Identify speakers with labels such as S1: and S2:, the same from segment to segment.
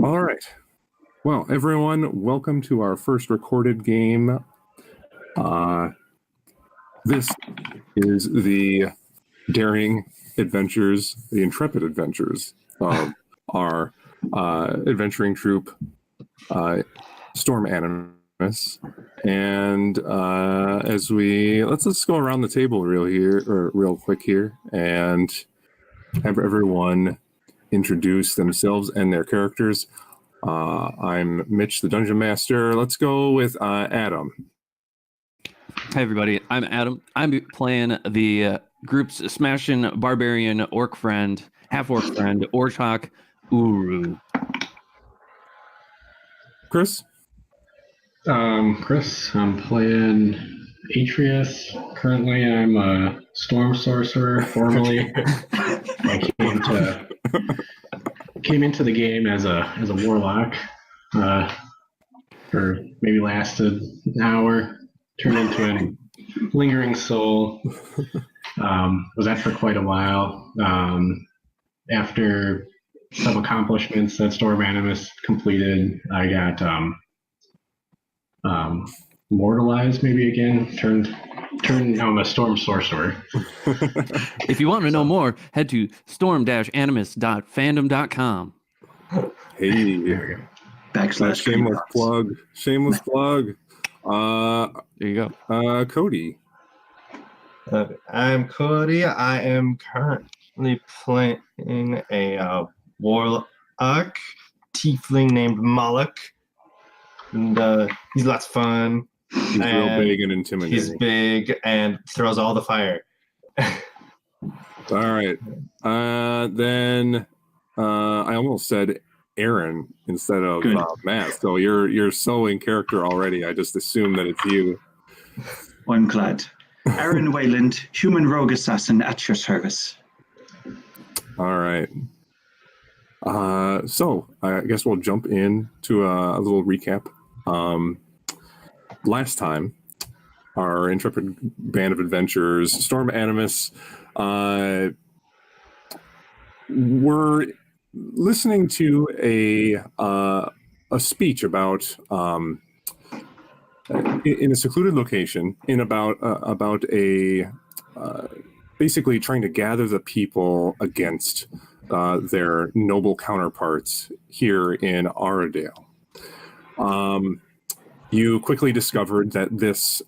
S1: All right. Well, everyone, welcome to our first recorded game. This is the daring adventures, the intrepid adventures of our adventuring troupe, Storm Animus. And let's go around the table real quick here, and have everyone introduce themselves and their characters. I'm Mitch, the Dungeon Master. Let's go with Adam.
S2: Hi, everybody. I'm Adam. I'm playing the group's smashing barbarian orc friend, half-orc friend, Orchak Uru.
S1: Chris?
S3: Chris, I'm playing Atreus. Currently, I'm a storm sorcerer. Formerly, I came into the game as a warlock. For maybe lasted an hour. Turned into a lingering soul. Was that for quite a while. After some accomplishments that Storm Animus completed, I got mortalized maybe again. Turned I'm a storm sorcerer.
S2: If you want to know more, head to storm-animus.fandom.com.
S1: Hey,
S3: There we go.
S1: shameless plug.
S2: There you go.
S1: Cody.
S4: I'm Cody. I am currently playing a warlock tiefling named Moloch. And he's lots of fun.
S1: He's real big and intimidating.
S4: He's big and throws all the fire.
S1: All right. Then I almost said Aaron instead of Matt. So you're so in character already. I just assume that it's you.
S5: I'm glad. Aaron Weyland, human rogue assassin at your service.
S1: All right. So I guess we'll jump into a little recap. Last time, our intrepid band of adventurers, Storm Animus, were listening to a speech about in a secluded location about a basically trying to gather the people against their noble counterparts here in Aeradale. You quickly discovered that this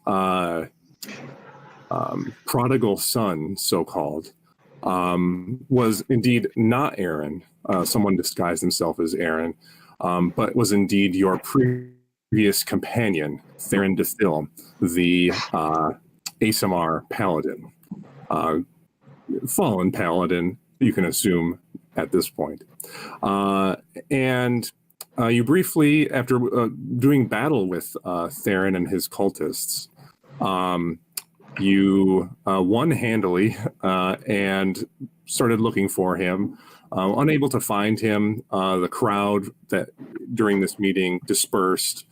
S1: prodigal son, so-called, was indeed not Aaron. Someone disguised himself as Aaron, but was indeed your previous companion, Theron DeThil, the ASMR paladin. Fallen paladin, you can assume at this point. And you briefly, after doing battle with Theron and his cultists, you won handily and started looking for him. Unable to find him, the crowd that during this meeting dispersed.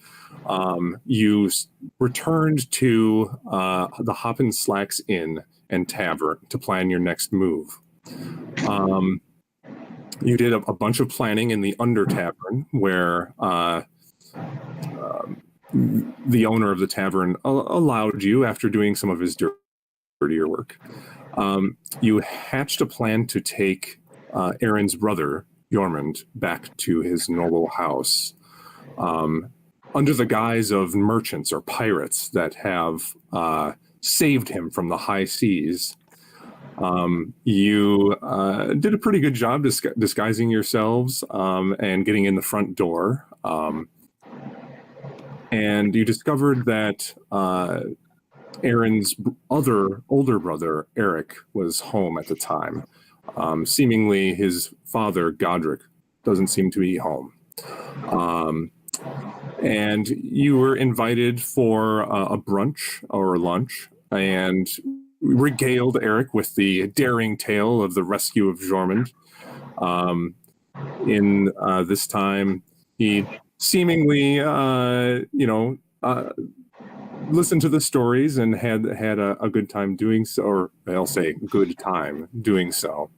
S1: You returned to the Hop and Slacks Inn and Tavern to plan your next move. You did a bunch of planning in the Under Tavern, where the owner of the tavern allowed you, after doing some of his dirtier work. You hatched a plan to take Aaron's brother, Jormund, back to his noble house, under the guise of merchants or pirates that have saved him from the high seas. You did a pretty good job disguising yourselves and getting in the front door. And you discovered that Aaron's older brother, Eric, was home at the time. Seemingly his father, Godric, doesn't seem to be home. And you were invited for a brunch or lunch, and regaled Eric with the daring tale of the rescue of Jormund. In this time, he seemingly, listened to the stories and had a good time doing so, or I'll say good time doing so.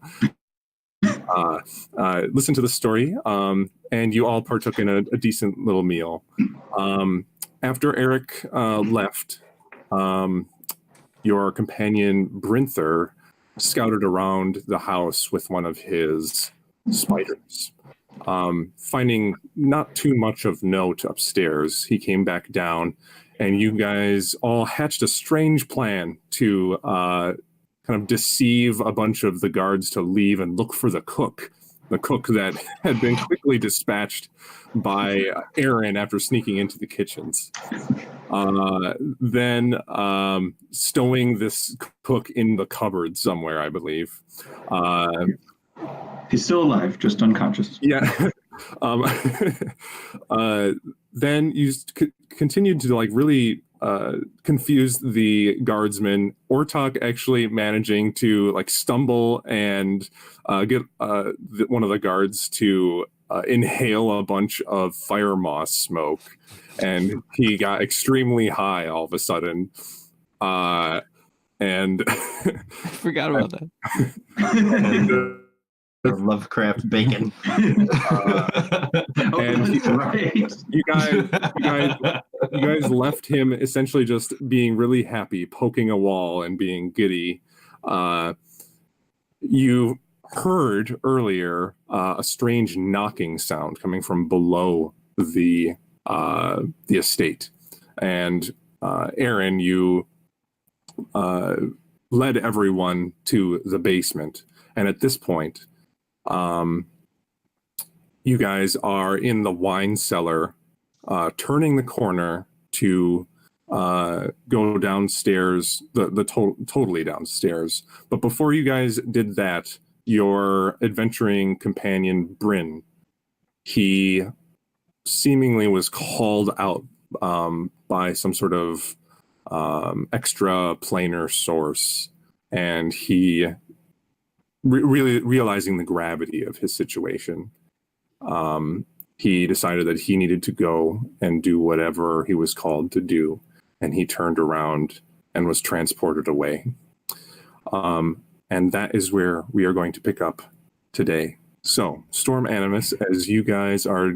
S1: listened to the story, and you all partook in a decent little meal. After Eric left, your companion Brinther scouted around the house with one of his spiders. Finding not too much of note upstairs, he came back down, and you guys all hatched a strange plan to kind of deceive a bunch of the guards to leave and look for the cook that had been quickly dispatched by Aaron after sneaking into the kitchens. Then stowing this cook in the cupboard somewhere, I believe.
S5: He's still alive, just unconscious.
S1: Yeah. Then you continued to really confuse the guardsmen. Ortok actually managing to stumble and get one of the guards to inhale a bunch of fire moss smoke, and he got extremely high all of a sudden. And
S2: I forgot about that.
S1: and,
S4: Lovecraft bacon.
S1: and
S5: Right.
S1: you guys left him essentially just being really happy, poking a wall and being giddy. You heard earlier a strange knocking sound coming from below the estate, and Aaron, you led everyone to the basement, and at this point, you guys are in the wine cellar, turning the corner to go downstairs, totally downstairs. But before you guys did that, your adventuring companion, Bryn, he seemingly was called out by some sort of extra planar source, and he really realizing the gravity of his situation, he decided that he needed to go and do whatever he was called to do, and he turned around and was transported away. And that is where we are going to pick up today. So, Storm Animus, as you guys are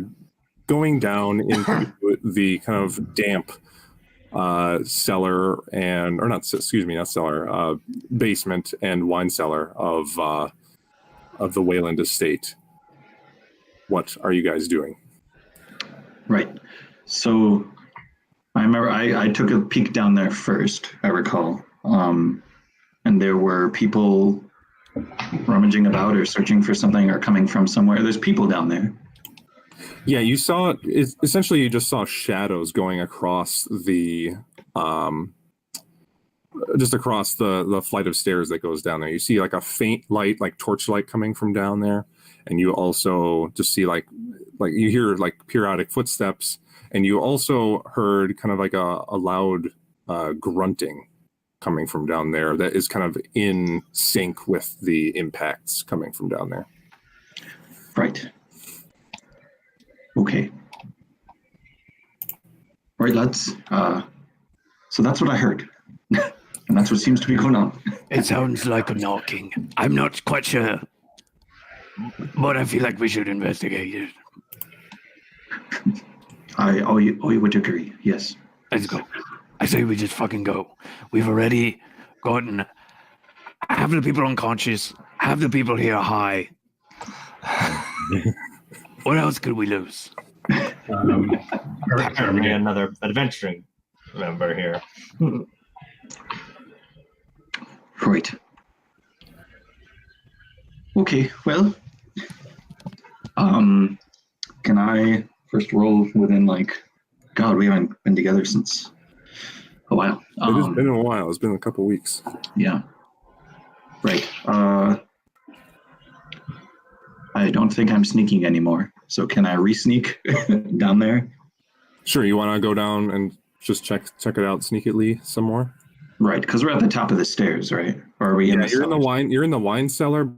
S1: going down into the kind of damp cellar basement and wine cellar of the Weyland estate. What are you guys doing?
S5: Right. So I remember I took a peek down there first, I recall. And there were people rummaging about or searching for something or coming from somewhere. There's people down there.
S1: Yeah, you saw, essentially you just saw shadows going across the, just across the flight of stairs that goes down there. You see a faint light, torchlight coming from down there. And you also just see you hear periodic footsteps, and you also heard kind of a loud grunting coming from down there that is kind of in sync with the impacts coming from down there.
S5: Right. Okay. Right, lads. So that's what I heard. And that's what seems to be going on.
S2: It sounds like a knocking. I'm not quite sure, but I feel like we should investigate it.
S5: I would agree, yes.
S2: Let's go. I say we just fucking go. We've already gotten half the people unconscious, half the people here high. What else could we lose?
S4: Apparently another adventuring member here.
S5: Right. Okay, well, can I first roll within God, we haven't been together since a while.
S1: It has been a while. It's been a couple weeks.
S5: Yeah. Right. I don't think I'm sneaking anymore. So can I re-sneak down there?
S1: Sure. You want to go down and just check it out sneakily some more?
S5: Right, because we're at the top of the stairs, right? Or are we in the
S1: you're in the wine cellar,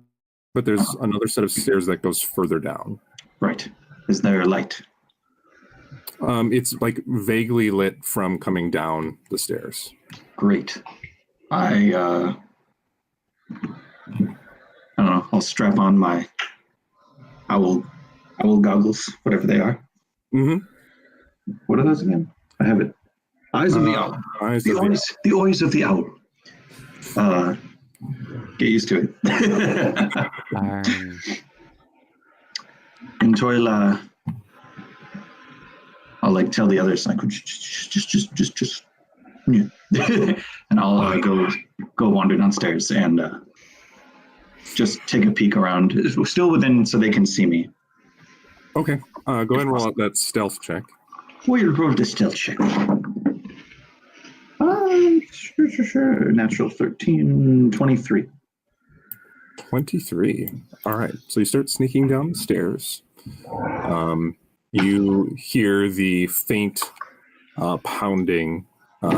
S1: but there's another set of stairs that goes further down.
S5: Right. Is there a light?
S1: It's vaguely lit from coming down the stairs.
S5: Great. I don't know, I'll strap on my owl goggles, whatever they are.
S1: Mm-hmm.
S5: What are those again? I have it. Eyes of the owl.
S1: Eyes
S5: The
S1: of the
S5: eyes of the owl. Get used to it. And Toil, I'll like tell the others like just yeah. And I'll go wander downstairs and just take a peek around, still within so they can see me.
S1: Okay. Go ahead and roll out that stealth check.
S5: We'll roll the stealth check. Natural 13, 23.
S1: 23. All right. So you start sneaking down the stairs. You hear the faint pounding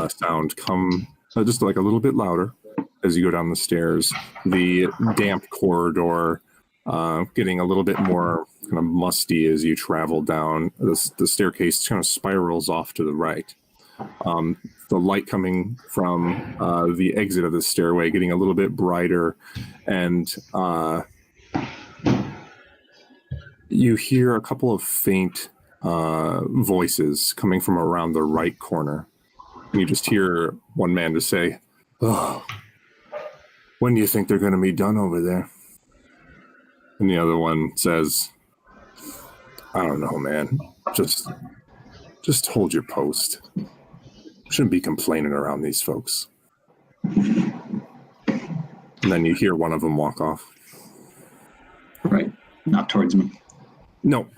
S1: sound come just like a little bit louder as you go down the stairs. The damp corridor getting a little bit more kind of musty as you travel down. The staircase kind of spirals off to the right. The light coming from the exit of the stairway getting a little bit brighter, and you hear a couple of faint voices coming from around the right corner. And you just hear one man to say, "Oh, when do you think they're going to be done over there?" And the other one says, "I don't know, man. Just hold your post. Shouldn't be complaining around these folks." And then you hear one of them walk off.
S5: Right. Not towards me.
S1: No.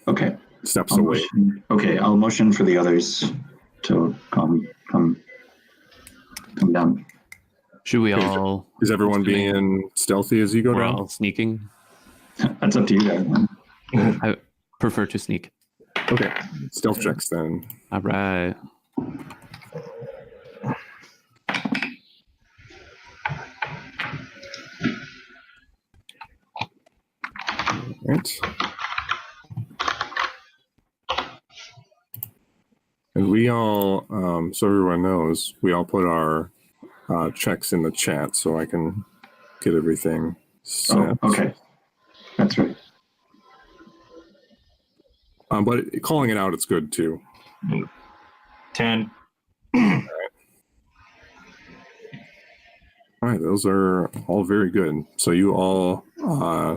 S5: Okay.
S1: Steps away.
S5: Okay, I'll motion for the others to come down.
S2: Should we all?
S1: Is everyone being stealthy as you go
S2: We're
S1: down?
S2: all sneaking.
S5: That's up to you guys.
S2: I prefer to sneak.
S1: Okay. Stealth checks then.
S2: All right.
S1: Right. And we all, so everyone knows, we all put our checks in the chat so I can get everything set.
S5: Oh, okay. That's right.
S1: But calling it out, it's good too.
S4: 10.
S1: All right, those are all very good. So you all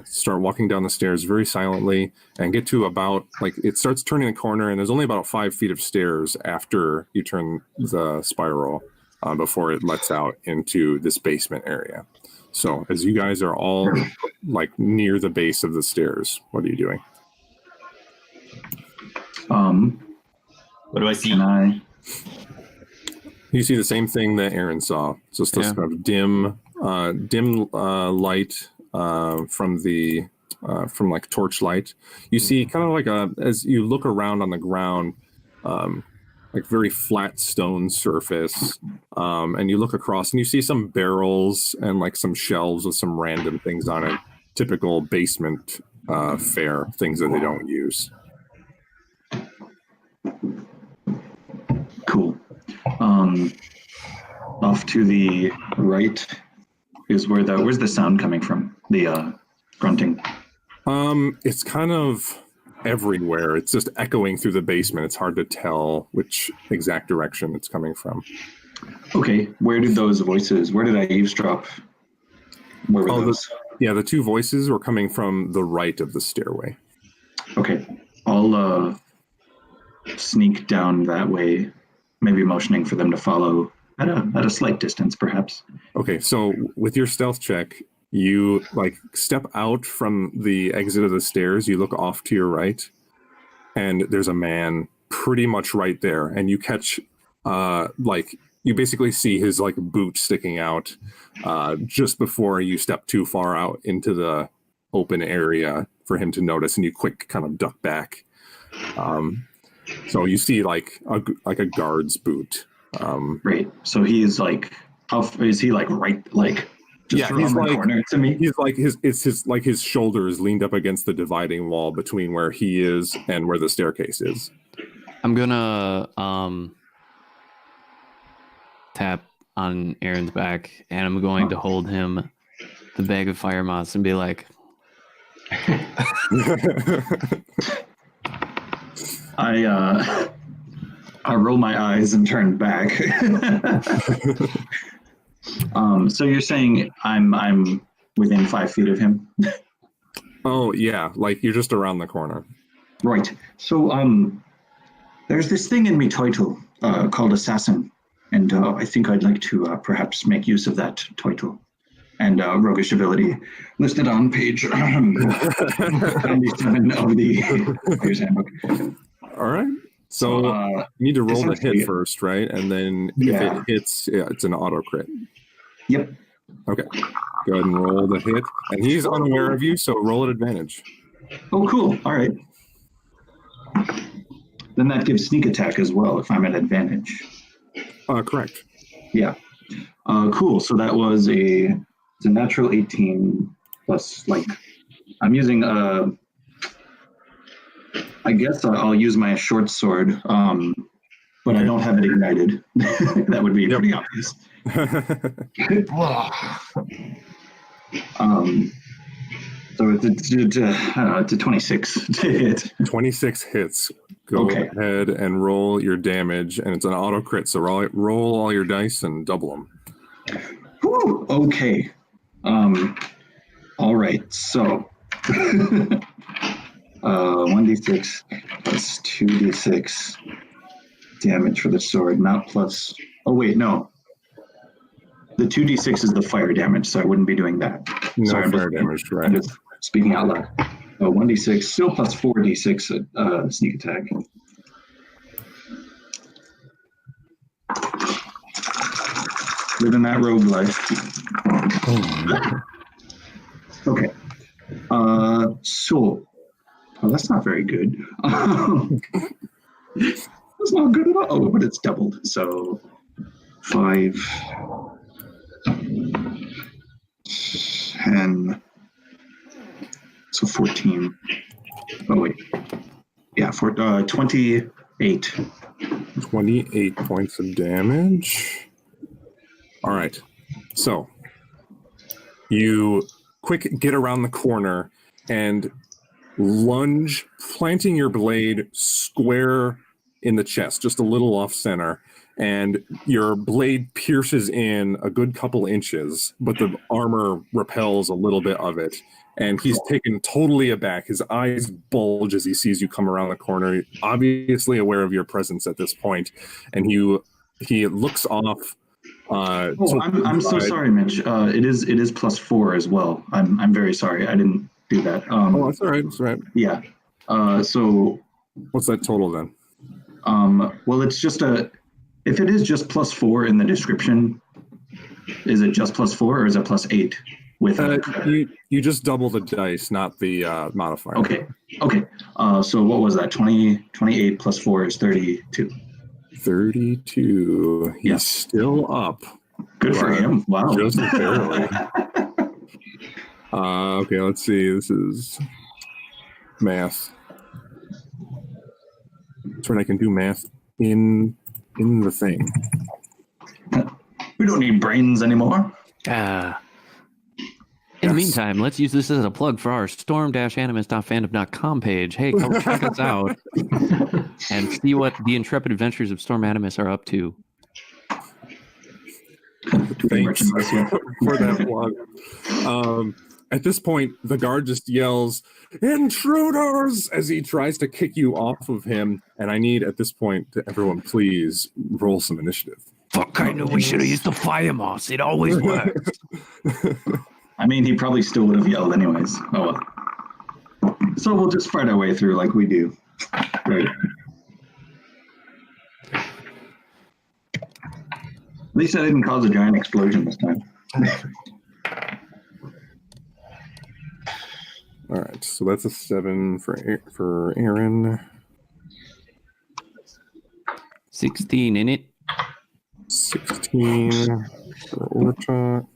S1: start walking down the stairs very silently and get to about, like, it starts turning a corner, and there's only about 5 feet of stairs after you turn the spiral before it lets out into this basement area. So as you guys are all like near the base of the stairs, what are you doing?
S4: What do I see?
S5: Can I?
S1: You see the same thing that Aaron saw. Just this kind of dim light from the from like torchlight. You see kind of like as you look around on the ground, like very flat stone surface, and you look across and you see some barrels and like some shelves with some random things on it. Typical basement fare, things that they don't use.
S5: Cool. Off to the right is where's the sound coming from? The grunting.
S1: It's kind of everywhere. It's just echoing through the basement. It's hard to tell which exact direction it's coming from.
S5: Okay, where did I eavesdrop? Where were those?
S1: The two voices were coming from the right of the stairway.
S5: Okay, I'll sneak down that way, maybe motioning for them to follow at a slight distance, perhaps.
S1: Okay, so with your stealth check, you like step out from the exit of the stairs, you look off to your right, and there's a man pretty much right there, and you catch you basically see his like boot sticking out just before you step too far out into the open area for him to notice, and you quick kind of duck back. So you see like a guard's boot.
S5: Right. So he's like, how is he like right like? Just
S1: he's
S5: around the
S1: like
S5: corner to me.
S1: He's like his shoulders leaned up against the dividing wall between where he is and where the staircase is.
S2: I'm gonna tap on Aaron's back, and I'm going to hold him the bag of fire moths and be like,
S5: I roll my eyes and turn back. So you're saying I'm within 5 feet of him?
S1: Oh yeah, like you're just around the corner.
S5: Right. So there's this thing in me title called Assassin, and I think I'd like to perhaps make use of that title and roguish ability listed on page 97 of the Player's Handbook.
S1: All right. So you need to roll the hit first, right? And then if it hits, it's an auto crit.
S5: Yep.
S1: Okay. Go ahead and roll the hit. And he's unaware of you, so roll at advantage.
S5: Oh, cool. All right. Then that gives sneak attack as well if I'm at advantage.
S1: Correct.
S5: Yeah. Cool. So that was it's a natural 18 plus, like, I'm using I guess I'll use my short sword, but I don't have it ignited. That would be pretty obvious. So it's a 26 to hit.
S1: 26 hits. Go ahead and roll your damage, and it's an auto crit. So roll all your dice and double them.
S5: Whew, okay. All right. So 1d6 plus 2d6 damage for the sword, not plus. Oh wait, no. The 2d6 is the fire damage, so I wouldn't be doing that.
S1: No
S5: Sorry,
S1: fire damage, right?
S5: I'm just speaking out loud. 1d6, still plus 4d6 sneak attack. Living that rogue life. Okay. So, that's not very good. That's not good at all. Oh, but it's doubled. So, 5, 10, so 14. Oh, wait. Yeah, 28.
S1: 28 points of damage. All right. So, you quick get around the corner and lunge, planting your blade square in the chest, just a little off center. And your blade pierces in a good couple inches, but the armor repels a little bit of it. And he's taken totally aback. His eyes bulge as he sees you come around the corner, obviously aware of your presence at this point. And he looks off.
S5: I'm so sorry, Mitch. It is plus 4 as well. I'm very sorry. I didn't do that.
S1: That's all right. That's all right.
S5: Yeah. So
S1: what's that total then?
S5: Well, it's just if it is just plus 4 in the description, is it just plus 4 or is it plus 8? With
S1: you just double the dice, not the modifier.
S5: Okay. So what was that? 28 plus 4 is 32.
S1: 32. He's still up.
S5: Good for him. Wow.
S1: Just barely. Okay, let's see. This is math. That's right, I can do math in the thing.
S5: We don't need brains anymore.
S2: In the meantime, let's use this as a plug for our storm-animus.fandom.com page. Hey, come check us out and see what the intrepid adventures of Storm Animus are up to.
S1: Thanks for that plug. At this point, the guard just yells, "Intruders!" as he tries to kick you off of him. And I need, at this point, to everyone please roll some initiative.
S2: Fuck, I knew we should have used the fire moss. It always works.
S5: I mean, he probably still would have yelled anyways. Oh well. So we'll just fight our way through like we do. Right. At least I didn't cause a giant explosion this time.
S1: All right, so that's a 7 for Aaron.
S2: 16 in it.
S1: 16 for Orchok.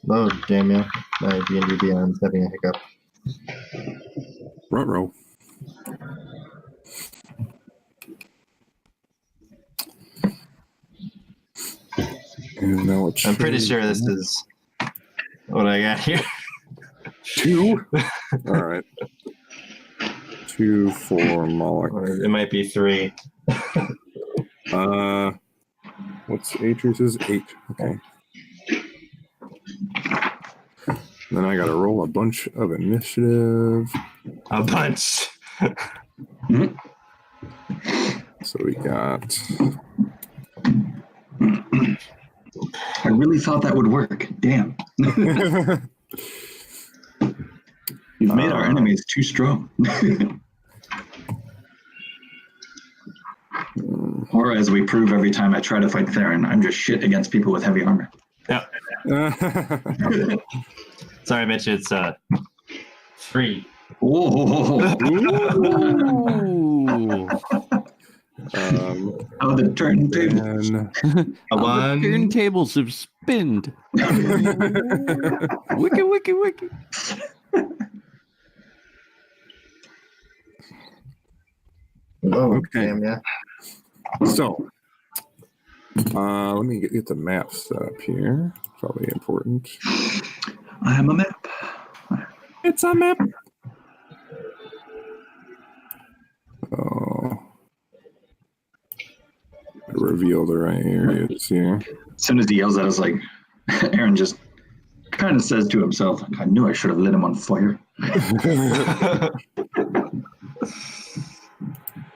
S6: Oh, damn yeah. My D&D Beyond's having a hiccup.
S1: Ruh-roh. And now
S6: I'm pretty sure this is what I got here.
S1: 2. All right. 2 for Moloch.
S4: It might be 3.
S1: What's Atreus's? 8. Okay. Then I got to roll a bunch of initiative.
S4: A bunch.
S1: So we got.
S5: I really thought that would work. Damn. You've made our enemies too strong. Or as we prove every time I try to fight Theron, I'm just shit against people with heavy armor.
S4: Yeah. Sorry, Mitch. It's 3.
S5: Oh, how the turntables.
S4: A 1.
S2: Turntables have spinned. Wiki, wiki, wiki.
S6: Oh,
S1: Okay.
S6: damn, yeah.
S1: So, let me get the map set up here. Probably important.
S5: I have a map.
S1: It's a map. Oh, reveal the right areas here.
S5: As soon as he yells at us, like, Aaron just kind of says to himself, I knew I should have lit him on fire.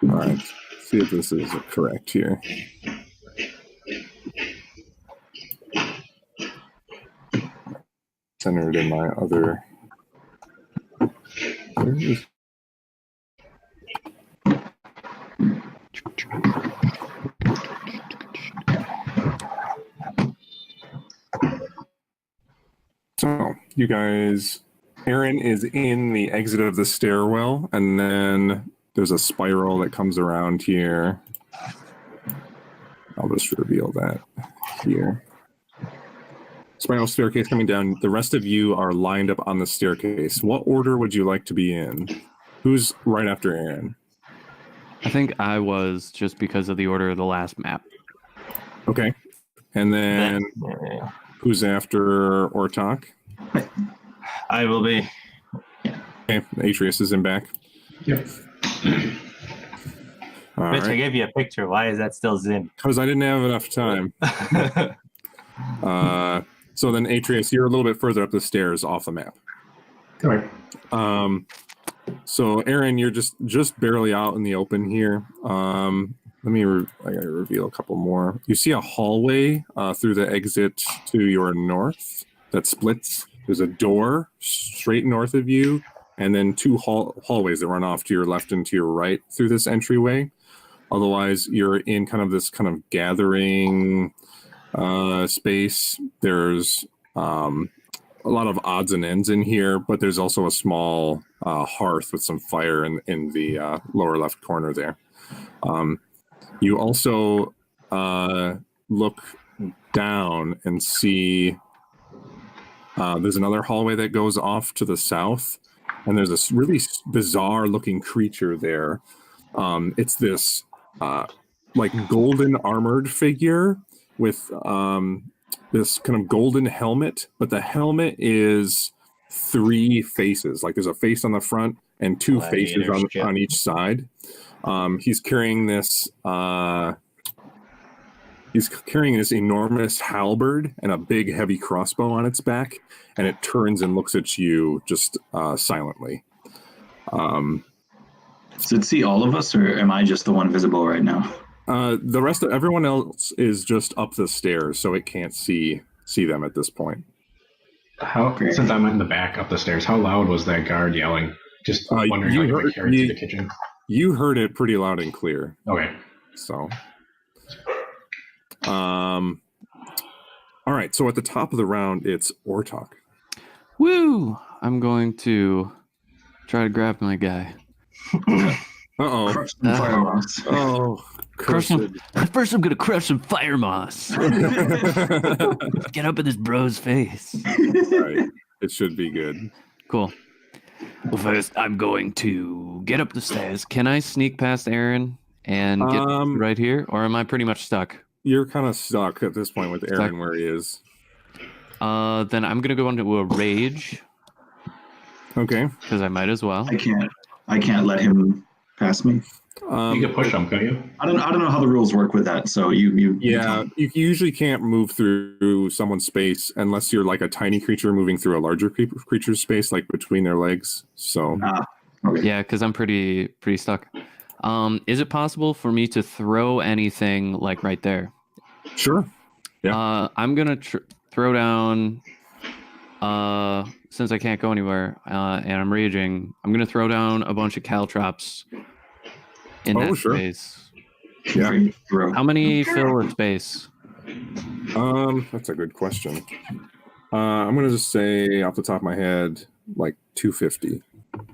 S1: All right, see if this is correct here. Centered in my other. Where is... So, you guys, Aaron is in the exit of the stairwell, and then there's a spiral that comes around here. I'll just reveal that here. Spiral staircase coming down. The rest of you are lined up on the staircase. What order would you like to be in? Who's right after Aaron?
S2: I think I was, just because of the order of the last map.
S1: Okay. And then who's after Ortok?
S4: I will be.
S1: Okay, Atreus is in back.
S3: Yep.
S1: All
S4: Mitch, I
S1: right.
S4: gave you a picture. Why is that still Zin?
S1: Because I didn't have enough time. So then, Atreus, you're a little bit further up the stairs off the map.
S3: All right.
S1: So Aaron, you're just barely out in the open here. I gotta reveal a couple more. You see a hallway through the exit to your north that splits. There's a door straight north of you, and then 2 hallways that run off to your left and to your right through this entryway. Otherwise, you're in kind of this kind of gathering space. There's a lot of odds and ends in here, but there's also a small hearth with some fire in the lower left corner there. You also look down and see there's another hallway that goes off to the south, and there's this really bizarre looking creature there. It's this like golden armored figure with this kind of golden helmet, but the helmet is 3 faces. Like there's a face on the front and 2 faces on each side. He's carrying this enormous halberd and a big heavy crossbow on its back, and it turns and looks at you just silently.
S5: Does it see all of us, or am I just the one visible right now?
S1: The rest of everyone else is just up the stairs, so it can't see them at this point.
S3: Since I'm in the back up the stairs, how loud was that guard yelling? Just wondering how you might carry it to the kitchen.
S1: You heard it pretty loud and clear.
S3: Okay.
S1: So, all right. So at the top of the round, it's Ortok.
S2: Woo! I'm going to try to grab my guy.
S1: Uh-oh.
S5: Crush some fire moss.
S1: Oh,
S2: Crush him. First, I'm going to crush some fire moss. Get up in this bro's face.
S1: Right. It should be good.
S2: Cool. Well, first, I'm going to get up the stairs. Can I sneak past Aaron and get right here? Or am I pretty much stuck?
S1: You're kind of stuck at this point with Aaron where he is.
S2: Then I'm going to go into a rage.
S1: Okay.
S2: because I might as well.
S5: I can't let him pass me.
S3: You could push him, couldn't you?
S5: I don't know how the rules work with that. So you
S1: Yeah, you usually can't move through someone's space unless you're like a tiny creature moving through a larger creature's space, like between their legs. So
S5: okay.
S2: Yeah, because I'm pretty stuck. Is it possible for me to throw anything like right there?
S1: sure. Yeah.
S2: I'm gonna throw down. Since I can't go anywhere and I'm raging, I'm gonna throw down a bunch of caltrops in that
S1: sure.
S2: space.
S1: Yeah.
S5: Free throw.
S2: How many fill a space?
S1: That's a good question. I'm gonna just say off the top of my head, like 250.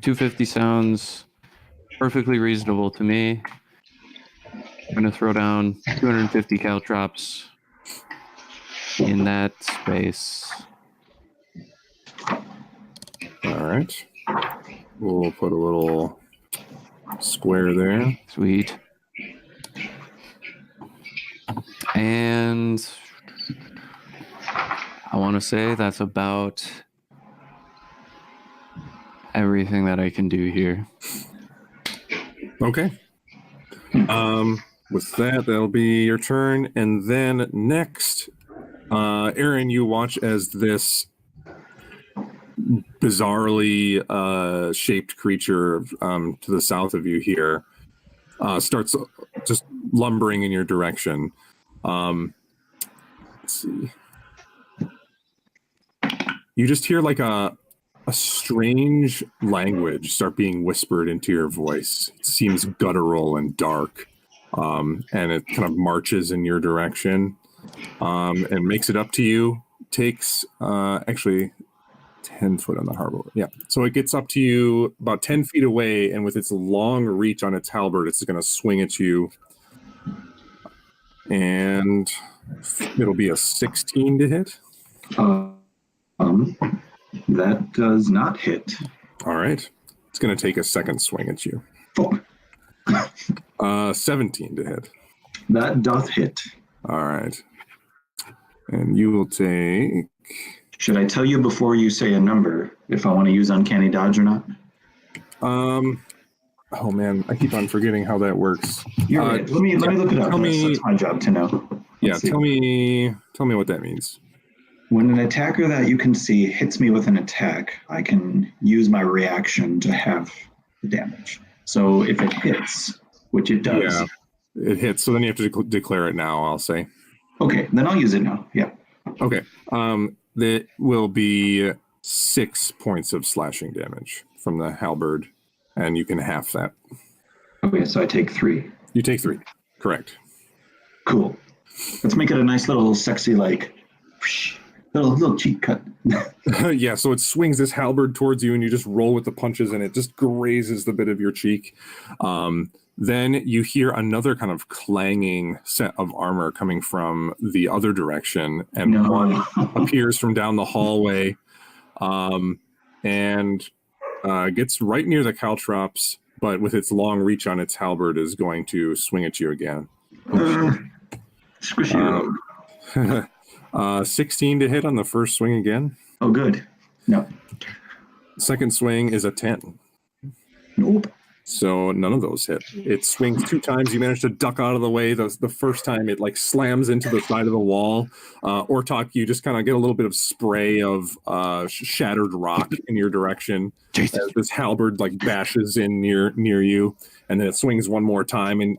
S2: 250 sounds perfectly reasonable to me. I'm gonna throw down 250 caltrops in that space.
S1: All right. We'll put a little square there.
S2: Sweet. And I want to say that's about everything that I can do here.
S1: Okay. With that, that'll be your turn. And then next, Aaron, you watch as this bizarrely shaped creature to the south of you here starts just lumbering in your direction. Let's see. You just hear like a strange language start being whispered into your voice. It seems guttural and dark, and it kind of marches in your direction and makes it up to you. Takes actually 10 foot on the harbor. Yeah. So it gets up to you about 10 feet away, and with its long reach on its halberd, it's going to swing at you. And it'll be a 16 to hit.
S5: That does not hit.
S1: All right. It's going to take a second swing at you. 17 to hit.
S5: That doth hit.
S1: All right. And you will take...
S5: Should I tell you before you say a number if I want to use Uncanny Dodge or not?
S1: Oh man, I keep on forgetting how that works.
S5: You're right. Let me look it up. That's my job to know.
S1: Tell me what that means.
S5: When an attacker that you can see hits me with an attack, I can use my reaction to have the damage. So if it hits, which it does.
S1: Yeah, it hits. So then you have to declare it now, I'll say.
S5: Okay, then I'll use it now. Yeah.
S1: Okay. That will be 6 points of slashing damage from the halberd, and you can half that.
S5: Okay, so I take 3.
S1: You take 3. Correct.
S5: Cool. Let's make it a nice little sexy, like, little cheek cut.
S1: Yeah, so it swings this halberd towards you, and you just roll with the punches, and it just grazes the bit of your cheek. Then you hear another kind of clanging set of armor coming from the other direction, and one appears from down the hallway and gets right near the caltrops, but with its long reach on its halberd is going to swing at you again.
S5: Squishy.
S1: 16 to hit on the first swing again.
S5: Oh, good. No.
S1: Second swing is a 10.
S5: Nope.
S1: So none of those hit. It swings 2 times. You manage to duck out of the way. The first time it like slams into the side of the wall. Ortok, you just kind of get a little bit of spray of shattered rock in your direction. As this halberd like bashes in near you, and then it swings one more time. And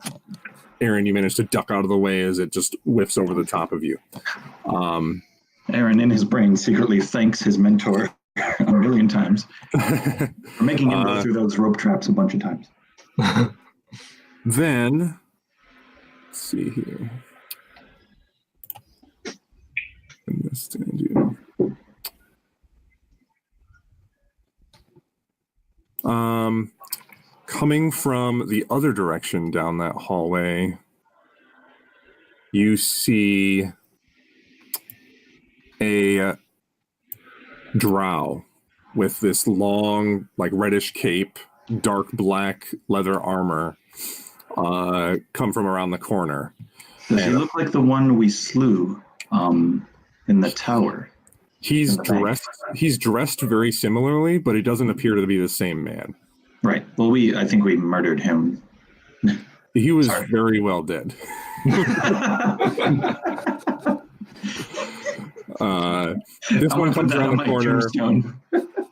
S1: Aaron, you manage to duck out of the way as it just whiffs over the top of you.
S5: Aaron, in his brain, secretly thanks his mentor a million times for making him go through those rope traps a bunch of times.
S1: Then, let's see here. Coming from the other direction down that hallway, you see a drow with this long, like reddish cape, dark black leather armor, come from around the corner.
S5: Does he look like the one we slew in the tower?
S1: He's dressed very similarly, but he doesn't appear to be the same man.
S5: Right. Well, I think we murdered him.
S1: He was very well dead. This one comes around the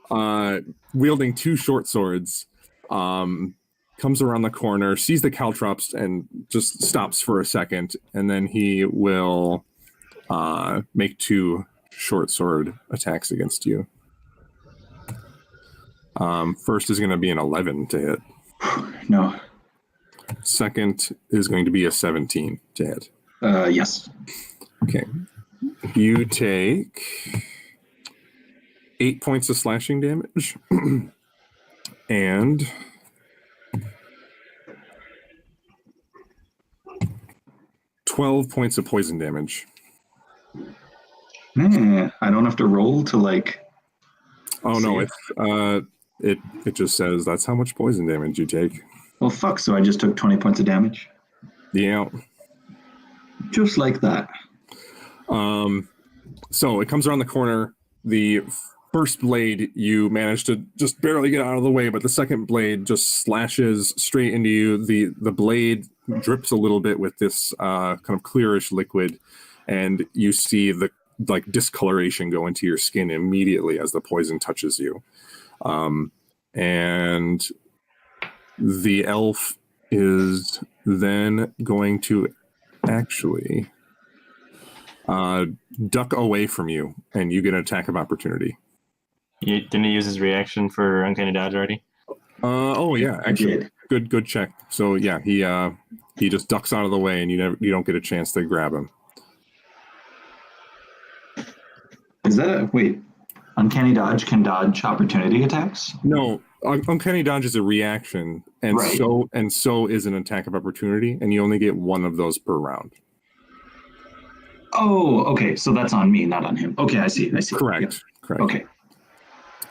S1: corner, wielding 2 short swords. Comes around the corner, sees the caltrops, and just stops for a second, and then he will make 2 short sword attacks against you. First is going to be an 11 to hit.
S5: No.
S1: Second is going to be a 17 to hit.
S5: Yes.
S1: Okay. You take 8 points of slashing damage and 12 points of poison damage.
S5: I don't have to roll to like.
S1: Oh no! It just says that's how much poison damage you take.
S5: Well, fuck! So I just took 20 points of damage.
S1: Yeah.
S5: Just like that.
S1: So it comes around the corner. The first blade you manage to just barely get out of the way, but the second blade just slashes straight into you. The blade drips a little bit with this kind of clearish liquid, and you see the discoloration go into your skin immediately as the poison touches you. And the elf is then going to actually duck away from you, and you get an attack of opportunity.
S4: Didn't he use his reaction for uncanny dodge already?
S1: Oh yeah, actually, good check. So yeah, he just ducks out of the way, and you don't get a chance to grab him.
S5: Is that uncanny dodge can dodge opportunity attacks?
S1: No, uncanny dodge is a reaction, and so is an attack of opportunity, and you only get 1 of those per round.
S5: Oh, okay. So that's on me, not on him. Okay, I see.
S1: Correct.
S5: Yep.
S1: Correct.
S5: Okay.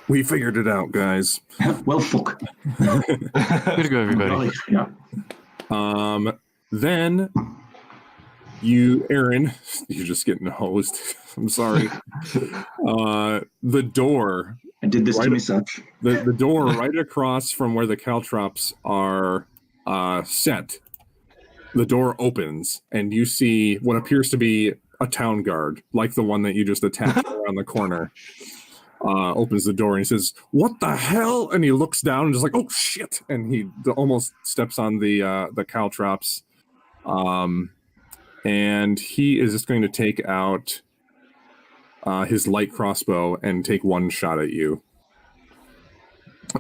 S1: We figured it out, guys.
S5: Well, fuck.
S2: Good to go, everybody.
S5: Yeah.
S1: Then Aaron, you're just getting hosed. I'm sorry. The door.
S5: I did this to myself.
S1: The door right across from where the caltrops are set. The door opens, and you see what appears to be a town guard, like the one that you just attacked around the corner. Opens the door and he says, "What the hell?" And he looks down and just like, "Oh shit!" And he almost steps on the caltrops. And he is just going to take out his light crossbow and take 1 shot at you,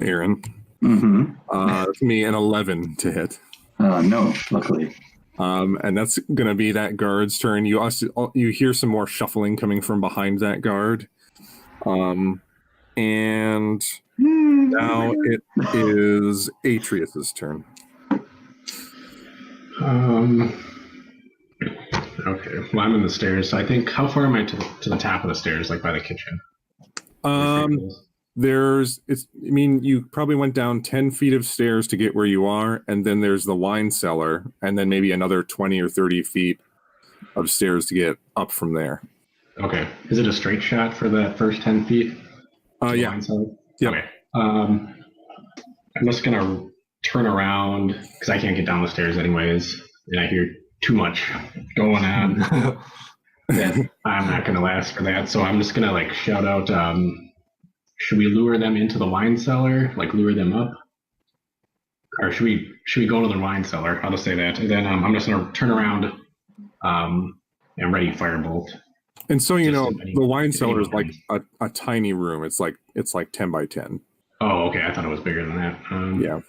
S1: Aaron. It's me an 11 to hit.
S5: No, luckily.
S1: And that's going to be that guard's turn. You hear some more shuffling coming from behind that guard. And now it is Atreus's turn.
S3: Okay. Well, I'm in the stairs. So I think, how far am I to the top of the stairs, like by the kitchen?
S1: You probably went down 10 feet of stairs to get where you are, and then there's the wine cellar, and then maybe another 20 or 30 feet of stairs to get up from there.
S3: Okay. Is it a straight shot for the first 10 feet?
S1: Yeah.
S3: Wine cellar?
S1: Yep.
S3: Okay. I'm just going to turn around, because I can't get down the stairs anyways, and I hear too much going on. I'm not going to last for that, so I'm just going to shout out, should we lure them into the wine cellar, lure them up? Or should we go to the wine cellar? I'll just say that. And then I'm just going to turn around and ready firebolt.
S1: And so the wine cellar is like a tiny room. It's like 10 by 10.
S3: Oh, okay. I thought it was bigger than that.
S1: Yeah.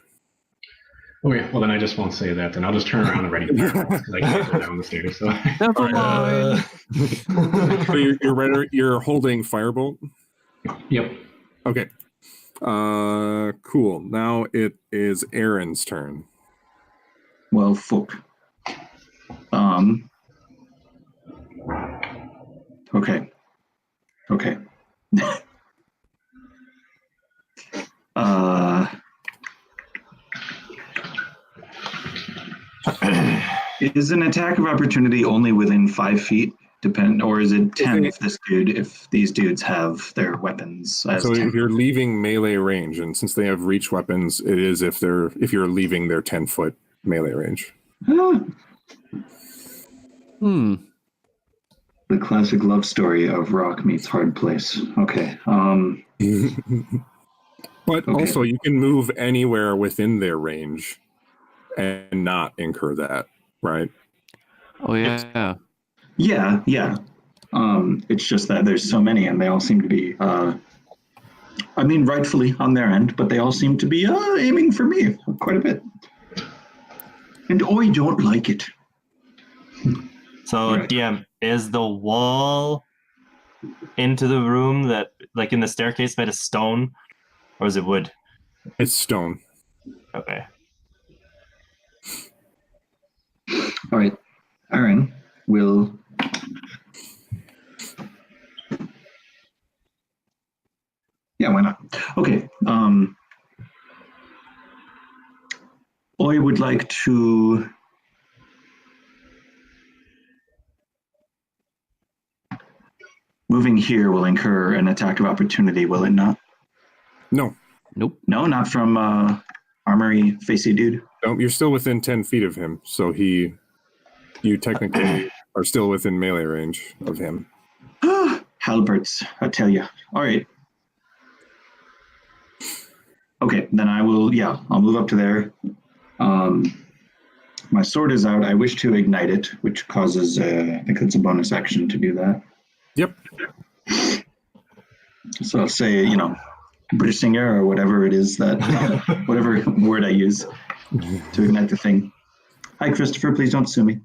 S3: Okay, well then I just won't say that. Then I'll just turn around and ready firebolt because I can't go down the stairs. So.
S2: Never mind.
S1: So you're ready. You're holding firebolt.
S3: Yep.
S1: Okay. Cool. Now it is Aaron's turn.
S5: Well, fuck. Okay. Is an attack of opportunity only within 5 feet? Or is it 10 if these dudes have their weapons as
S1: So
S5: 10?
S1: if you're leaving melee range, and since they have reach weapons, it is if you're leaving their 10-foot melee range.
S5: The classic love story of rock meets hard place. Okay.
S1: But also, you can move anywhere within their range and not incur that, right?
S2: Oh yeah.
S5: Yeah. It's just that there's so many, and they all seem to be, rightfully on their end, but they all seem to be aiming for me quite a bit. And I don't like it.
S4: So, DM, is the wall into the room that, like in the staircase, made of stone, or is it wood?
S1: It's stone.
S4: Okay.
S5: All right. Aaron will... Yeah, why not? Okay. I would like to... Moving here will incur an attack of opportunity, will it not?
S1: No.
S2: Nope.
S5: No, not from armory facey dude.
S1: No, you're still within 10 feet of him, so you technically are still within melee range of him.
S5: Halberts, I tell you. All right. Okay, then I'll move up to there. My sword is out. I wish to ignite it, which causes, I think it's a bonus action to do that.
S1: Yep.
S5: So I'll say, Brissinger or whatever it is that, whatever word I use to ignite the thing. Hi, Christopher, please don't sue me.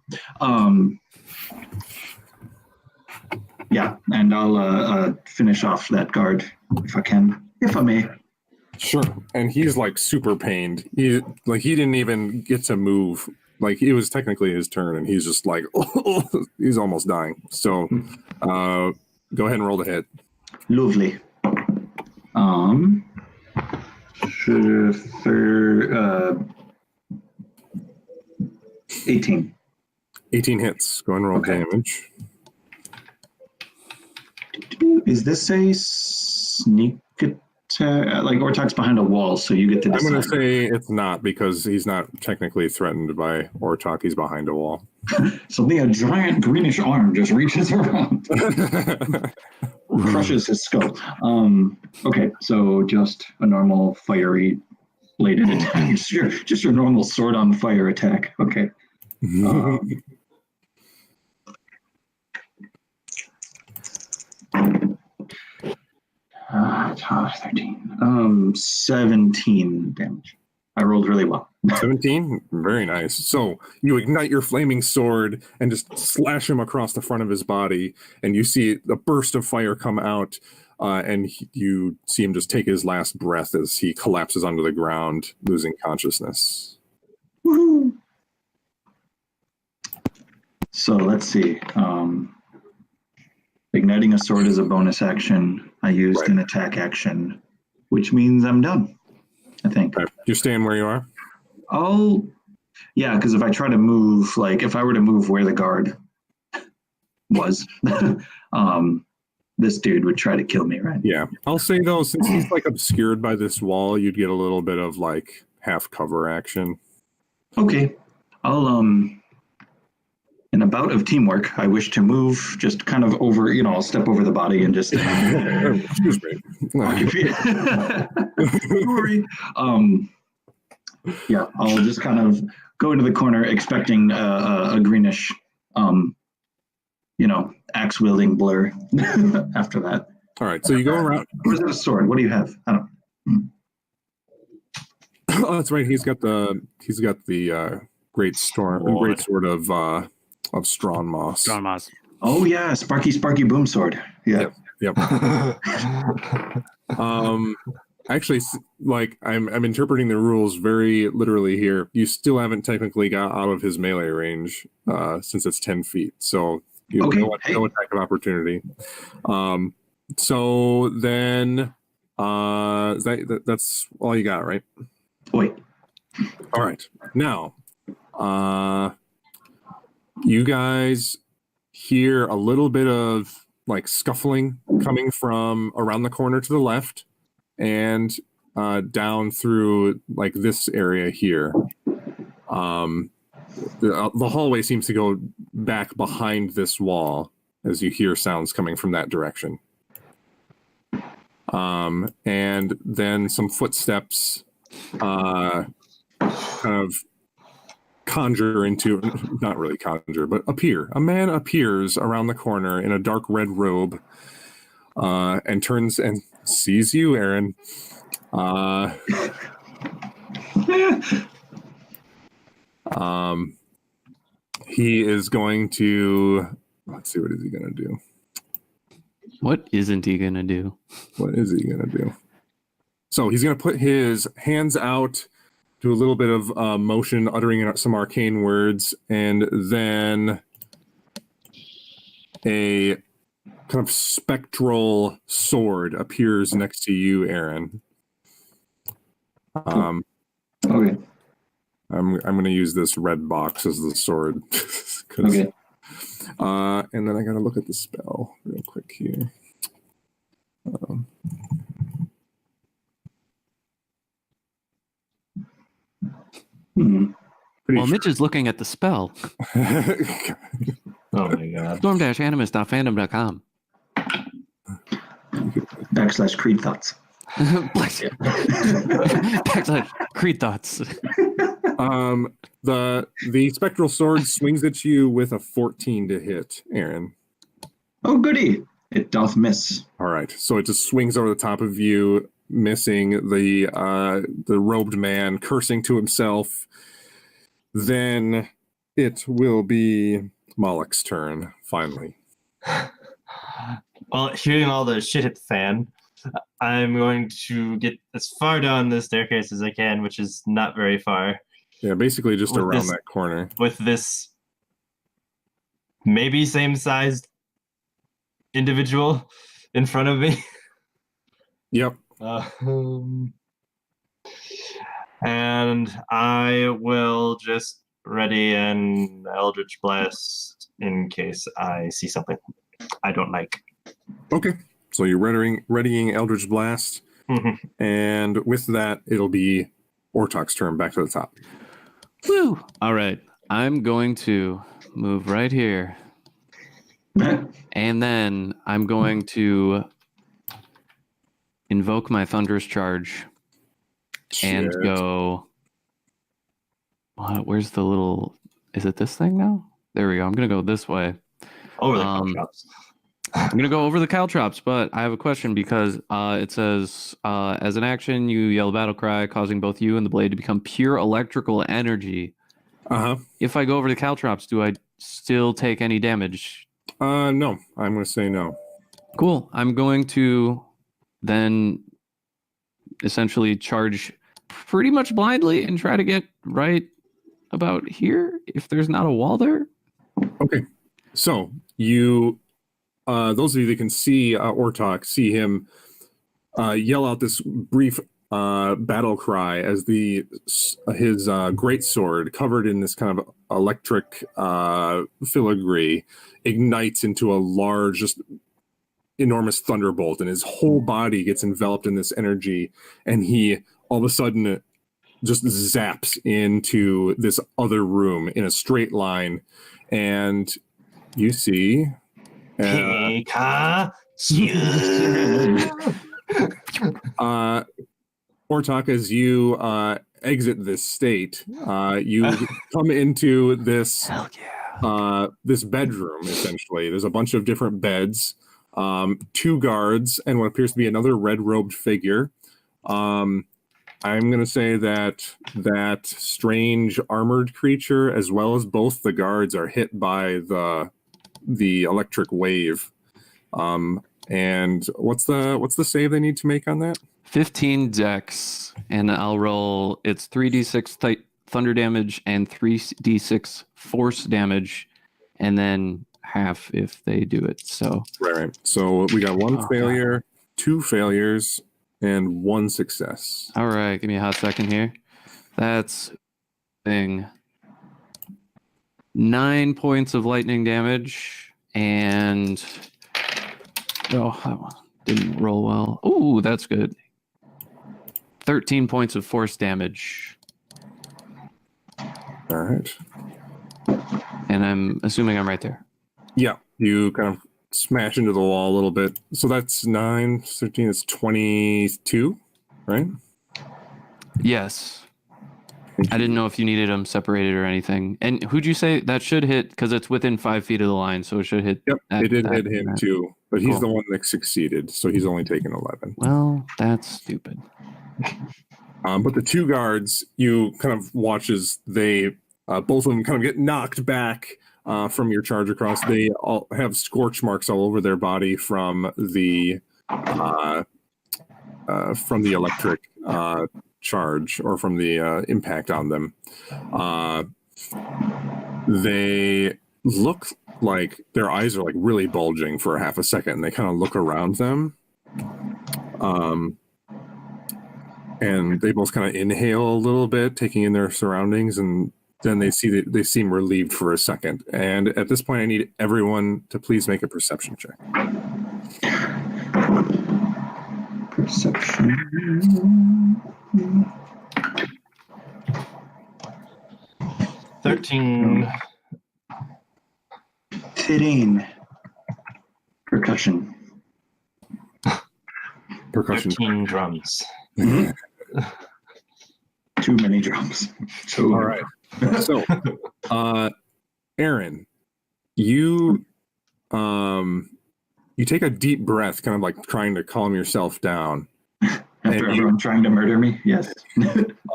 S5: Yeah, and I'll finish off that guard if I can, if I may.
S1: Sure. And he's like super pained. He didn't even get to move. Like it was technically his turn, and he's just like, he's almost dying. So, go ahead and roll the hit.
S5: Lovely. 18.
S1: 18 hits. Go ahead and roll damage.
S5: Is this a sneak attack? Like Ortok's behind a wall, so you get to decide.
S1: I'm going to say it's not, because he's not technically threatened by Ortok. He's behind a wall.
S5: Suddenly a giant greenish arm just reaches around. Crushes his skull. Okay, so just a normal fiery bladed attack. Just your normal sword on fire attack. Okay. 13. 17 damage. I rolled really well.
S1: 17? Very nice. So you ignite your flaming sword and just slash him across the front of his body, and you see a burst of fire come out, and you see him just take his last breath as he collapses onto the ground, losing consciousness.
S5: Woohoo! So let's see. Igniting a sword is a bonus action. I used an attack action, which means I'm done, I think.
S1: Okay. You're staying where you are?
S5: Yeah, because if I try to move, like if I were to move where the guard was, this dude would try to kill me, right?
S1: Yeah. I'll say though, since he's like obscured by this wall, you'd get a little bit of like half cover action.
S5: Okay. In a bout of teamwork, I wish to move just kind of over, I'll step over the body and just
S1: Excuse me.
S5: Sorry. Yeah, I'll just kind of go into the corner expecting a greenish, axe wielding blur after that.
S1: All right, so you go around.
S5: Or is it a sword? What do you have? I don't know.
S1: Oh, that's right. He's got the great sword of Strawn Moss.
S2: Strawn Moss.
S5: Oh yeah, Sparky Boom Sword. Yeah.
S1: Yep. Actually, like I'm interpreting the rules very literally here. You still haven't technically got out of his melee range since it's 10 feet. So you no attack of opportunity. So then that's all you got, right?
S5: Wait.
S1: All right. Now, you guys hear a little bit of like scuffling coming from around the corner to the left and down through like this area here. The hallway seems to go back behind this wall as you hear sounds coming from that direction. And then some footsteps kind of conjure into, not really conjure, but appear. A man appears around the corner in a dark red robe and turns and sees you, Aaron. He is going to, let's see, what is he going to do?
S2: What isn't he going to do?
S1: What is he going to do? So he's going to put his hands out, do a little bit of motion, uttering some arcane words, and then a kind of spectral sword appears next to you, Aaron.
S5: Okay.
S1: I'm going to use this red box as the sword.
S5: Okay.
S1: And then I got to look at the spell real quick here.
S2: Well, Mitch is looking at the spell.
S4: Oh my god.
S2: Storm-animus.fandom.com.
S5: / Creed thoughts.
S2: Backslash Creed thoughts.
S1: The spectral sword swings at you with a 14 to hit, Aaron.
S5: Oh, goody! It doth miss.
S1: All right, so it just swings over the top of you, missing the robed man, cursing to himself. Then it will be Moloch's turn, finally.
S4: Well, hearing all the shit hit the fan, I'm going to get as far down the staircase as I can, which is not very far.
S1: Yeah, basically just
S4: With
S1: around
S4: this-
S1: that corner.
S4: With this maybe same-sized individual in front of me.
S1: Yep.
S4: And I will just ready an Eldritch Blast in case I see something I don't like.
S1: Okay. So you're readying Eldritch Blast, and with that, it'll be Ortok's turn back to the top.
S2: Woo! All right. I'm going to move right here. And then I'm going to invoke my Thunderous Charge and
S1: Shit.
S2: go. Where's the little. Is it this thing now? There we go. I'm going to go this way.
S4: Over the shops.
S2: I'm going to go over the caltrops, but I have a question because it says, as an action, you yell a battle cry, causing both you and the blade to become pure electrical energy.
S1: Uh-huh.
S2: If I go over the caltrops, do I still take any damage?
S1: No. I'm going to say no.
S2: Cool. I'm going to then essentially charge pretty much blindly and try to get right about here if there's not a wall there.
S1: Okay. So you... those of you that can see Ortok see him yell out this brief battle cry as his greatsword, covered in this kind of electric filigree, ignites into a large, just enormous thunderbolt, and his whole body gets enveloped in this energy, and he all of a sudden just zaps into this other room in a straight line, and you see... Ortok, as you exit this state, you come into this this bedroom, essentially. There's a bunch of different beds, 2 guards, and what appears to be another red-robed figure. I'm going to say that strange armored creature, as well as both the guards, are hit by the electric wave. And what's the save they need to make on that?
S2: 15 dex, and I'll roll. It's 3d6 thunder damage and 3d6 force damage, and then half if they do it. So
S1: Right. So we got 1 failure, 2 failures, and 1 success.
S2: all right, give me a hot second here. That's thing. 9 points of lightning damage, And that one didn't roll well. Ooh, that's good. 13 points of force damage.
S1: All right.
S2: And I'm assuming I'm right there.
S1: Yeah, you kind of smash into the wall a little bit. So that's 9, 13, it's 22, right?
S2: Yes. I didn't know if you needed them separated or anything. And who'd you say that should hit? Because it's within 5 feet of the line, so it should hit.
S1: Yep, it did hit him
S2: that.
S1: too, but he's
S2: Cool.
S1: the one that succeeded, so he's only taken 11.
S2: Well, that's stupid.
S1: But the two guards, you kind of watch as they, both of them kind of get knocked back from your charge across. They all have scorch marks all over their body from the electric charge or from the impact on them. They look like their eyes are like really bulging for half a second, and they kind of look around them. And they both kind of inhale a little bit, taking in their surroundings, and then they see that they seem relieved for a second. And at this point, I need everyone to please make a perception check.
S5: Perception.
S4: 13.
S5: 15. Percussion.
S4: 13 drums.
S5: Too many drums. So
S1: All right. So, Aaron, you take a deep breath, kind of like trying to calm yourself down.
S5: After everyone trying to murder me, yes.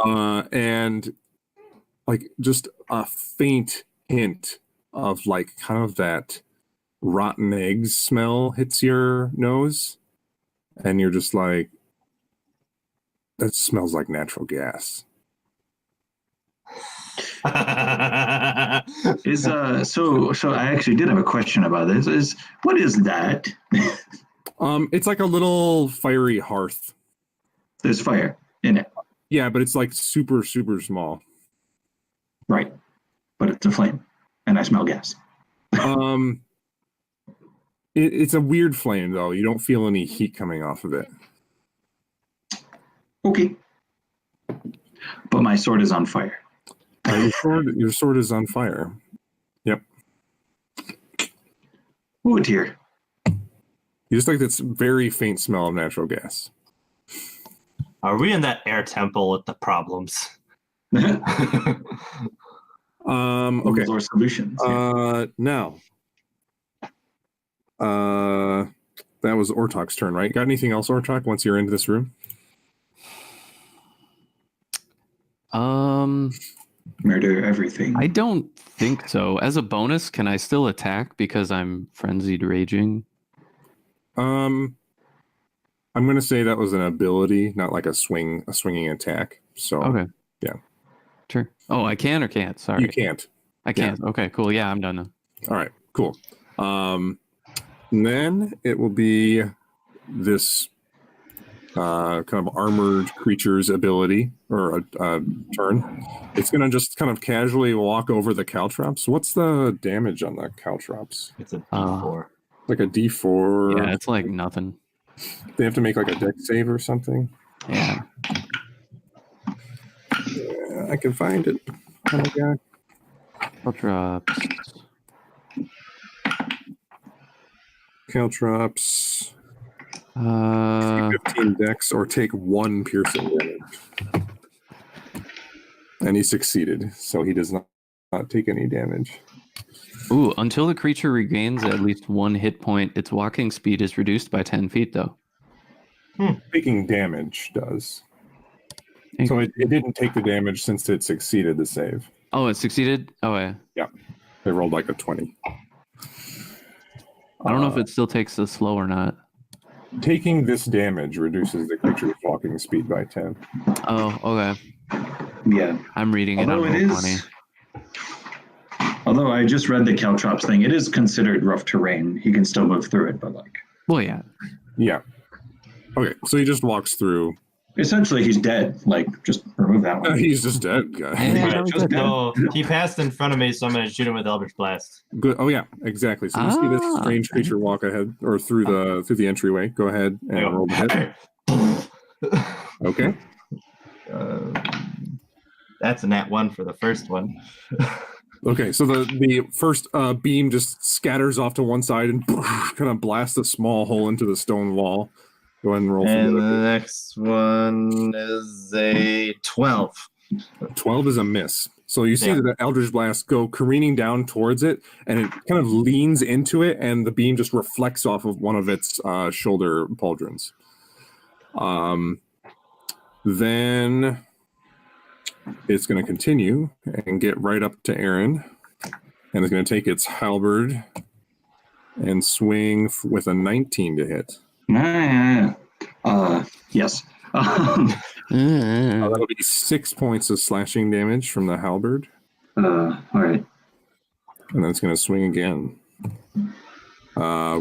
S1: And like just a faint hint of like kind of that rotten eggs smell hits your nose, and you're just like, that smells like natural gas.
S5: Is so I actually did have a question about this. What is that?
S1: It's like a little fiery hearth.
S5: There's fire in it.
S1: Yeah, but it's like super, super small.
S5: Right. But it's a flame. And I smell gas.
S1: It's a weird flame though. You don't feel any heat coming off of it.
S5: Okay. But my sword is on fire.
S1: Your sword is on fire. Yep.
S5: Oh dear.
S1: You just like this very faint smell of natural gas.
S4: Are we in that air temple with the problems?
S1: Okay.
S5: Or solutions.
S1: Now. That was Ortok's turn, right? Got anything else, Ortok, once you're into this room?
S5: Murder everything.
S2: I don't think so. As a bonus, can I still attack because I'm frenzied raging?
S1: I'm going to say that was an ability, not like a swinging attack. So
S2: Okay.
S1: Yeah.
S2: Sure. Oh, I can or can't? Sorry.
S1: You can't.
S2: I can't. Yeah. Okay, cool. Yeah, I'm done now.
S1: All right, cool. And then it will be this kind of armored creature's ability or a turn. It's going to just kind of casually walk over the caltrops. What's the damage on the caltrops?
S4: It's a D4.
S1: Like a D4.
S2: Yeah, it's like nothing.
S1: They have to make like a dex save or something.
S2: Yeah.
S1: Yeah, I can find it. Oh my god.
S2: Caltrops.
S1: Caltrops. 15 dex or take 1 piercing damage. And he succeeded, so he does not take any damage.
S2: Ooh, until the creature regains at least 1 hit point, its walking speed is reduced by 10 feet, though.
S1: Taking damage does. So it didn't take the damage since it succeeded the save.
S2: Oh, it succeeded? Oh, yeah.
S1: Yeah. They rolled like a 20.
S2: I don't know if it still takes the slow or not.
S1: Taking this damage reduces the creature's walking speed by 10.
S2: Oh, okay.
S5: Yeah.
S2: I'm reading it on
S5: Although it
S2: Roll20.
S5: is, although I just read the caltrops thing, it is considered rough terrain. He can still move through it, but like.
S2: Well, yeah.
S1: Yeah. Okay, so he just walks through
S5: Essentially, he's dead. Like, just remove that one.
S1: He's just dead, guy.
S2: Yeah,
S4: Alright,
S5: just dead.
S4: so he passed in front of me, so I'm going to shoot him with Eldritch Blast.
S1: Good. Oh yeah, exactly. So you see this strange
S2: okay.
S1: creature walk ahead or through the entryway. Go ahead and
S4: There you
S1: roll the hit.
S4: go.
S1: Okay.
S4: That's a nat 1 for the first one.
S1: Okay. So the first beam just scatters off to one side and kind of blasts a small hole into the stone wall. Go ahead and roll for
S6: And
S1: the
S6: the
S1: other.
S6: next one is a 12.
S1: 12 is a miss. So you see
S4: Yeah.
S1: the Eldritch Blast go careening down towards it, and it kind of leans into it, and the beam just reflects off of one of its shoulder pauldrons. Then it's going to continue and get right up to Aaron, and it's going to take its halberd and swing with a 19 to hit.
S5: Yes.
S1: That'll be 6 points of slashing damage from the halberd,
S5: All right.
S1: and then it's going to swing again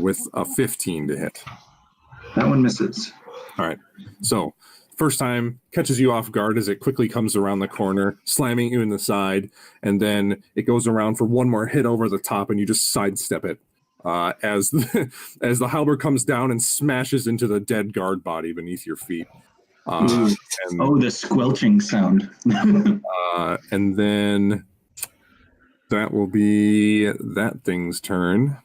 S1: with a 15 to hit.
S5: That one misses.
S1: All right. So first time catches you off guard as it quickly comes around the corner, slamming you in the side, and then it goes around for one more hit over the top, and you just sidestep it as the halberd comes down and smashes into the dead guard body beneath your feet. And,
S5: The squelching sound.
S1: and then that will be that thing's turn.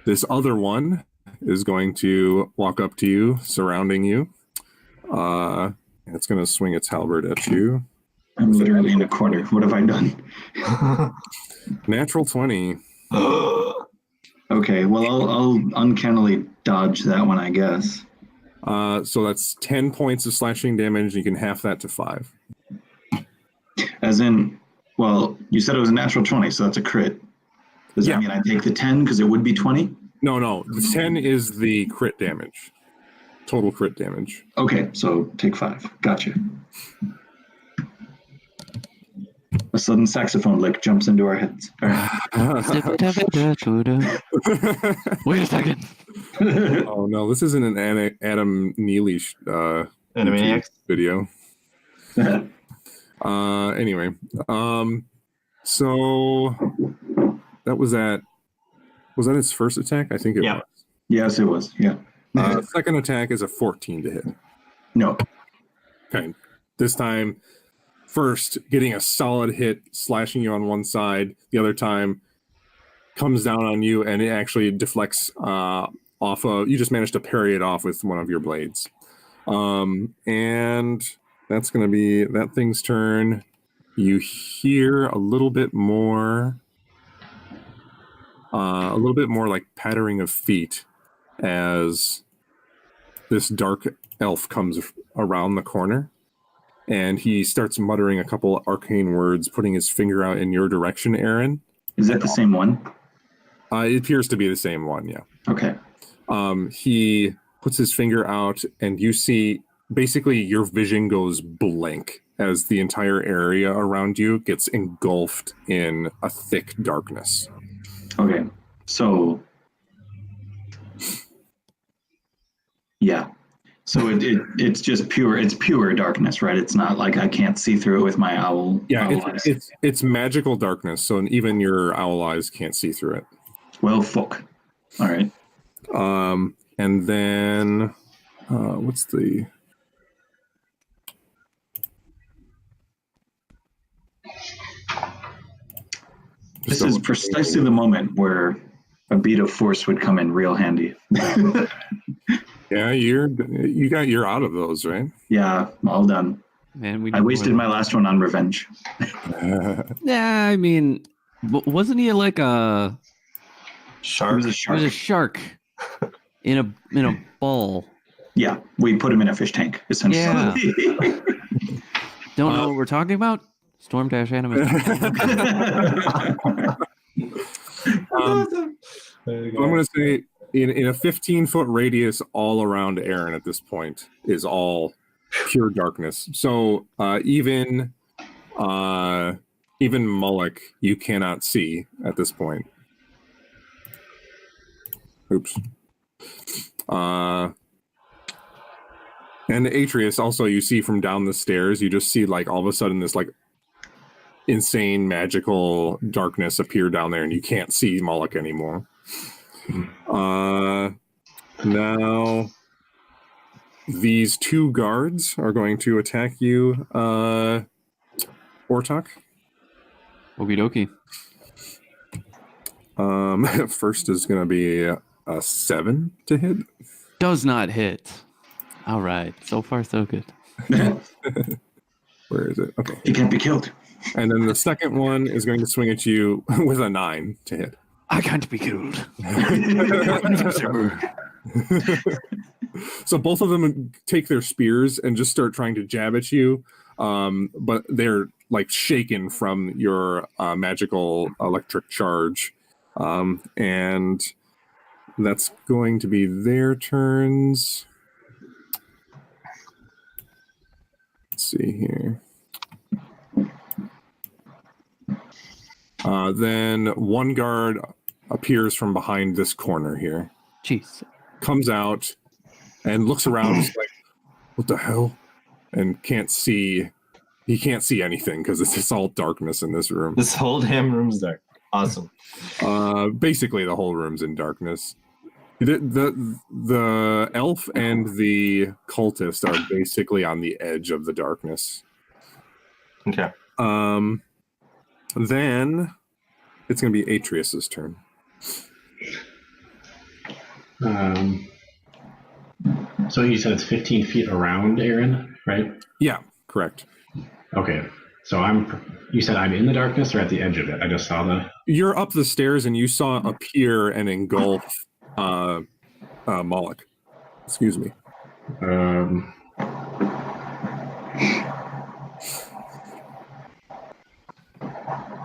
S1: This other one is going to walk up to you, surrounding you. It's going to swing its halberd at you.
S5: I'm literally in a corner. What have I done?
S1: Natural 20.
S5: Okay, well, I'll uncannily dodge that one, I guess.
S1: So that's 10 points of slashing damage. You can half that to 5.
S5: As in, well, you said it was a natural 20, so that's a crit. Does
S1: Yeah.
S5: that mean I take the 10 because it would be 20?
S1: No. The 10 is the crit damage. Total crit damage.
S5: Okay, so take 5. Gotcha. A sudden saxophone lick jumps into our heads. All
S2: Wait a second.
S5: right.
S1: Oh no, this isn't an Adam Neely
S4: Animaniacs.
S1: video. Anyway, so that was that. Was that its first attack? I think it
S4: Yeah.
S1: was.
S5: Yes, it was. Yeah.
S1: Second attack is a 14 to hit.
S5: No.
S1: Okay. This time, first getting a solid hit, slashing you on one side. The other time comes down on you, and it actually deflects off of. You just managed to parry it off with one of your blades. And that's going to be that thing's turn. You hear a little bit more like pattering of feet as this dark elf comes around the corner, and he starts muttering a couple of arcane words, putting his finger out in your direction, Aaron.
S5: Is that the same one?
S1: It appears to be the same one, yeah.
S5: Okay.
S1: He puts his finger out, and you see basically your vision goes blank as the entire area around you gets engulfed in a thick darkness.
S5: Okay. So, yeah. So it's just pure darkness, right? It's not like I can't see through it with my owl.
S1: Yeah,
S5: owl eyes.
S1: it's magical darkness, so even your owl eyes can't see through it.
S5: Well, fuck. All right.
S1: And then what's the
S5: This is precisely the moment where a beat of force would come in real handy.
S1: Yeah, you're out of those, right?
S5: Yeah, all done.
S2: Man,
S5: I wasted my last one on revenge.
S2: Yeah, I mean, wasn't he like a
S4: Shark.
S5: It was a
S2: He
S5: shark.
S2: was a shark in a ball.
S5: Yeah, we put him in a fish tank, essentially.
S2: Don't know what we're talking about? Storm Dash Animus.
S1: I'm going to say in a 15-foot radius all around Aaron at this point is all pure darkness. So even Mullock you cannot see at this point. Oops. And Atreus, also, you see from down the stairs, you just see like all of a sudden this like insane magical darkness appear down there, and you can't see Moloch anymore. Now these two guards are going to attack you, Ortok.
S2: Okie dokie.
S1: First is going to be a 7 to hit.
S2: Does not hit. All right. So far, so good.
S1: Where is it? Okay.
S5: He can't be killed.
S1: And then the second one is going to swing at you with a 9 to hit.
S2: I can't be killed.
S1: So both of them take their spears and just start trying to jab at you, but they're like shaken from your magical electric charge, and that's going to be their turns. Let's see here. Then one guard appears from behind this corner here.
S2: Jeez.
S1: Comes out and looks around, just like, what the hell? And he can't see anything because it's all darkness in this room.
S4: This whole damn room's dark. Awesome.
S1: Basically, the whole room's in darkness. The elf and the cultist are basically on the edge of the darkness.
S4: Okay.
S1: Then it's going to be Atreus's turn.
S3: So you said it's 15 feet around Aaron, right?
S1: Yeah, correct.
S3: Okay. So you said I'm in the darkness or at the edge of it? I just saw
S1: You're up the stairs and you saw appear and engulf Moloch. Excuse me.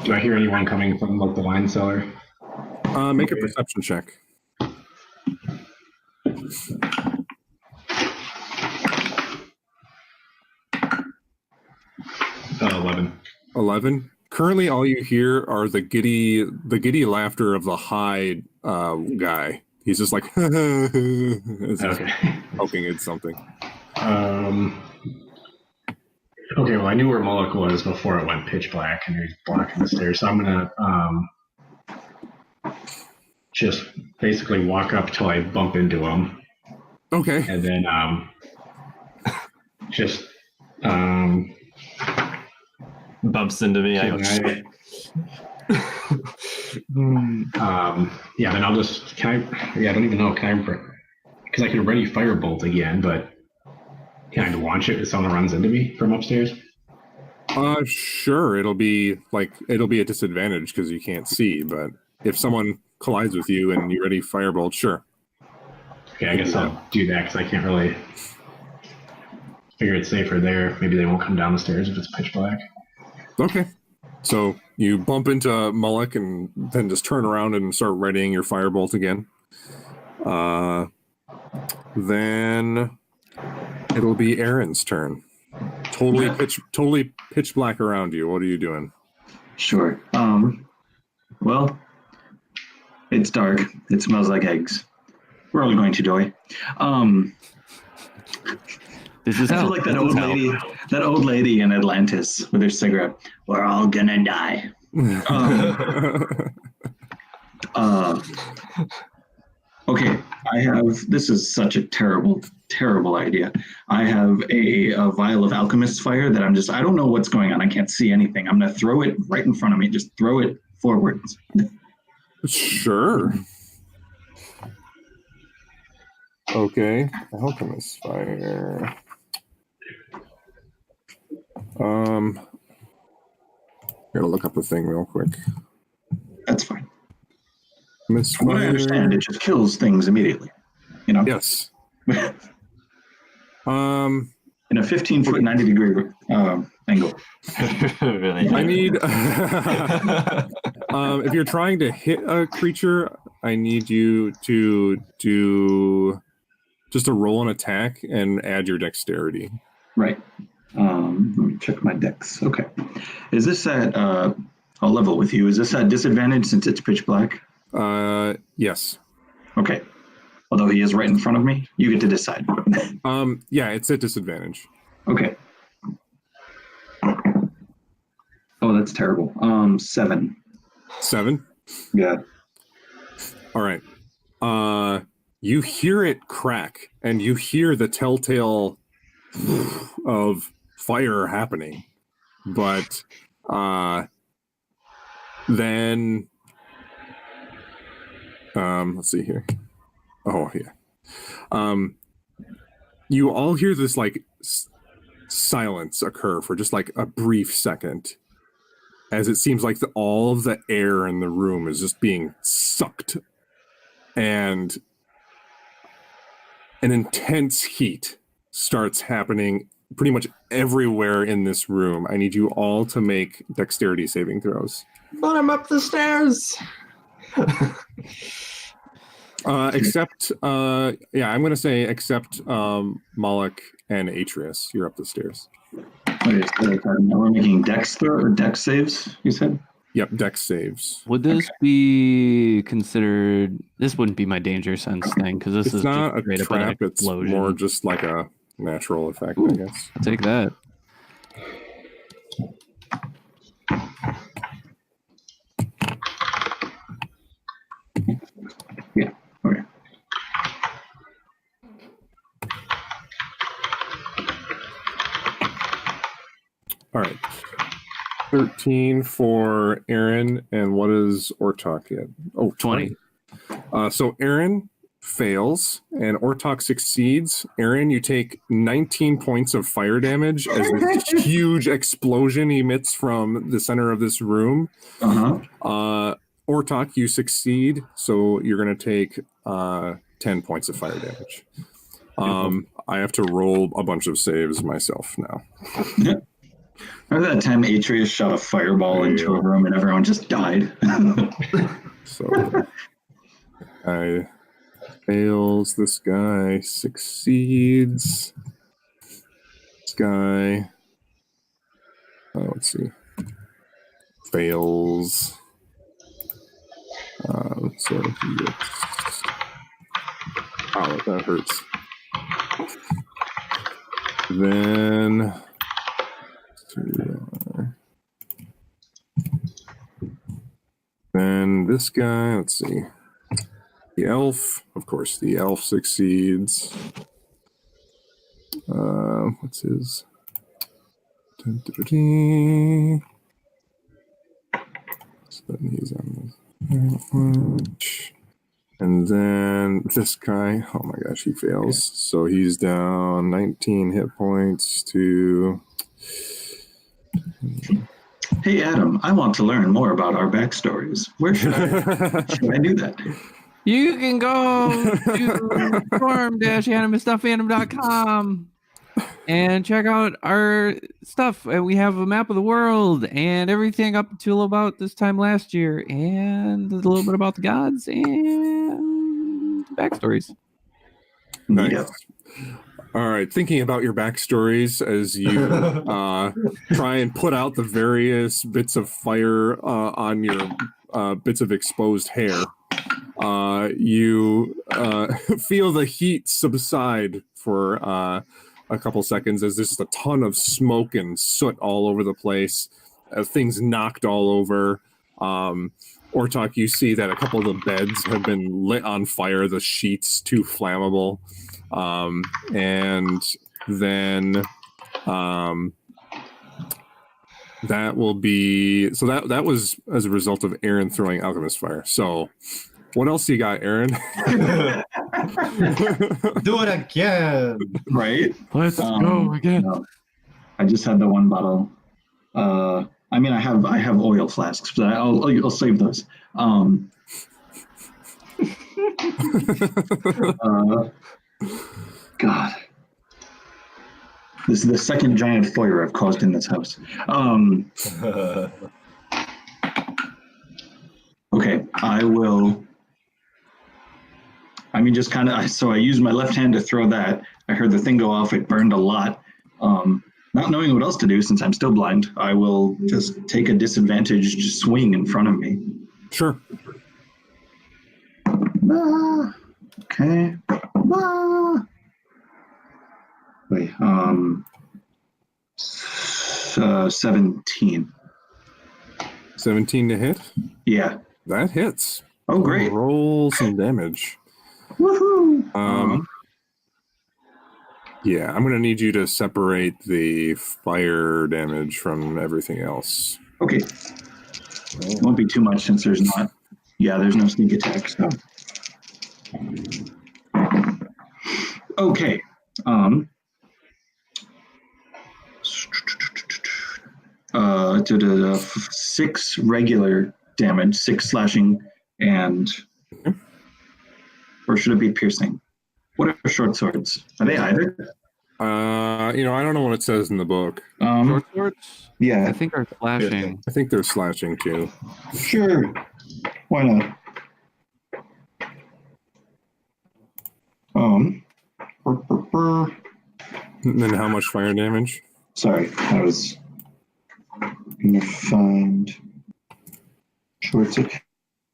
S3: Do I hear anyone coming from like the wine cellar?
S1: Make a perception check.
S3: 11.
S1: Currently, all you hear are the giddy laughter of the high guy. He's just like, hoping it's something.
S3: Okay, well, I knew where Moloch was before it went pitch black, and he's blocking the stairs. So I'm gonna just basically walk up till I bump into him.
S1: Okay.
S3: And then just
S4: bumps into me.
S3: yeah, then I'll just I don't even know, because I could ready firebolt again, but can I launch it if someone runs into me from upstairs?
S1: Sure. It'll be a disadvantage because you can't see, but if someone collides with you and you ready firebolt, sure.
S3: Okay, I guess I'll do that because I can't really figure it's safer there. Maybe they won't come down the stairs if it's pitch black.
S1: Okay. So you bump into Moloch and then just turn around and start readying your firebolt again. Then it'll be Aaron's turn. Totally pitch black around you. What are you doing?
S5: Sure. Well, it's dark. It smells like eggs. We're all going to die.
S2: This is
S5: I feel like that old lady in Atlantis with her cigarette. We're all gonna die. Okay, this is such a terrible idea. I have a vial of alchemist's fire that I don't know what's going on. I can't see anything. I'm gonna throw it right in front of me. Just throw it forwards.
S1: Sure. Okay, alchemist's fire. Gotta look up the thing real quick.
S5: That's fine.
S1: Miss
S5: From what I understand, it just kills things immediately. You know?
S1: Yes.
S5: In a 15-foot, 90-degree angle.
S4: Really?
S1: I need. If you're trying to hit a creature, I need you to do just a roll an attack and add your dexterity.
S5: Right. Let me check my dex. Okay. Is this at? I'll level with you. Is this at disadvantage since it's pitch black?
S1: Yes.
S5: Okay. although he is right in front of me? You get to decide.
S1: Yeah, it's at disadvantage.
S5: Okay. Oh, that's terrible. 7.
S1: 7?
S5: Yeah.
S1: All right. You hear it crack, and you hear the telltale of fire happening. But then, let's see here. Oh, yeah. You all hear this like silence occur for just like a brief second, as it seems like all of the air in the room is just being sucked, and an intense heat starts happening pretty much everywhere in this room. I need you all to make dexterity saving throws.
S4: But I'm up the stairs.
S1: Except, I'm going to say except Moloch and Atreus. You're up the stairs.
S5: Okay, so we're making dex saves, you said?
S1: Yep, dex saves.
S2: Would this be considered? This wouldn't be my danger sense thing because this
S1: It's
S2: is
S1: not
S2: just straight
S1: a
S2: up an
S1: trap, it's
S2: explosion.
S1: more just like a natural effect,
S2: Ooh.
S1: I guess.
S2: I'll take that.
S5: Yeah, okay.
S1: All right. 13 for Aaron, and what is Ortok get? Oh, 20. So Aaron fails, and Ortok succeeds. Aaron, you take 19 points of fire damage as this huge explosion emits from the center of this room. Ortok, you succeed, so you're going to take 10 points of fire damage. I have to roll a bunch of saves myself now.
S5: Remember that time Atreus shot a fireball into a room and everyone just died?
S1: So I fails. This guy succeeds. This guy, let's see, fails. So he gets, oh, that hurts. Then this guy, let's see. The elf, of course, the elf succeeds. What's his? So then he's on this. And then this guy, oh my gosh, he fails. So he's down 19 hit points to...
S5: Hey, Adam, I want to learn more about our backstories. Where should I do that?
S2: You can go to forum-animustuffandom.com and check out our stuff. We have a map of the world and everything up until about this time last year, and a little bit about the gods and backstories.
S1: Nice.
S5: Yeah.
S1: All right, thinking about your backstories as you try and put out the various bits of fire on your bits of exposed hair, you feel the heat subside for a couple seconds as there's just a ton of smoke and soot all over the place, things knocked all over. Ortok, you see that a couple of the beds have been lit on fire, the sheets too flammable. And then that will be, so that was as a result of Aaron throwing alchemist fire. So what else you got, Aaron?
S4: Do it again.
S5: Right?
S2: Let's go again.
S5: No. I just had the one bottle. I mean, I have oil flasks, but I'll save those. God. This is the second giant fire I've caused in this house. Okay, I will. I mean, just kind of. So I used my left hand to throw that. I heard the thing go off. It burned a lot. Not knowing what else to do since I'm still blind, I will just take a disadvantaged swing in front of me.
S1: Sure.
S5: Okay. Wait. 17.
S1: 17 to hit.
S5: Yeah.
S1: That hits.
S5: Oh, great.
S1: Roll some damage.
S5: Woohoo.
S1: Yeah, I'm going to need you to separate the fire damage from everything else.
S5: Okay. It won't be too much since there's not. Yeah, there's no sneak attack. So. Okay. To 6 regular damage, 6 slashing, and or should it be piercing? What are short swords? Are they either?
S1: I don't know what it says in the book.
S2: Short swords?
S5: Yeah,
S2: I think are flashing.
S1: I think they're slashing too.
S5: sure. Why not?
S1: And then how much fire damage?
S5: Sorry, I was gonna find short sword.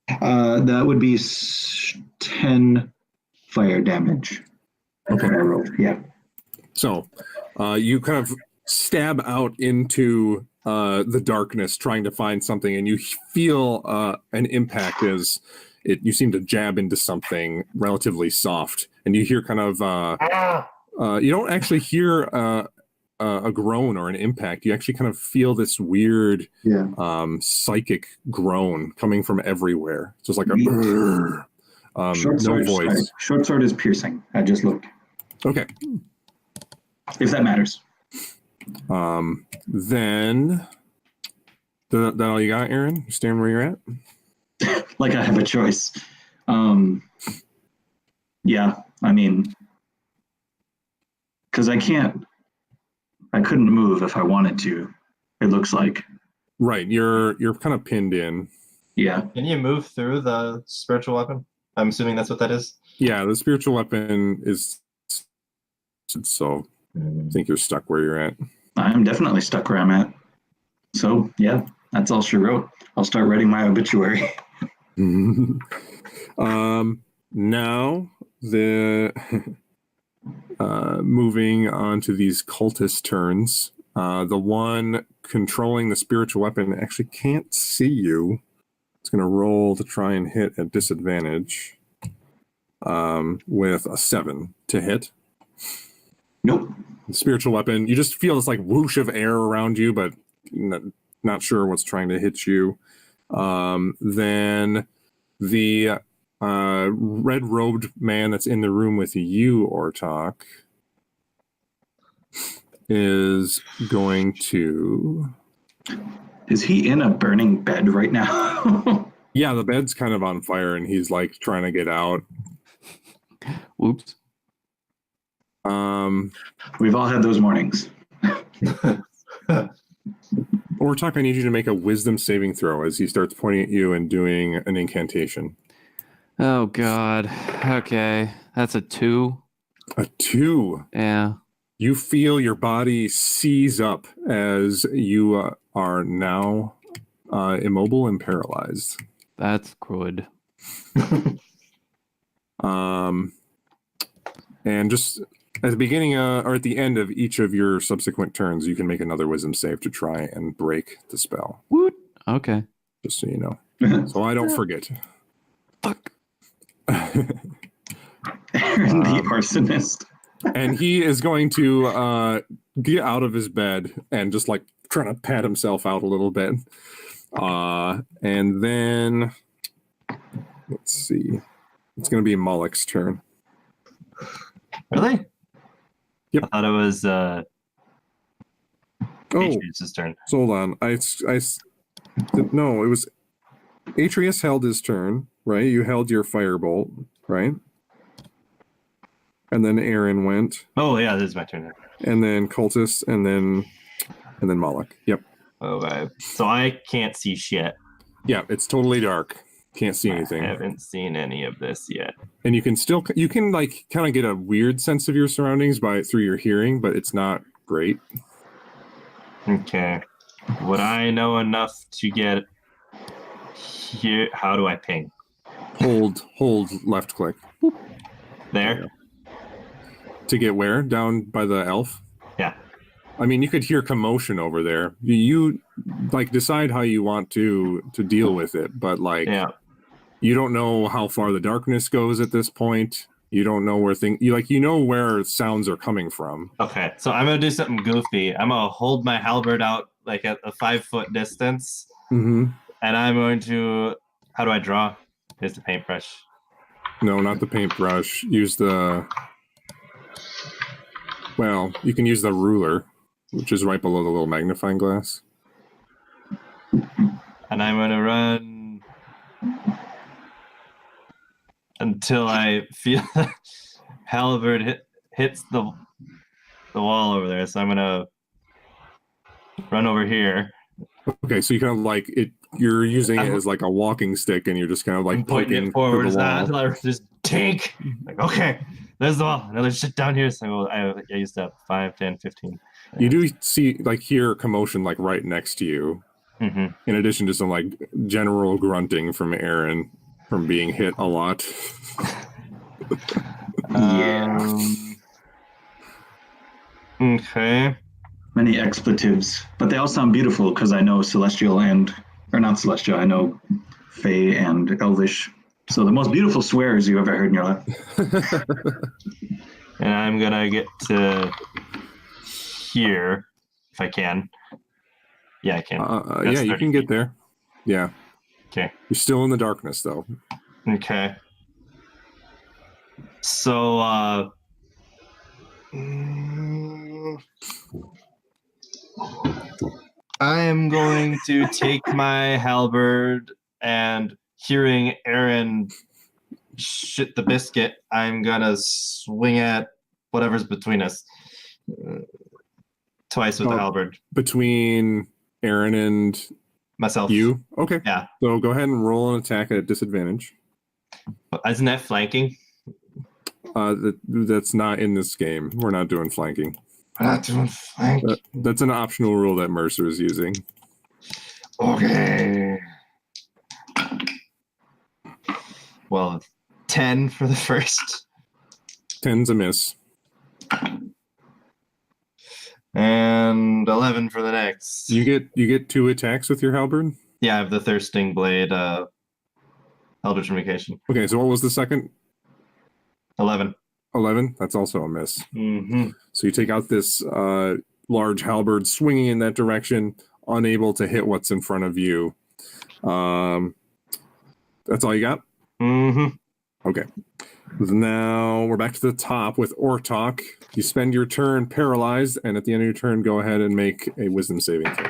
S5: That would be 10 fire damage.
S1: Okay.
S5: I rolled. Yeah.
S1: So, you kind of stab out into the darkness, trying to find something, and you feel an impact as you seem to jab into something relatively soft, and you hear kind of. You don't actually hear a groan or an impact. You actually kind of feel this weird, psychic groan coming from everywhere. So it's like a
S5: Short
S1: no
S5: sword,
S1: voice.
S5: sorry. Short sword is piercing. I just looked.
S1: Okay.
S5: If that matters.
S1: Then that all you got, Aaron? You staying where you're at?
S5: Like I have a choice. Yeah, I mean, because I couldn't move if I wanted to. It looks like.
S1: Right. You're kind of pinned in.
S5: Yeah.
S4: Can you move through the spiritual weapon? I'm assuming that's what that is.
S1: Yeah, the spiritual weapon is. So I think you're stuck where you're at.
S5: I'm definitely stuck where I'm at. So, yeah, that's all she wrote. I'll start writing my obituary.
S1: Now the moving on to these cultist turns. The one controlling the spiritual weapon actually can't see you. It's going to roll to try and hit at disadvantage with a 7 to hit.
S5: Nope.
S1: The spiritual weapon, you just feel this like whoosh of air around you, but not sure what's trying to hit you. Then the red-robed man that's in the room with you, Ortok, is going to...
S5: Is he in a burning bed right now?
S1: Yeah, the bed's kind of on fire, and he's like trying to get out.
S2: Whoops.
S5: We've all had those mornings.
S1: Ortok, I need you to make a wisdom saving throw as he starts pointing at you and doing an incantation.
S2: Oh, God. Okay. That's a 2.
S1: A 2.
S2: Yeah.
S1: You feel your body seize up as you are now immobile and paralyzed.
S2: That's good.
S1: And just at the beginning or at the end of each of your subsequent turns, you can make another wisdom save to try and break the spell.
S2: Woot. Okay.
S1: Just so you know. So I don't forget.
S2: Fuck.
S5: Aaron the arsonist.
S1: And he is going to get out of his bed and just like trying to pat himself out a little bit. And then let's see. It's going to be Moloch's turn.
S4: Really?
S1: Yep.
S4: I thought it was
S1: Oh,
S4: Atreus' turn.
S1: so hold on. No, it was Atreus held his turn, right? You held your firebolt, right? And then Aaron went,
S4: Oh yeah, this is my turn.
S1: and then Cultist, and then Moloch. Yep.
S4: Okay. So I can't see shit.
S1: Yeah, it's totally dark. Can't see anything.
S4: I haven't seen any of this yet.
S1: And you can like kind of get a weird sense of your surroundings through your hearing, but it's not great.
S4: Okay. Would I know enough to get here? How do I ping?
S1: Hold left click.
S4: There.
S1: To get where? Down by the elf?
S4: Yeah.
S1: I mean, you could hear commotion over there. You like decide how you want to deal with it, but like,
S4: Yeah.
S1: you don't know how far the darkness goes at this point. You don't know where you know where sounds are coming from.
S4: Okay, so I'm gonna do something goofy. I'm gonna hold my halberd out like at a 5-foot distance,
S1: Mm-hmm.
S4: and I'm going to. How do I draw? Here's the paintbrush.
S1: No, not the paintbrush. Use the. Well, you can use the ruler, which is right below the little magnifying glass.
S4: And I'm gonna run until I feel the halberd hits the wall over there. So I'm gonna run over here.
S1: Okay, so you kind of like it. You're using it as like a walking stick, and you're just kind of like
S4: I'm pointing it forward as that until I just take. Like, okay, there's the wall. Another shit down here. So I used up 5, 10, 15.
S1: You do see hear commotion like right next to you.
S4: Mm-hmm.
S1: In addition to some like general grunting from Aaron from being hit a lot.
S4: Okay.
S5: Many expletives, but they all sound beautiful because I know Celestial or not Celestial, I know Fey and Elvish. So the most beautiful swears you ever heard in your life.
S4: And I'm gonna get to here if I can. Yeah, I can.
S1: Yeah, you can get there. Yeah.
S4: Okay.
S1: You're still in the darkness, though.
S4: Okay. So, I am going to take my halberd and hearing Aaron shit the biscuit, I'm gonna swing at whatever's between us. Twice with the halberd.
S1: Between Aaron and
S4: myself.
S1: You? Okay.
S4: Yeah.
S1: So go ahead and roll an attack at disadvantage.
S4: Isn't that flanking?
S1: That's not in this game. We're not doing flanking.
S4: We're not doing flanking.
S1: That's an optional rule that Mercer is using.
S4: Okay. Well, 10 for the first.
S1: 10's a miss.
S4: And 11 for the next.
S1: You get 2 attacks with your halberd?
S4: Yeah, I have the Thirsting Blade, Eldritch Invocation.
S1: Okay, so what was the second?
S4: 11.
S1: 11? That's also a miss.
S4: Mm-hmm.
S1: So you take out this large halberd, swinging in that direction, unable to hit what's in front of you. That's all you got?
S4: Mm-hmm.
S1: Okay. Now we're back to the top with Ortok. You spend your turn paralyzed, and at the end of your turn, go ahead and make a wisdom saving throw.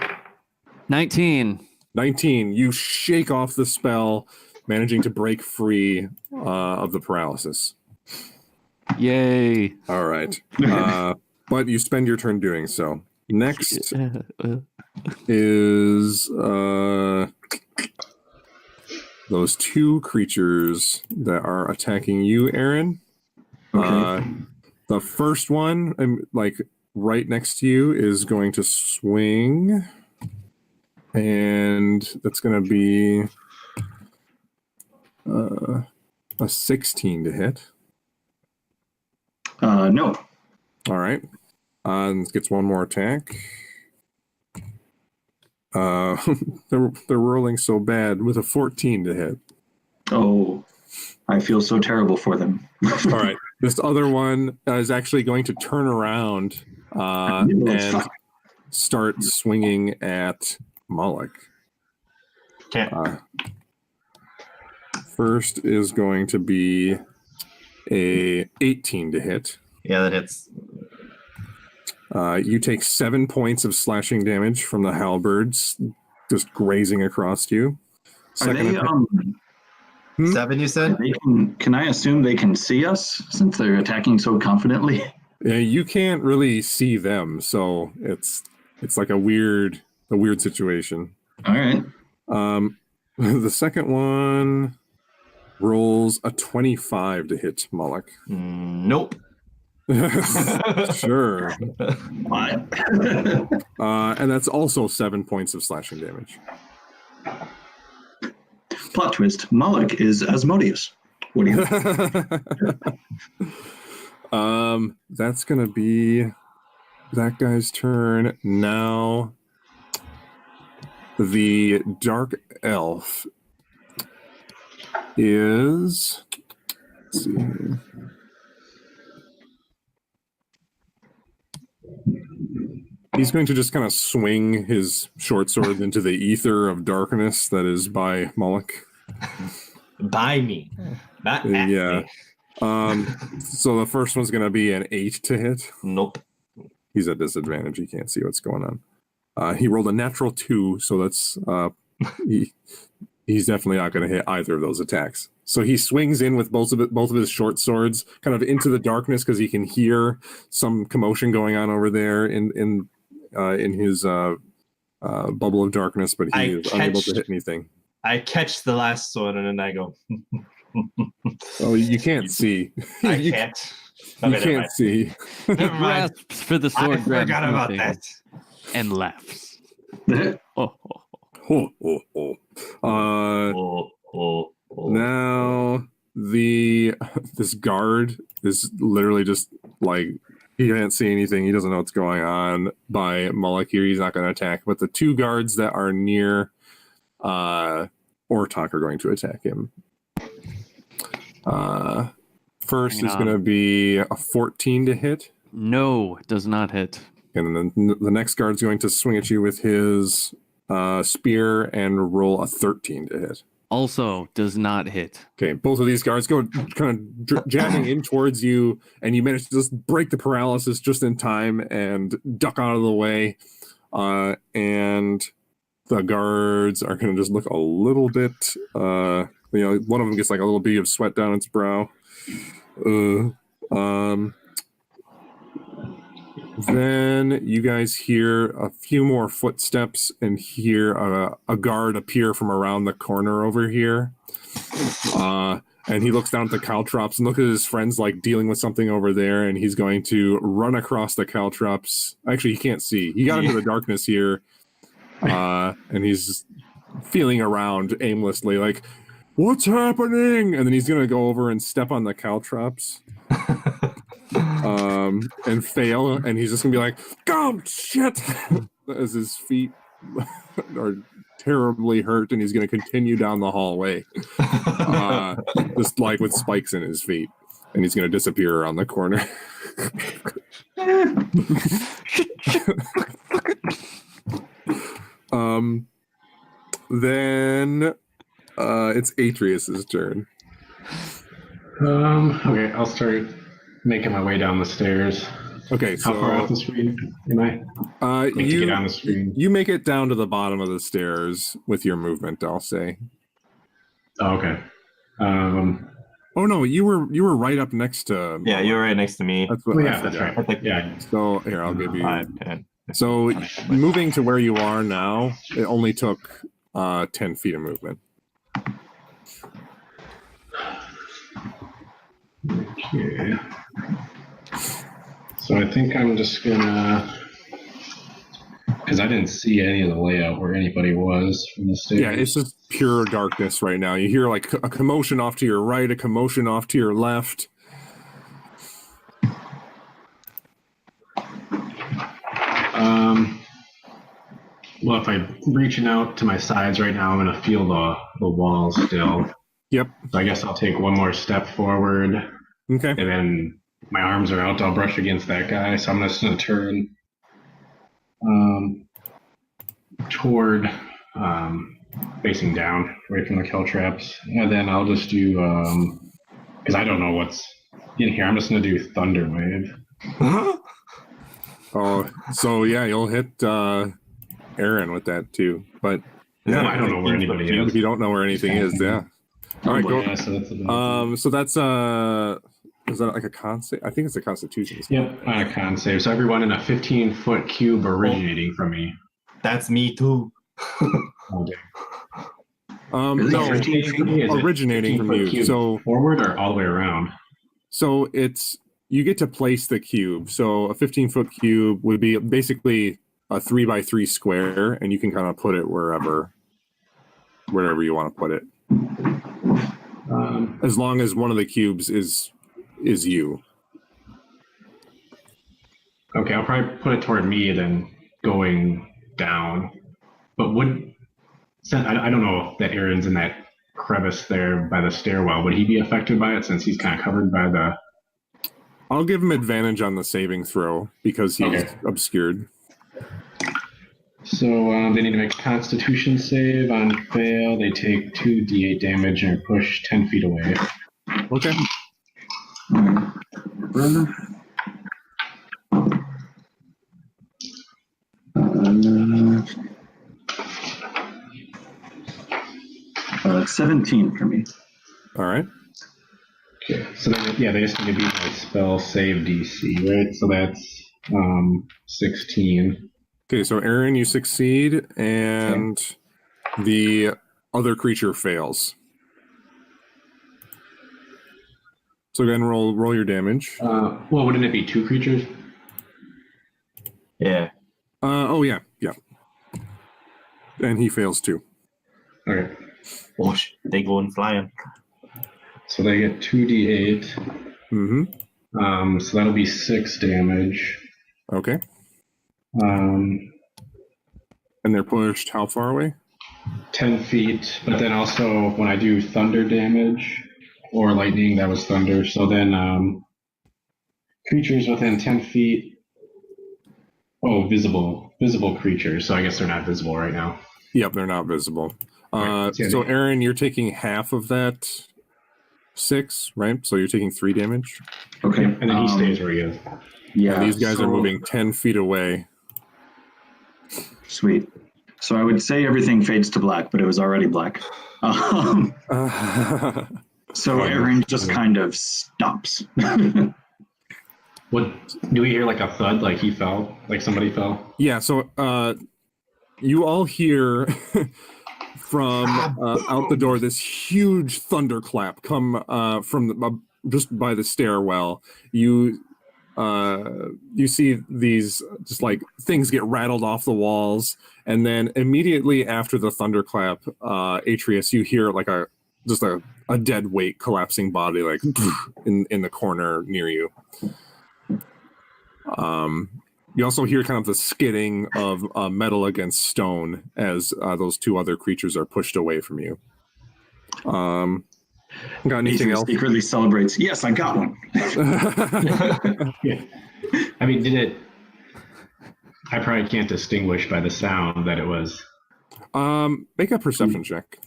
S2: 19.
S1: 19. You shake off the spell, managing to break free of the paralysis.
S2: Yay.
S1: All right. But you spend your turn doing so. Next is those 2 creatures that are attacking you, Aaron.
S5: Okay.
S1: The first one, like right next to you, is going to swing, and that's going to be a 16 to hit.
S5: No.
S1: All right. Gets one more attack. They're rolling so bad with a 14 to hit.
S5: Oh, I feel so terrible for them.
S1: All right. This other one is actually going to turn around and start swinging at Moloch.
S4: Okay.
S1: First is going to be a 18 to hit.
S4: Yeah, that hits.
S1: You take 7 points of slashing damage from the halberds just grazing across you.
S5: Second attack.
S4: 7, you said?
S5: Can I assume they can see us since they're attacking so confidently?
S1: Yeah, you can't really see them, so it's like a weird situation.
S5: All right.
S1: The second one rolls a 25 to hit Moloch.
S4: Nope.
S1: Sure.
S5: What?
S1: And that's also 7 points of slashing damage.
S5: Plot twist. Moloch is Asmodeus. What do you?
S1: That's gonna be that guy's turn. Now the dark elf is, let's see here. He's going to just kind of swing his short sword into the ether of darkness that is by Moloch.
S4: By me, not at
S1: Yeah.
S4: me.
S1: So the first one's going to be an 8 to hit.
S4: Nope.
S1: He's at disadvantage. He can't see what's going on. He rolled a natural 2, so that's he's definitely not going to hit either of those attacks. So he swings in with both of his short swords, kind of into the darkness because he can hear some commotion going on over there in his bubble of darkness, but he is unable to hit anything.
S4: I catch the last one and then I go.
S1: Oh, you can't see.
S4: I
S1: you
S4: can't.
S1: You can't see.
S2: He grasps for the sword.
S4: I forgot about that.
S2: And laughs.
S1: Oh. Now this guard is literally just like, he can't see anything. He doesn't know what's going on by Moloch here. He's not going to attack. But the 2 guards that are near Ortok are going to attack him. First is going to be a 14 to hit.
S2: No, it does not hit.
S1: And then the next guard's going to swing at you with his spear and roll a 13 to hit.
S2: Also does not hit.
S1: Okay, both of these guards go kind of jabbing in towards you, and you manage to just break the paralysis just in time and duck out of the way. And the guards are going to just look a little bit, one of them gets like a little bead of sweat down its brow. Then you guys hear a few more footsteps and hear a guard appear from around the corner over here. And he looks down at the caltrops and look at his friends like dealing with something over there, and he's going to run across the caltrops. Actually, he can't see. He got into the darkness here, and he's feeling around aimlessly like, what's happening? And then he's going to go over and step on the caltrops. And fail, and he's just gonna be like, "Oh shit!" as his feet are terribly hurt, and he's gonna continue down the hallway, just like with spikes in his feet, and he's gonna disappear around the corner. Then it's Atreus's turn.
S3: Okay, I'll start making my way down the stairs.
S1: Okay,
S3: How far off the screen am I? To get on the screen.
S1: You make it down to the bottom of the stairs with your movement, I'll say.
S3: Oh, okay.
S1: Oh no, you were right up next to.
S4: Yeah, you were right next to me.
S1: That's what
S3: yeah, that's right. Yeah.
S1: So here, I'll give you.
S4: 5, 10.
S1: So moving to where you are now, it only took 10 feet of movement.
S3: Okay. So I think I'm just gonna, because I didn't see any of the layout where anybody was from the stairs.
S1: Yeah, it's just pure darkness right now. You hear like a commotion off to your right, a commotion off to your left.
S3: Well, if I'm reaching out to my sides right now, I'm gonna feel the walls still.
S1: Yep.
S3: So I guess I'll take one more step forward.
S1: Okay.
S3: And then my arms are out. I'll brush against that guy. So I'm just going to turn toward facing down, away from the caltrops. And then I'll just do, because I don't know what's in here, I'm just going to do Thunder Wave.
S1: Oh, so yeah, you'll hit Aaron with that too. But
S3: yeah, I don't know where anybody is.
S1: If you don't know where anything is, yeah. All right, go.
S3: Yeah, so that's
S1: is that like a con save? I think it's a Constitution.
S3: Yep, on a con save. So everyone in a 15-foot cube originating from me.
S4: That's me too.
S3: Oh, damn.
S1: No,
S3: 15 feet?
S1: originating from you.
S3: Cube
S1: So
S3: forward or all the way around?
S1: So you get to place the cube. So a 15-foot cube would be basically a 3x3 square, and you can kind of put it wherever you want to put it. As long as one of the cubes is you.
S3: Okay, I'll probably put it toward me then going down. But I don't know that Aaron's in that crevice there by the stairwell. Would he be affected by it since he's kind of covered by the...
S1: I'll give him advantage on the saving throw because he's obscured.
S3: So they need to make a Constitution save. On fail, they take 2d8 damage and are pushed 10 feet away.
S1: Okay.
S5: 17 for me.
S1: All right.
S3: Okay, so then, they just need to beat my spell save DC, right? So that's 16.
S1: Okay, so Aaron, you succeed, and the other creature fails. So again, roll your damage.
S3: Well, wouldn't it be 2 creatures?
S6: Yeah.
S1: Yeah. And he fails too.
S3: Okay.
S6: Whoosh, they going flying.
S3: So they get 2d8.
S1: Mm-hmm.
S3: So that'll be 6 damage.
S1: Okay.
S3: Um,
S1: And they're pushed how far away?
S3: 10 feet. But then also when I do thunder damage or lightning, that was thunder. So then creatures within 10 feet. Oh, visible creatures. So I guess they're not visible right now.
S1: Yep, they're not visible.
S3: Right.
S1: So Aaron, you're taking half of that 6, right? So you're taking 3 damage.
S5: Okay.
S3: And then he stays where he is.
S5: Yeah.
S1: And these guys are moving 10 feet away.
S5: Sweet. So I would say everything fades to black, but it was already black. So Aaron just kind of stops.
S3: What do we hear? Like a thud? Like he fell? Like somebody fell?
S1: Yeah, so you all hear from out the door this huge thunderclap come from just by the stairwell. You see these just like things get rattled off the walls, and then immediately after the thunderclap, Atreus, you hear like a dead weight collapsing body like in the corner near you. You also hear kind of the skidding of metal against stone as those 2 other creatures are pushed away from you. Got anything else?
S5: Secretly celebrates. Yes, I got one.
S3: Yeah. I mean, did it? I probably can't distinguish by the sound that it was.
S1: Make a perception check.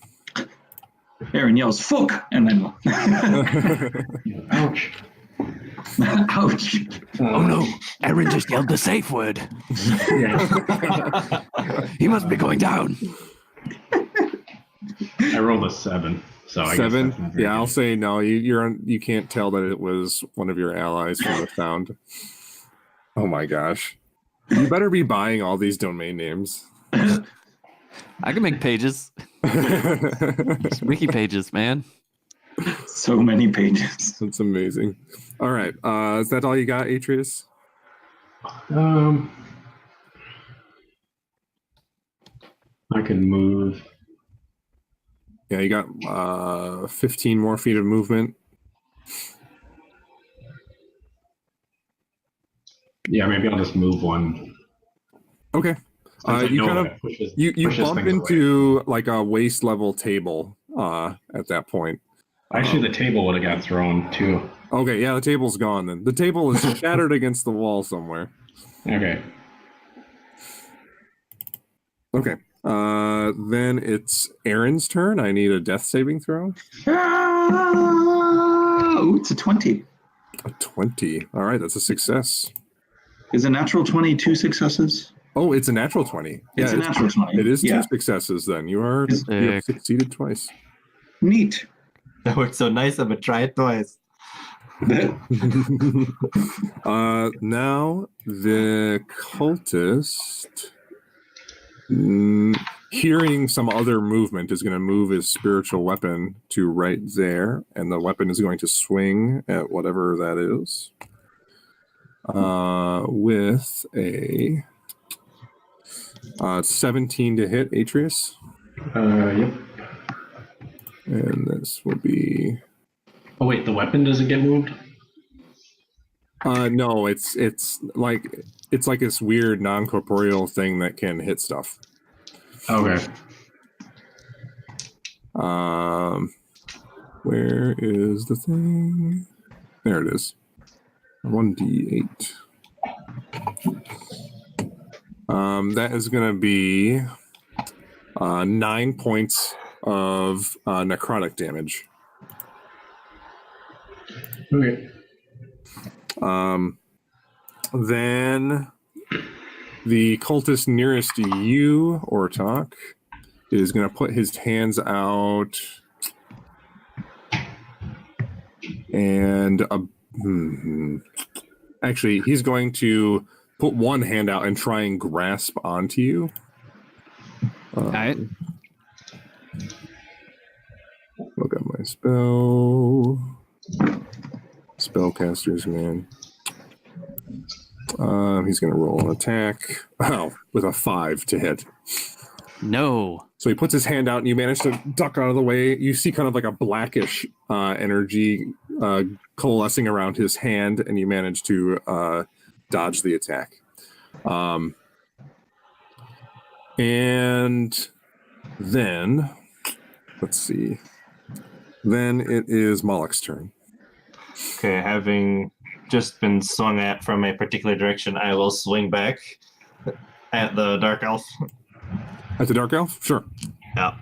S5: Aaron yells, "Fuck!" and then,
S3: Ouch.
S5: ouch.
S2: Oh no, Aaron just yelled the safe word.
S3: Yeah.
S2: He must be going down.
S3: I rolled a 7. So I
S1: 7?
S3: guess that's not very
S1: I'll
S3: good.
S1: say no. You can't tell that it was one of your allies from the sound. Oh my gosh. You better be buying all these domain names.
S2: I can make pages. Just wiki pages, man.
S5: So many pages.
S1: That's amazing. All right. Is that all you got, Atreus?
S3: I can move.
S1: Yeah, you got 15 more feet of movement.
S3: Yeah, maybe I'll just move one.
S1: Okay. You kind of you bump into like a waist level table at that point.
S3: Actually, the table would have got thrown too.
S1: Okay, yeah, the table's gone then. The table is shattered against the wall somewhere.
S3: Okay.
S1: Okay. Then it's Aaron's turn. I need a death saving throw.
S5: Oh, it's a 20.
S1: A 20. All right, that's a success.
S5: Is a natural 20 2 successes?
S1: Oh, it's a natural 20.
S5: It's a natural 20.
S1: It is 2
S5: Yeah.
S1: successes then. You have succeeded twice.
S5: Neat.
S6: That worked so nice, I'm gonna try it twice.
S1: Now the cultist, hearing some other movement, is going to move his spiritual weapon to right there, and the weapon is going to swing at whatever that is with a 17 to hit Atreus.
S3: Yep.
S1: And this will be.
S3: Oh wait, the weapon doesn't get moved.
S1: No, it's like this weird non-corporeal thing that can hit stuff.
S3: Okay.
S1: Where is the thing? There it is. 1d8. That is going to be 9 points of necrotic damage.
S3: Okay.
S1: Then the cultist nearest to you, Ortok, is going to put his hands out and actually, he's going to put one hand out and try and grasp onto you.
S2: All right.
S1: Look at my spellcasters, man. He's going to roll an attack. Oh, with a 5 to hit.
S2: No.
S1: So he puts his hand out and you manage to duck out of the way. You see kind of like a blackish energy coalescing around his hand, and you manage to dodge the attack. And then, let's see. Then it is Moloch's turn.
S4: Okay, having just been swung at from a particular direction, I will swing back at the Dark Elf.
S1: At the Dark Elf? Sure.
S4: Yeah.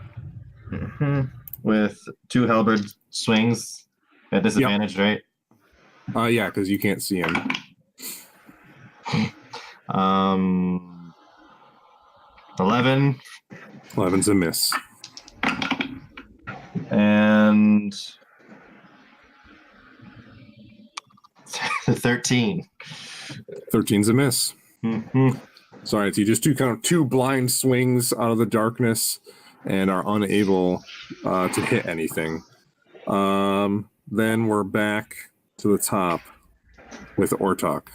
S4: With 2 halberd swings at disadvantage, right?
S1: Yeah, because you can't see him.
S4: 11.
S1: 11's a miss.
S4: And 13.
S1: 13's a miss.
S4: Mm-hmm.
S1: Sorry, so you just do kind of 2 blind swings out of the darkness and are unable to hit anything. Then we're back to the top with Ortok.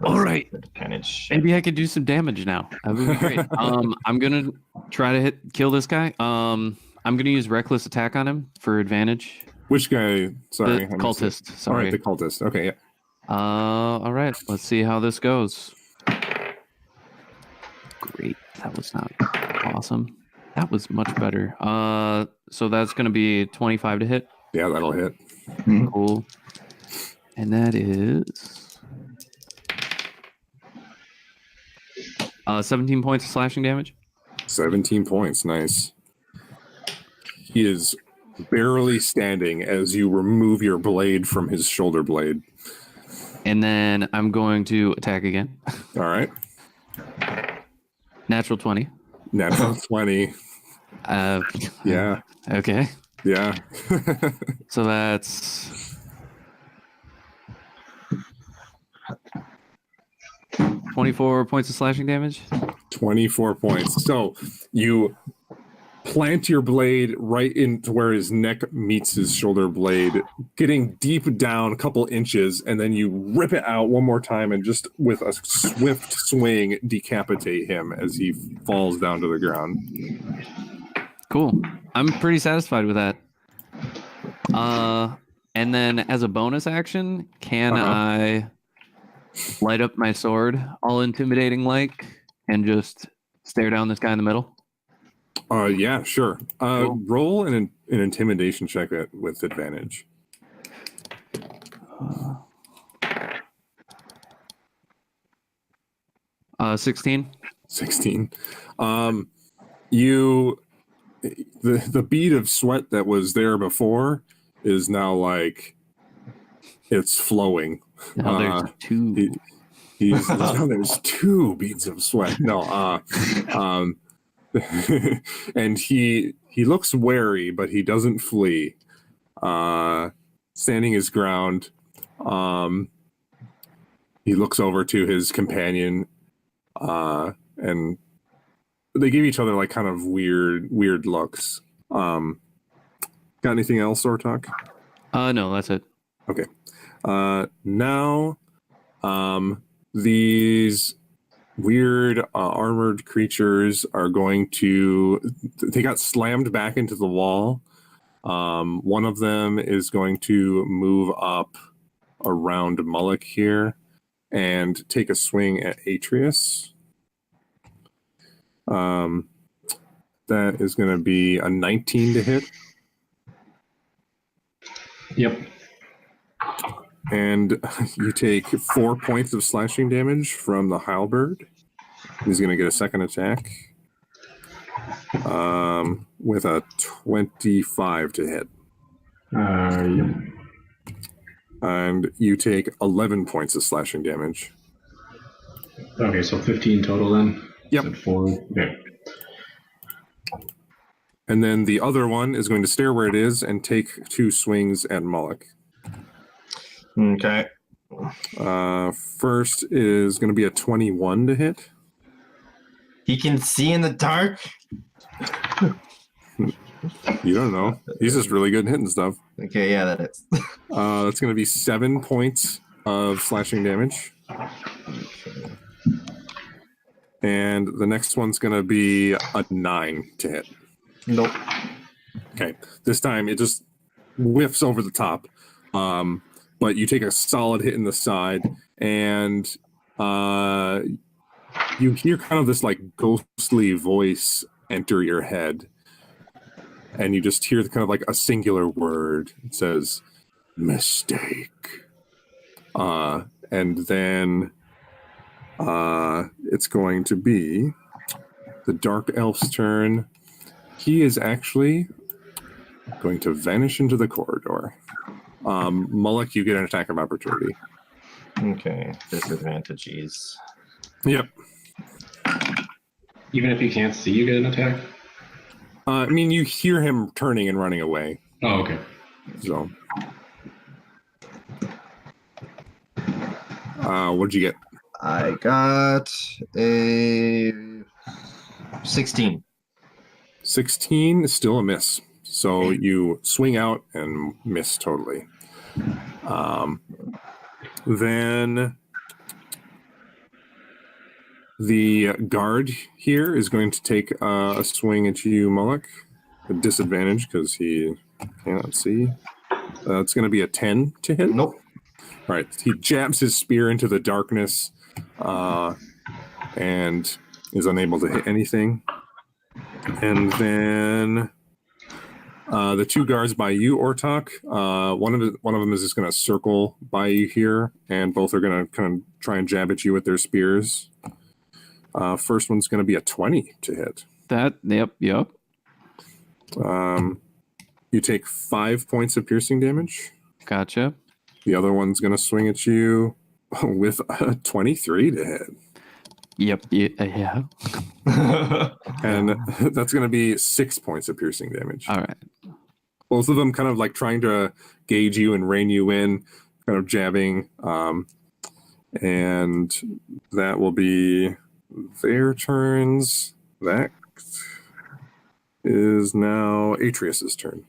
S2: All right.
S4: Advantage.
S2: Maybe I could do some damage now. That would be great. I'm gonna try to kill this guy. I'm gonna use reckless attack on him for advantage.
S1: Which guy? Sorry,
S2: The cultist.
S1: All
S2: Sorry.
S1: right, the cultist. Okay, yeah.
S2: All right. Let's see how this goes. Great. That was not awesome. That was much better. So that's gonna be 25 to hit.
S1: Yeah, that'll hit.
S2: Cool. And that is 17 points of slashing damage.
S1: 17 points. Nice. He is barely standing as you remove your blade from his shoulder blade.
S2: And then I'm going to attack again.
S1: All right.
S2: Natural 20.
S1: Natural 20. Yeah.
S2: Okay.
S1: Yeah.
S2: So that's 24 points of slashing damage.
S1: 24 points. So you plant your blade right into where his neck meets his shoulder blade, getting deep down a couple inches, and then you rip it out one more time and just with a swift swing decapitate him as he falls down to the ground.
S2: Cool. I'm pretty satisfied with that. And then as a bonus action, can I light up my sword all intimidating like and just stare down this guy in the middle?
S1: Yeah, sure.
S2: Cool.
S1: Roll an intimidation check with advantage.
S2: 16.
S1: 16. The bead of sweat that was there before is now like it's flowing.
S2: Now there's 2.
S1: Now there's 2 beads of sweat. No, and he looks wary, but he doesn't flee. Standing his ground, he looks over to his companion, and they give each other like kind of weird looks. Got anything else, Ortok?
S2: No, that's it.
S1: Okay. Now, these weird armored creatures are going to. They got slammed back into the wall, One of them is going to move up around Mullock here and take a swing at Atreus. That is going to be a 19 to hit.
S3: Yep.
S1: And you take 4 points of slashing damage from the halberd. He's going to get a second attack with a 25 to hit.
S3: Yep.
S1: And you take 11 points of slashing damage.
S3: Okay, so 15 total then?
S1: Yep.
S3: So 4. Okay.
S1: And then the other one is going to stare where it is and take 2 swings at Mullock.
S4: Okay.
S1: First is going to be a 21 to hit.
S4: He can see in the dark?
S1: You don't know. He's just really good at hitting stuff.
S4: Okay, yeah, that is.
S1: That's going to be 7 points of slashing damage. And the next one's going to be a 9 to hit.
S4: Nope.
S1: Okay. This time it just whiffs over the top. But you take a solid hit in the side, and you hear kind of this like ghostly voice enter your head. And you just hear kind of like a singular word. It says, mistake. And then it's going to be the Dark Elf's turn. He is actually going to vanish into the corridor. Mullock, you get an attack of opportunity.
S4: Okay, disadvantages.
S1: Yep.
S3: Even if you can't see, you get an attack?
S1: I mean, you hear him turning and running away.
S3: Oh, okay.
S1: So, what'd you get?
S4: I got a 16.
S1: 16 is still a miss. So you swing out and miss totally. Then the guard here is going to take a swing at you, Mullock. A disadvantage because he cannot see. It's going to be a 10 to hit.
S4: Nope.
S1: All right. He jabs his spear into the darkness and is unable to hit anything. And then the 2 guards by you, Ortok. One of them is just going to circle by you here, and both are going to kind of try and jab at you with their spears. First one's going to be a 20 to hit.
S2: Yep.
S1: You take 5 points of piercing damage.
S2: Gotcha.
S1: The other one's going to swing at you with a 23 to hit.
S2: Yep. Yeah.
S1: And that's going to be 6 points of piercing damage.
S2: All right.
S1: Both of them kind of like trying to gauge you and rein you in, kind of jabbing. And that will be their turns. That is now Atreus's turn.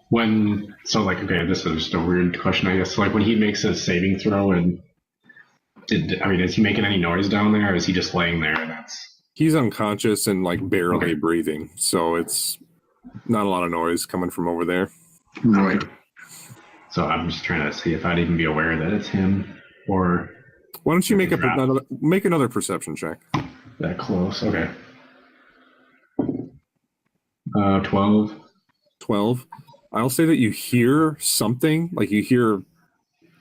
S3: This is just a weird question, I guess. So, like, when he makes a saving throw, and is he making any noise down there, or is he just laying there? And
S1: He's unconscious and like barely breathing, so it's not a lot of noise coming from over there.
S5: Right.
S3: So I'm just trying to see if I'd even be aware that it's him, or
S1: why don't you make another perception check?
S3: That close? Okay. 12.
S1: 12. I'll say that you hear something, like you hear,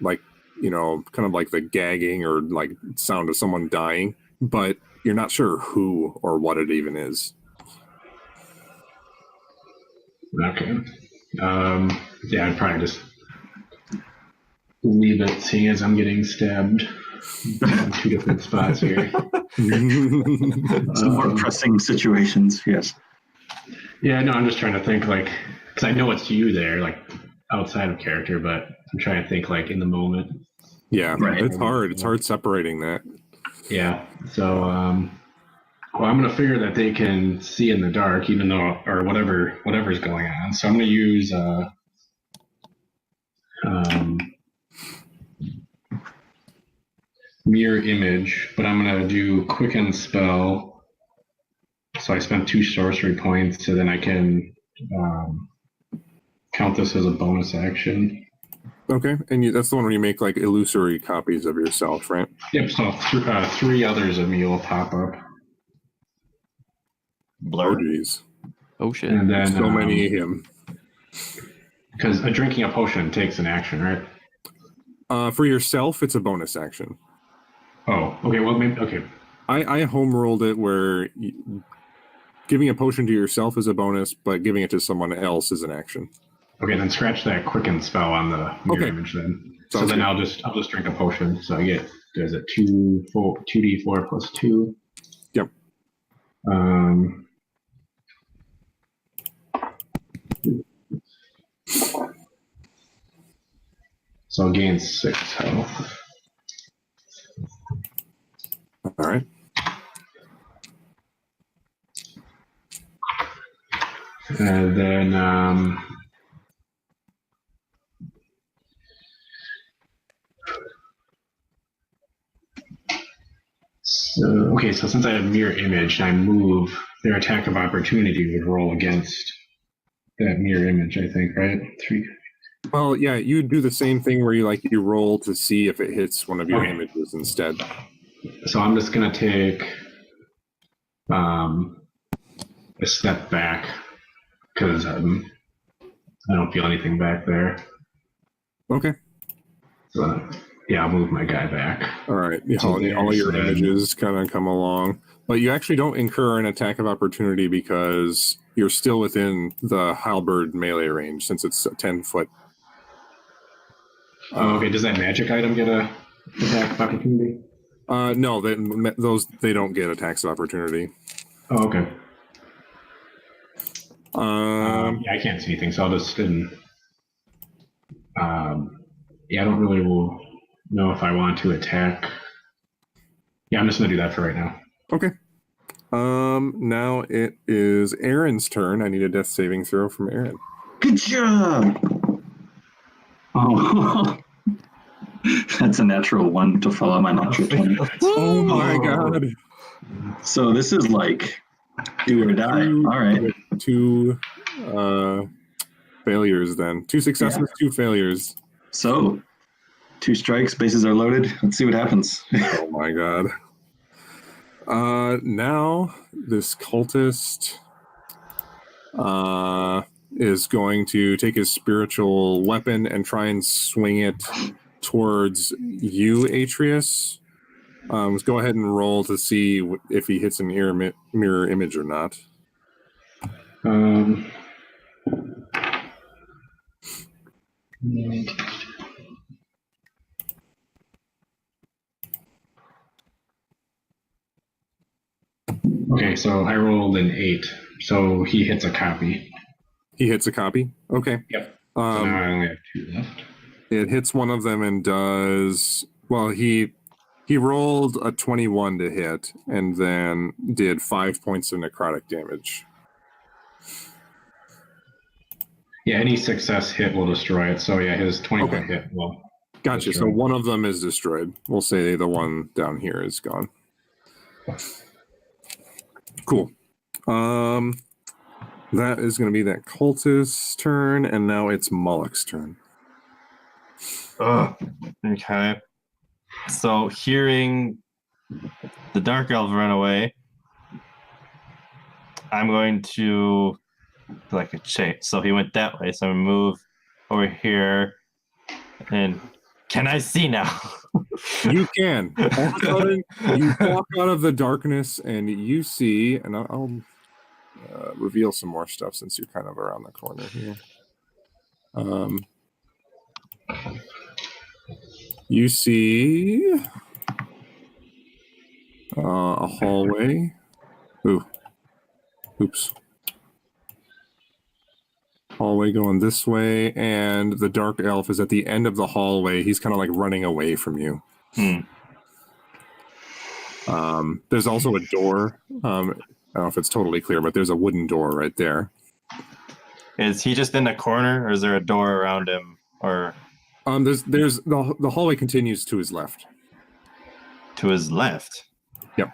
S1: like, kind of like the gagging or like sound of someone dying, but you're not sure who or what it even is.
S3: Okay. I'd probably just leave it, seeing as I'm getting stabbed in 2 different spots here.
S5: Some more pressing situations, yes.
S3: Yeah, no, I'm just trying to think, like, because I know it's you there, like, outside of character, but I'm trying to think, like, in the moment.
S1: Yeah,
S5: right.
S1: It's hard. It's hard separating that.
S3: Yeah, so, I'm going to figure that they can see in the dark, even though, or whatever's going on. So I'm going to use, mirror image, but I'm going to do quicken spell So I spent 2 sorcery points, so then I can count this as a bonus action.
S1: Okay, and that's the one where you make like illusory copies of yourself, right?
S3: Yep, so 3 others of me will pop up.
S1: Oh, geez.
S2: Oh shit.
S3: And then
S1: So many of him.
S3: because drinking a potion takes an action, right?
S1: For yourself, it's a bonus action.
S3: Oh, okay. Well, maybe okay.
S1: I home rolled it where giving a potion to yourself is a bonus, but giving it to someone else is an action.
S3: Okay, then scratch that quicken spell on the mirror image then. So
S1: Sounds
S3: then
S1: good.
S3: I'll just drink a potion. So I get there's a 2d4 plus 2.
S1: Yep.
S3: So I'll gain 6 health.
S1: All right.
S3: And then so since I have mirror image, I move, their attack of opportunity would roll against that mirror image, I think, right? 3.
S1: Well, yeah, you do the same thing where you roll to see if it hits one of your
S3: Okay.
S1: images instead.
S3: So I'm just gonna take a step back because I don't feel anything back there.
S1: Okay.
S3: So yeah, I'll move my guy back.
S1: All right.
S3: So
S1: All
S3: there's
S1: your
S3: the-
S1: images kind of come along, but you actually don't incur an attack of opportunity because you're still within the halberd melee range since it's a 10-foot.
S3: Oh, okay. Does that magic item get a attack of opportunity?
S1: No, they don't get attacks of opportunity.
S3: Oh, okay.
S1: Um,
S3: Yeah, I can't see anything, so I'll just yeah, I don't really know if I want to attack. Yeah, I'm just gonna do that for right now.
S1: Okay. Now it is Aaron's turn. I need a death saving throw from Aaron.
S5: Good job. Oh, that's a natural 1 to follow my natural 20.
S1: Oh my god.
S5: So this is like do or die. All right.
S1: 2 failures then. 2 successes, 2 failures.
S5: So 2 strikes, bases are loaded. Let's see what happens.
S1: Oh my god. Now this cultist is going to take his spiritual weapon and try and swing it towards you, Atreus. Let's go ahead and roll to see if he hits an mirror image or not.
S3: Okay, so I rolled an 8, so he hits a copy.
S1: He hits a copy? Okay.
S3: Yep. So now I only have 2 left.
S1: It hits one of them and does... Well, he rolled a 21 to hit and then did 5 points of necrotic damage.
S3: Yeah, any success hit will destroy it. So yeah, his 21 hit will.
S1: Gotcha. So one of them is destroyed. We'll say the one down here is gone. Cool. That is going to be that cultist's turn, and now it's Moloch's turn.
S4: Okay. So hearing the dark elf run away, I'm going to like a chase. So he went that way. So I'm gonna move over here. And can I see now?
S1: You can. All of a sudden, you walk out of the darkness, and you see, and I'll reveal some more stuff since you're kind of around the corner here. You see a hallway. Oops. Hallway going this way, and the dark elf is at the end of the hallway. He's kind of like running away from you. There's also a door. I don't know if it's totally clear, but there's a wooden door right there.
S4: Is he just in the corner, or is there a door around him? Or
S1: There's the hallway continues to his left.
S4: to his left?
S1: Yep.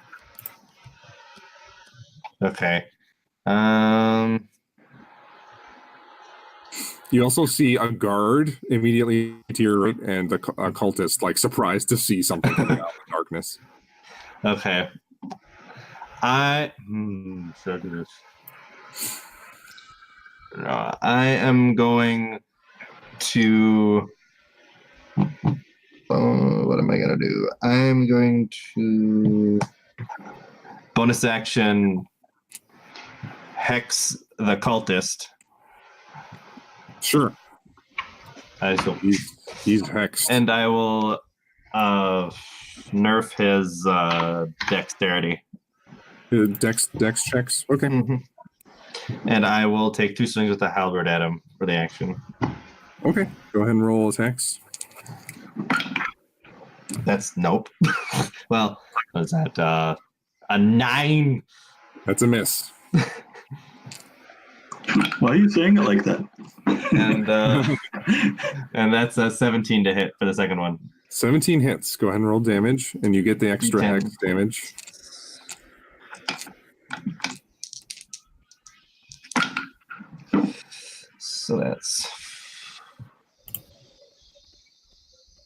S4: Okay.
S1: You also see a guard immediately to your right, and a cultist, like surprised to see something coming out of the darkness.
S4: Okay. Should I do this? No, I am going to. What am I gonna do? I'm going to bonus action hex the cultist.
S1: Sure.
S4: I just go,
S1: He's hexed.
S4: and I will nerf his dexterity.
S1: Dex checks. Okay.
S4: And I will take 2 swings with the halberd at him for the action.
S1: Okay. Go ahead and roll attacks.
S4: That's nope. Well, what is that? A 9.
S1: That's a miss.
S5: Why are you saying it like that?
S4: And and that's a 17 to hit for the second one.
S1: 17 hits. Go ahead and roll damage, and you get the extra
S4: D10.
S1: hex damage.
S4: So that's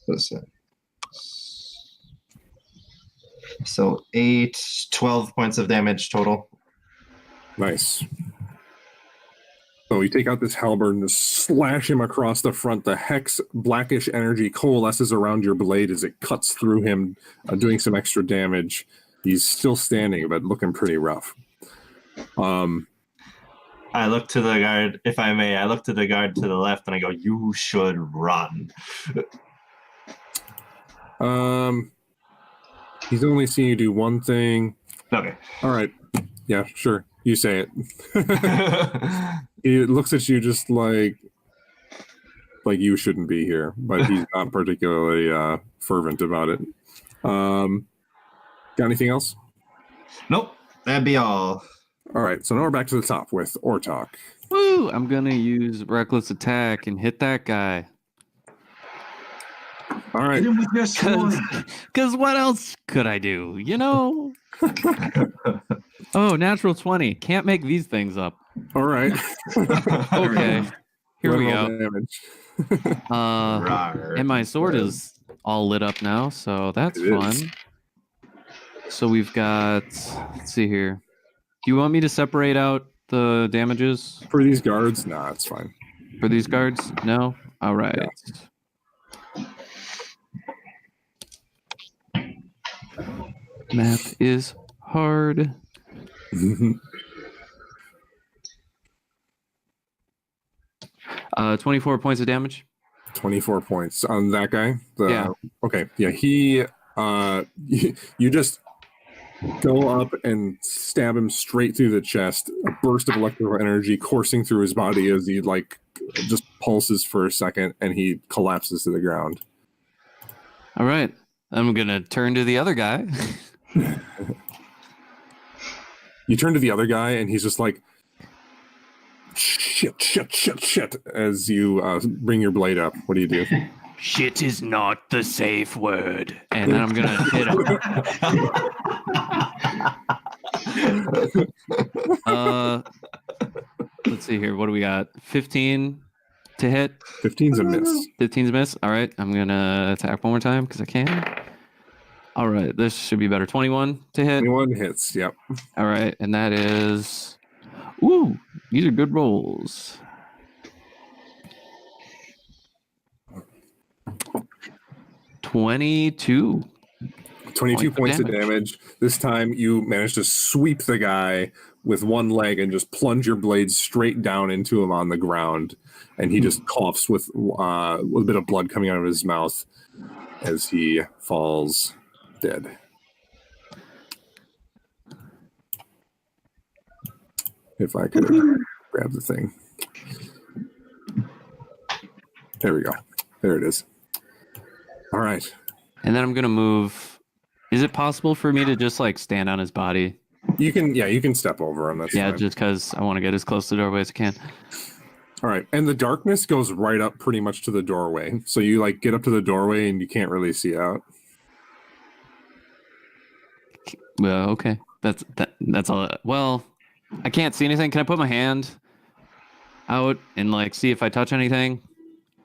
S4: what's that? So 12 points of damage total.
S1: Nice. So you take out this halberd and just slash him across the front. The hex blackish energy coalesces around your blade as it cuts through him, doing some extra damage. He's still standing, but looking pretty rough.
S4: I look to the guard, if I may. I look to the guard to the left, and I go, "You should run."
S1: He's only seen you do one thing.
S4: Okay.
S1: All right. Yeah, sure. You say it. He looks at you just like you shouldn't be here, but he's not particularly fervent about it. Got anything else?
S4: Nope. That'd be all.
S1: All right. So now we're back to the top with Ortok.
S2: Woo! I'm gonna use reckless attack and hit that guy.
S1: All right.
S5: Hit him with your sword.
S2: Because what else could I do? You know? Oh, natural 20. Can't make these things up.
S1: All right.
S2: Okay. Here we
S1: Roll
S2: go.
S1: damage.
S4: Rawr.
S2: And my sword is all lit up now, so that's
S1: It
S2: fun.
S1: is.
S2: So we've got, let's see here. Do you want me to separate out the damages
S1: For these guards, nah, it's fine.
S2: for these guards? No? All right. Math is hard. 24 points of damage.
S1: 24 points on that guy.
S2: Yeah.
S1: Okay. Yeah. He. You just go up and stab him straight through the chest. A burst of electrical energy coursing through his body as he just pulses for a second, and he collapses to the ground.
S2: All right. I'm going to turn to the other guy.
S1: You turn to the other guy, and he's just like, shit, as you bring your blade up. What do you do?
S2: Shit is not the safe word. And then I'm going to hit him. Let's see here. What do we got? 15 to hit.
S1: 15's a miss.
S2: 15's a miss. All right. I'm going to attack one more time because I can. All right. This should be better. 21 to hit.
S1: 21 hits. Yep.
S2: All right. And that is... Woo! These are good rolls. 22.
S1: 22 points of damage. This time you manage to sweep the guy with one leg and just plunge your blade straight down into him on the ground. And he just coughs with a bit of blood coming out of his mouth as he falls dead. If I could grab the thing. There we go. There it is. All right.
S2: And then I'm going to move. Is it possible for me to just stand on his body?
S1: You can step over him. That's fine.
S2: Just because I want to get as close to the doorway as I can.
S1: All right. And the darkness goes right up pretty much to the doorway. So you get up to the doorway and you can't really see out.
S2: Well, okay. That's all. Well, I can't see anything. Can I put my hand out and like see if I touch anything?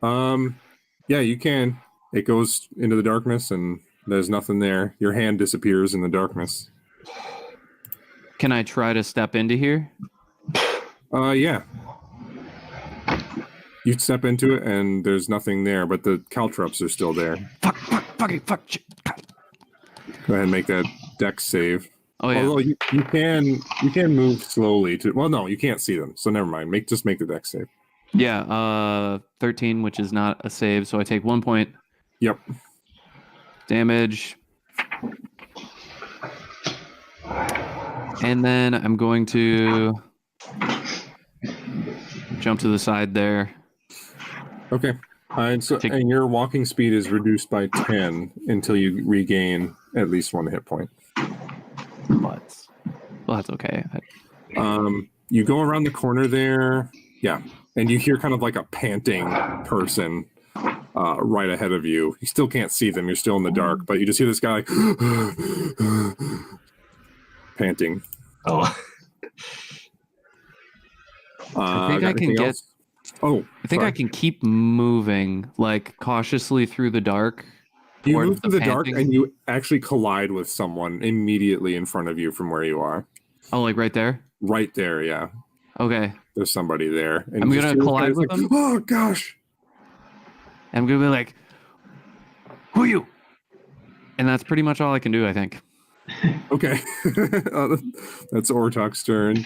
S1: Yeah, you can. It goes into the darkness and there's nothing there. Your hand disappears in the darkness.
S2: Can I try to step into here?
S1: Yeah. You step into it and there's nothing there, but the caltrops are still there.
S2: Fuck. Shit.
S1: Go ahead and make that dex save.
S2: Oh yeah.
S1: Although you can move slowly to. Well, no, you can't see them, so never mind. Just make the dex save.
S2: Yeah. 13, which is not a save, so I take 1 point.
S1: Yep.
S2: Damage. And then I'm going to jump to the side there.
S1: Okay. And your walking speed is reduced by 10 until you regain at least 1 hit point.
S2: But, well, that's okay.
S1: You go around the corner there, yeah, and you hear kind of like a panting person right ahead of you. You still can't see them; you're still in the dark, but you just hear this guy like panting.
S4: Oh.
S2: I think I can get.
S1: Else? Oh,
S2: I think
S1: sorry.
S2: I can keep moving, like cautiously through the dark.
S1: You
S2: towards
S1: move through the dark
S2: panting.
S1: and you actually collide with someone immediately in front of you from where you are.
S2: Oh, like right there.
S1: Right there, yeah.
S2: Okay.
S1: There's somebody there. And
S2: I'm
S1: you
S2: gonna
S1: just hear this
S2: collide
S1: guy's
S2: with
S1: like,
S2: them?
S1: Oh gosh!
S2: I'm gonna be like, "Who are you?" And that's pretty much all I can do, I think.
S1: Okay, that's Ortuk's turn.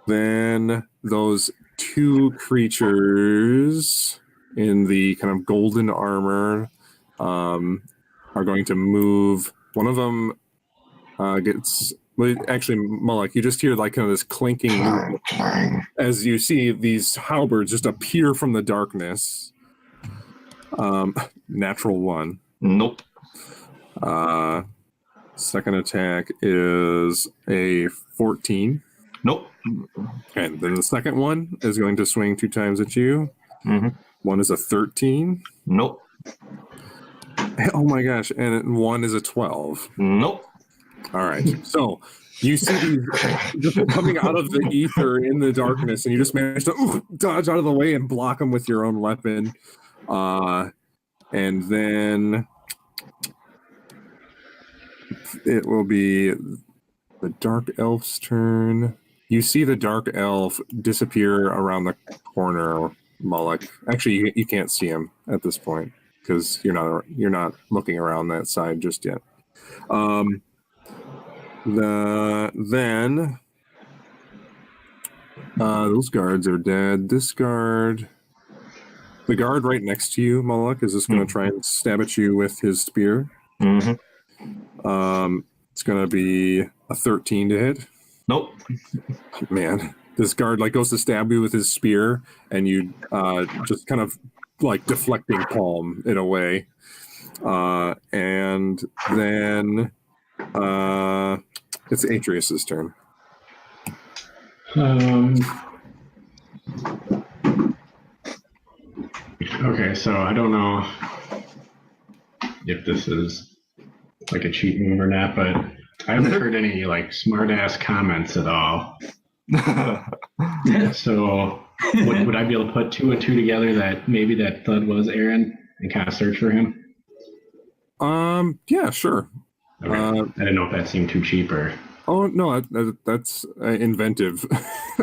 S1: Then those 2 creatures in the kind of golden armor are going to move. One of them gets. Well, actually, Mullock, you just hear like kind of this clinking movement as you see these halberds just appear from the darkness. Natural 1.
S4: Nope.
S1: Second attack is a 14.
S4: Nope.
S1: And then the second one is going to swing 2 times at you.
S4: Mm-hmm.
S1: One is a 13.
S4: Nope.
S1: Oh my gosh. And 1 is a 12.
S4: Nope.
S1: All right. So you see these just coming out of the ether in the darkness, and you just manage to dodge out of the way and block them with your own weapon. And then it will be the dark elf's turn. You see the dark elf disappear around the corner, Mullock. Actually, you can't see him at this point because you're not looking around that side just yet. Then those guards are dead. This guard, the guard right next to you, Mullock, is just going to try and stab at you with his spear.
S4: Mm-hmm.
S1: It's going to be a 13 to hit.
S4: Nope.
S1: Man, this guard like goes to stab you with his spear, and you just kind of like deflecting palm it away. And then it's Atreus's turn.
S3: Okay, so I don't know if this is like a cheat move or not, but I haven't heard any like smart ass comments at all. So would I be able to put 2 and 2 together that maybe that thud was Aaron and kind of search for him?
S1: Yeah, sure.
S3: Okay. I didn't know if that seemed too cheap or.
S1: Oh no, that's inventive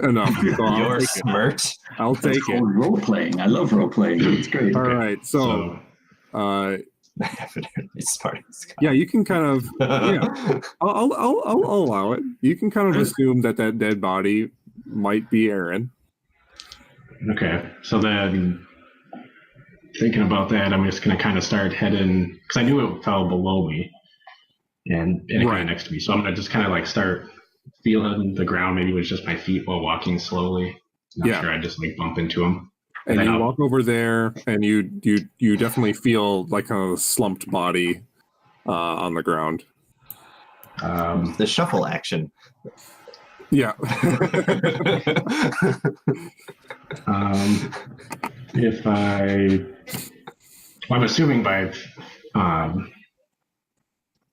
S1: enough. So
S4: You're smart.
S1: I'll take it.
S5: Oh, role playing. I love role playing. It's great.
S1: All right, so
S4: Evidently smart.
S1: yeah, you can kind of I'll allow it. You can kind of assume that dead body might be Aaron.
S3: Okay, so then thinking about that, I'm just going to kind of start heading because I knew it fell below me and it kind of next to me. So I'm going to just kind of like start feeling the ground. Maybe it was just my feet while walking slowly. Not sure. I just like bump into them.
S1: And you walk over there, and you definitely feel like kind of a slumped body on the ground.
S4: The shuffle action.
S1: Yeah.
S3: I'm assuming by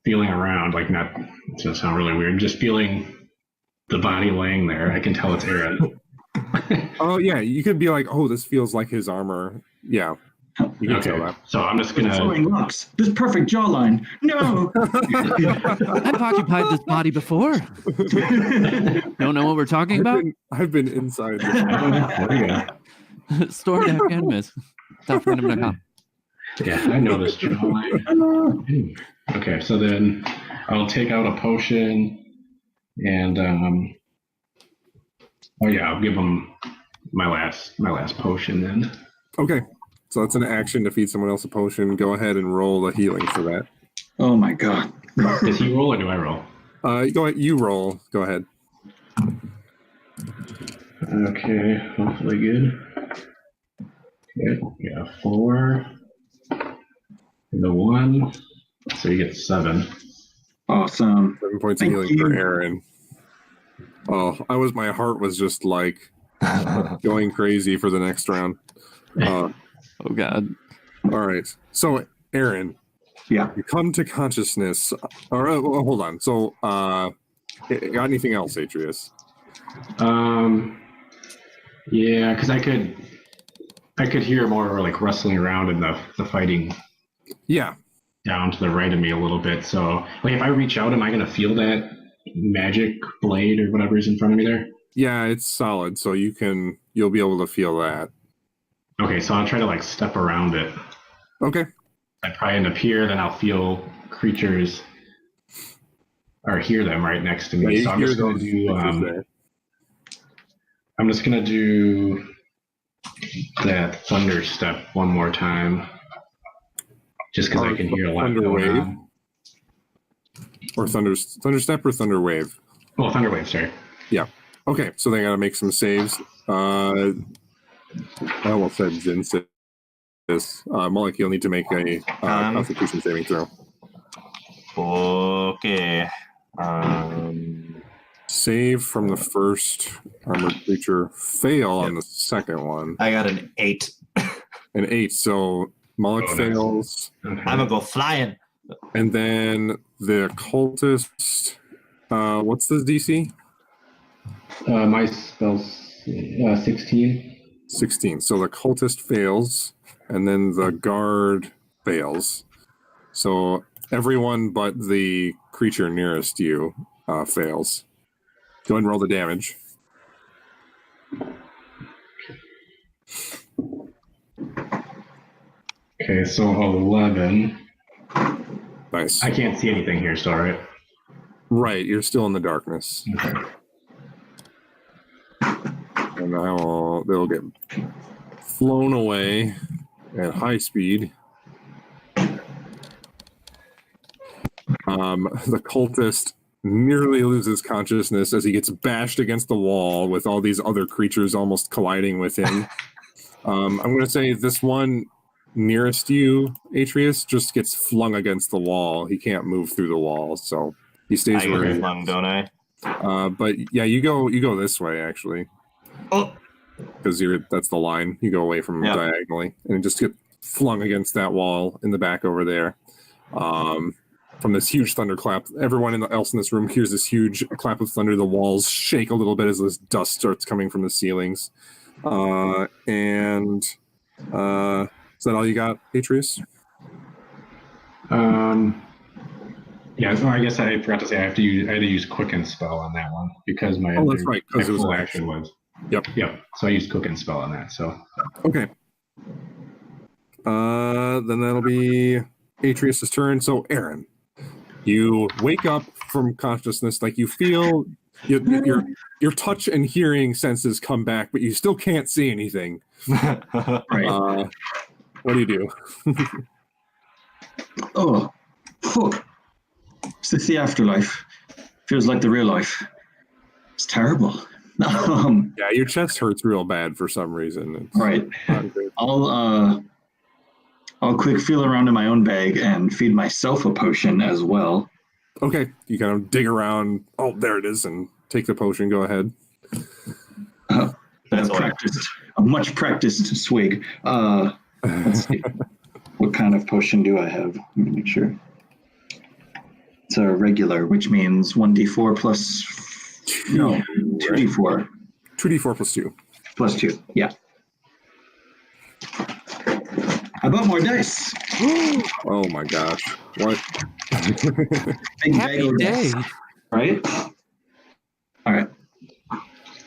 S3: feeling around, like not to sound really weird, just feeling the body laying there. I can tell it's Aaron.
S1: Oh yeah, you could be like, oh, this feels like his armor. Yeah, you can tell that.
S3: So I'm just gonna.
S5: Flowing locks. This perfect jawline. No.
S2: I've occupied this body before. Don't know what we're talking about?
S1: I've been inside.
S2: Store.canvas. Top.random.com.
S3: Yeah, I know this jawline. Okay, so then I'll take out a potion, and I'll give him my last potion then.
S1: Okay, so that's an action to feed someone else a potion. Go ahead and roll the healing for that.
S5: Oh my god.
S3: Does he roll or do I roll?
S1: Go ahead. You roll. Go ahead.
S3: Okay, hopefully good. Okay, yeah, 4. The 1. So you get 7.
S5: Awesome.
S1: 7 points
S5: Thank
S1: of healing
S5: you.
S1: for Aaron. Oh, my heart was just like going crazy for the next round.
S2: Oh God.
S1: All right. So, Aaron,
S5: Yeah.
S1: you come to consciousness. Hold on. So, got anything else, Atreus?
S3: Yeah, because I could hear more like rustling around in the fighting.
S1: Yeah.
S3: Down to the right of me a little bit. So, like, if I reach out, am I going to feel that magic blade or whatever is in front of me there?
S1: Yeah, it's solid, so you'll be able to feel that.
S3: Okay, so I'll try to like step around it.
S1: Okay.
S3: I probably end up here, then I'll feel creatures or hear them right next to me.
S1: Yeah,
S3: so I'm just going to do. I'm just going to do that thunder step one more time. Just because I can hear a lot
S1: thunder
S3: going
S1: wave,
S3: on.
S1: or thunder step or thunder wave.
S3: Oh, thunder wave, sorry.
S1: Yeah. Okay, so they got to make some saves. I almost said Zinsis. Malik, you'll need to make a Constitution saving throw.
S4: Okay.
S1: Save from the first armored creature. Fail on the second one.
S4: I got an 8.
S1: An 8. So Malik fails.
S3: Okay.
S4: I'm gonna go flying.
S1: And then the cultist. What's the DC?
S3: My spell's 16.
S1: 16. So the cultist fails, and then the guard fails. So everyone but the creature nearest you fails. Go ahead and roll the damage.
S3: Okay, so 11.
S1: Nice.
S3: I can't see anything here, so all right.
S1: Right, you're still in the darkness.
S3: Okay.
S1: And now they'll get flown away at high speed. The cultist nearly loses consciousness as he gets bashed against the wall with all these other creatures almost colliding with him. I'm going to say this one nearest you, Atreus, just gets flung against the wall. He can't move through the wall, so he stays
S4: I
S1: where
S4: get
S1: he
S4: flung,
S1: is.
S4: don't I?
S1: But yeah, you go this way actually.
S4: Oh.
S1: Because that's the line. You go away from diagonally and just get flung against that wall in the back over there. From this huge thunderclap, everyone else in this room hears this huge clap of thunder. The walls shake a little bit as this dust starts coming from the ceilings. Is that all you got, Atreus?
S3: Yeah, so I guess I forgot to say I had to use Quicken Spell on that one because my
S1: that's right, because it was
S3: full
S1: an
S3: action was.
S1: Yep.
S3: So I used Quicken Spell on that. So
S1: okay. Then that'll be Atreus' turn. So Aaron, you wake up from consciousness, like you feel your touch and hearing senses come back, but you still can't see anything.
S5: Right.
S1: What do you do?
S5: Oh, is this the afterlife? Feels like the real life. It's terrible.
S1: Yeah, your chest hurts real bad for some reason. It's
S5: right.
S1: not good.
S5: I'll quick feel around in my own bag and feed myself a potion as well.
S1: Okay, you kind of dig around. Oh, there it is, and take the potion. Go ahead.
S4: That's
S5: A much practiced swig. Let's see. What kind of potion do I have? Let me make sure. It's a regular, which means 1d4 plus... No, 2d4.
S1: 2d4 plus 2.
S5: Plus 2, yeah. How about more dice?
S1: Oh my gosh. What?
S5: Big
S2: Happy
S5: bag of
S2: day.
S5: dice, right? All right.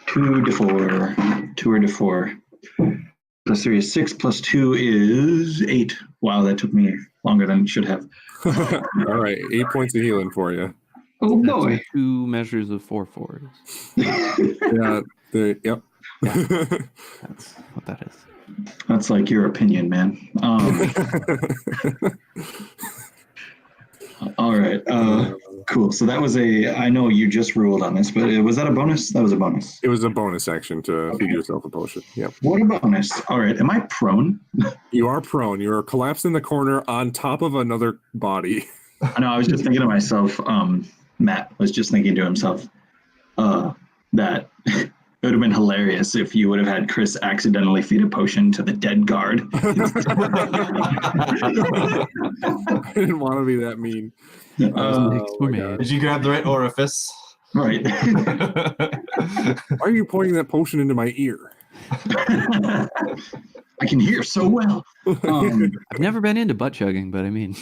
S5: 2d4. 2 plus 3 is 6, plus 2 is 8. Wow, that took me longer than it should have.
S1: All right, 8 points of healing for you.
S5: Oh boy.
S2: That's 2 measures of 4/4s.
S1: Yeah, yep.
S2: That's what that is.
S5: That's like your opinion, man. All right. Cool. So that was I know you just ruled on this, but was that a bonus? That was a bonus.
S1: It was a bonus action to feed yourself a potion. Yep.
S5: What a bonus. All right. Am I prone?
S1: You are prone. You are collapsed in the corner on top of another body.
S5: I know. I was just thinking to myself, Matt was just thinking to himself that it would have been hilarious if you would have had Chris accidentally feed a potion to the dead guard.
S1: I didn't want to be that mean.
S2: Mistakes were
S1: my
S2: made.
S1: God.
S4: Did you grab the right orifice?
S5: Right.
S1: Why are you pointing that potion into my ear?
S5: I can hear so well.
S2: I've never been into butt chugging, but I mean,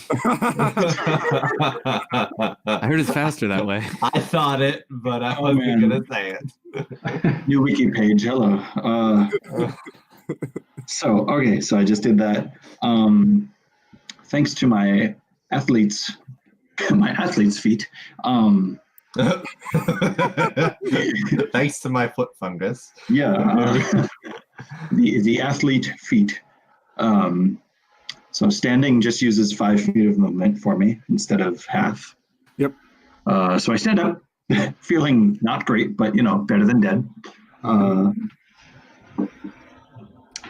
S2: I heard it's faster that way.
S4: I thought it, but I wasn't going to say it.
S5: New wiki page. Hello. So I just did that. Thanks to my athlete's feet.
S4: Thanks to my foot fungus.
S5: Yeah. The athlete feet. So standing just uses 5 feet of movement for me instead of half.
S1: Yep.
S5: So I stand up, feeling not great, but better than dead. I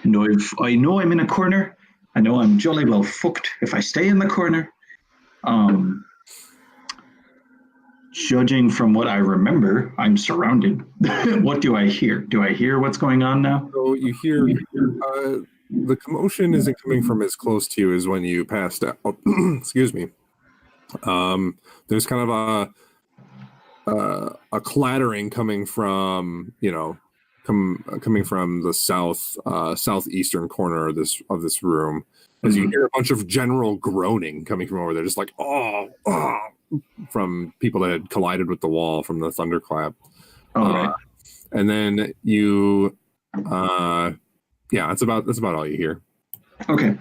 S5: know I'm in a corner. I know I'm jolly well fucked if I stay in the corner. Judging from what I remember, I'm surrounded. What do I hear? Do I hear what's going on now?
S1: So you hear the commotion isn't coming from as close to you as when you passed out. Excuse me. There's kind of a clattering coming from coming from the southeastern corner of this room, as you hear a bunch of general groaning coming from over there, just like from people that had collided with the wall from the thunderclap.
S5: Right.
S1: And then you that's about all you hear.
S5: Okay.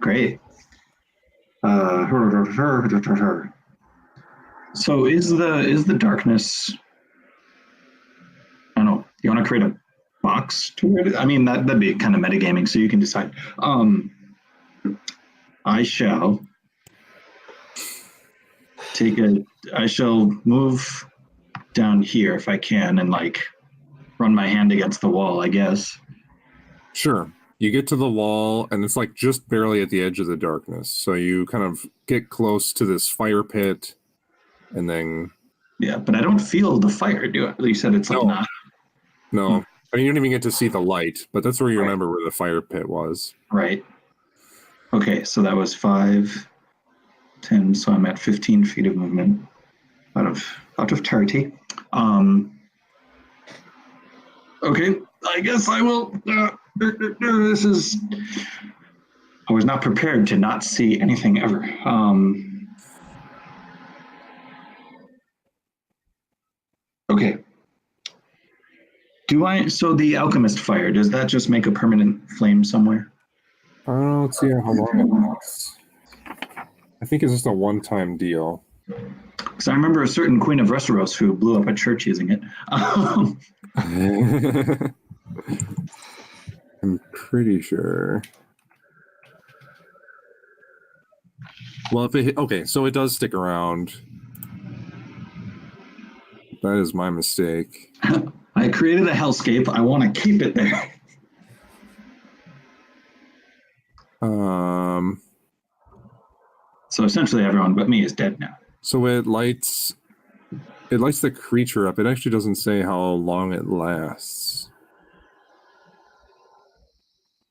S5: Great. So is the darkness? I don't know. You want to create a box to it? I mean, that'd be kind of metagaming, so you can decide. I shall move down here if I can and run my hand against the wall, I guess.
S1: Sure. You get to the wall and it's just barely at the edge of the darkness. So you kind of get close to this fire pit and then...
S5: Yeah, but I don't feel the fire, do I? You said it's not.
S1: No. I mean, you don't even get to see the light, but that's where you remember where the fire pit was.
S5: Right. Okay, so that was 5, 10, so I'm at 15 feet of movement out of 30. Okay, I guess I will. I was not prepared to not see anything ever. Okay. So the alchemist fire, does that just make a permanent flame somewhere?
S1: Let's see how long it lasts. I think it's just a one-time deal.
S5: Because I remember a certain Queen of Westeros who blew up a church using it.
S1: I'm pretty sure. Well, so it does stick around. That is my mistake.
S5: I created a hellscape. I want to keep it there. So essentially everyone but me is dead now.
S1: So it lights the creature up. It actually doesn't say how long it lasts.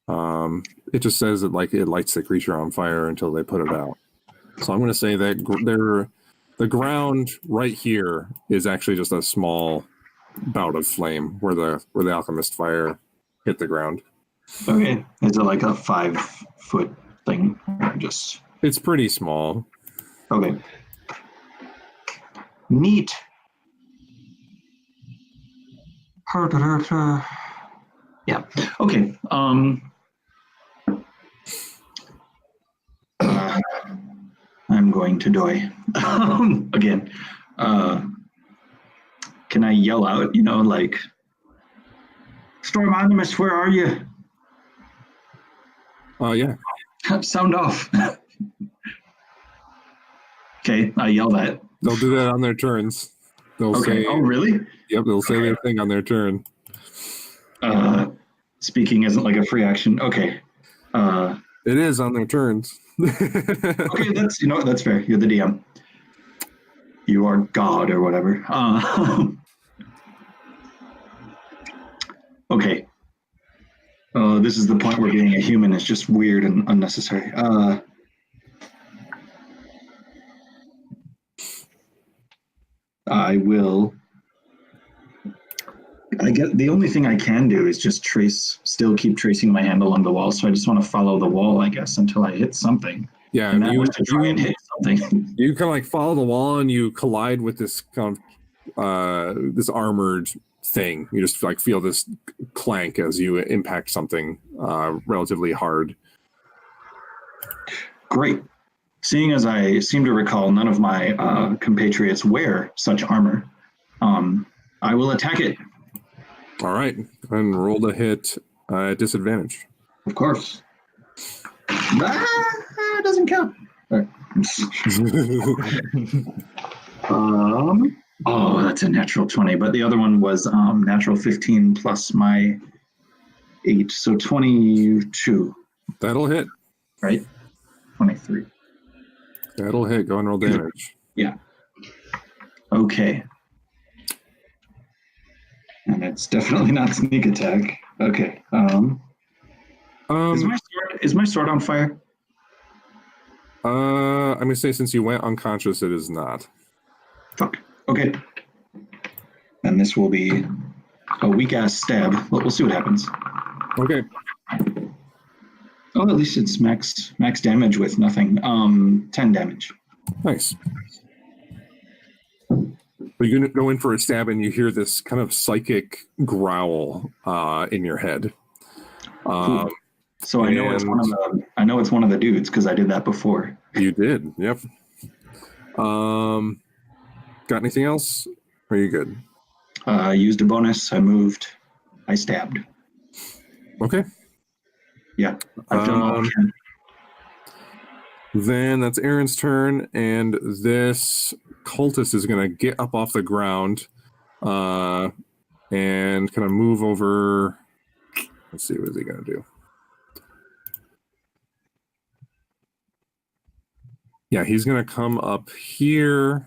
S1: It just says that it lights the creature on fire until they put it out. So I'm going to say that the ground right here is actually just a small bout of flame where the alchemist fire hit the ground.
S5: Okay. Is it like a 5-foot thing? Just
S1: It's pretty small.
S5: okay. Neat. Yeah. Okay. I'm going to die again. Can I yell out? Like, Storm Animus, where are you?
S1: Yeah.
S5: Sound off. Okay, I yell that.
S1: They'll do that on their turns. They'll
S5: Okay.
S1: say,
S5: Oh, really?
S1: Yep, they'll say their thing on their turn.
S5: Speaking isn't like a free action. Okay.
S1: It is on their turns.
S5: Okay, that's fair. You're the DM. You are God or whatever. Okay. This is the point where being a human is just weird and unnecessary. I get the only thing I can do is just still keep tracing my hand along the wall. So I just want to follow the wall, I guess, until I hit something.
S1: Yeah,
S5: And that was to try and hit something.
S1: you kind of like follow the wall and you collide with this kind of this armored thing. You just like feel this clank as you impact something relatively hard.
S5: Great. Seeing as I seem to recall none of my compatriots wear such armor, I will attack it.
S1: All right, go ahead and roll the hit at disadvantage.
S5: Of course. Doesn't count. All right. Oh, that's a natural 20, but the other one was natural 15 plus my 8, so 22.
S1: That'll hit.
S5: Right? 23.
S1: That'll hit. Go and roll damage.
S5: Yeah. Okay. And it's definitely not sneak attack. Okay. Is my sword on fire?
S1: I'm gonna say since you went unconscious, it is not.
S5: Fuck. Okay. And this will be a weak ass stab, but we'll see what happens.
S1: Okay.
S5: Oh, at least it's max damage with nothing. 10 damage.
S1: Nice. You go in for a stab and you hear this kind of psychic growl in your head.
S5: Cool. So I know it's one of the dudes because I did that before.
S1: You did. Yep. Got anything else? Or are you good?
S5: I used a bonus. I moved. I stabbed.
S1: Okay.
S5: Yeah. I've done all I can.
S1: Then that's Aaron's turn, and this cultist is going to get up off the ground and kind of move over. Let's see, what is he going to do? Yeah, he's going to come up here,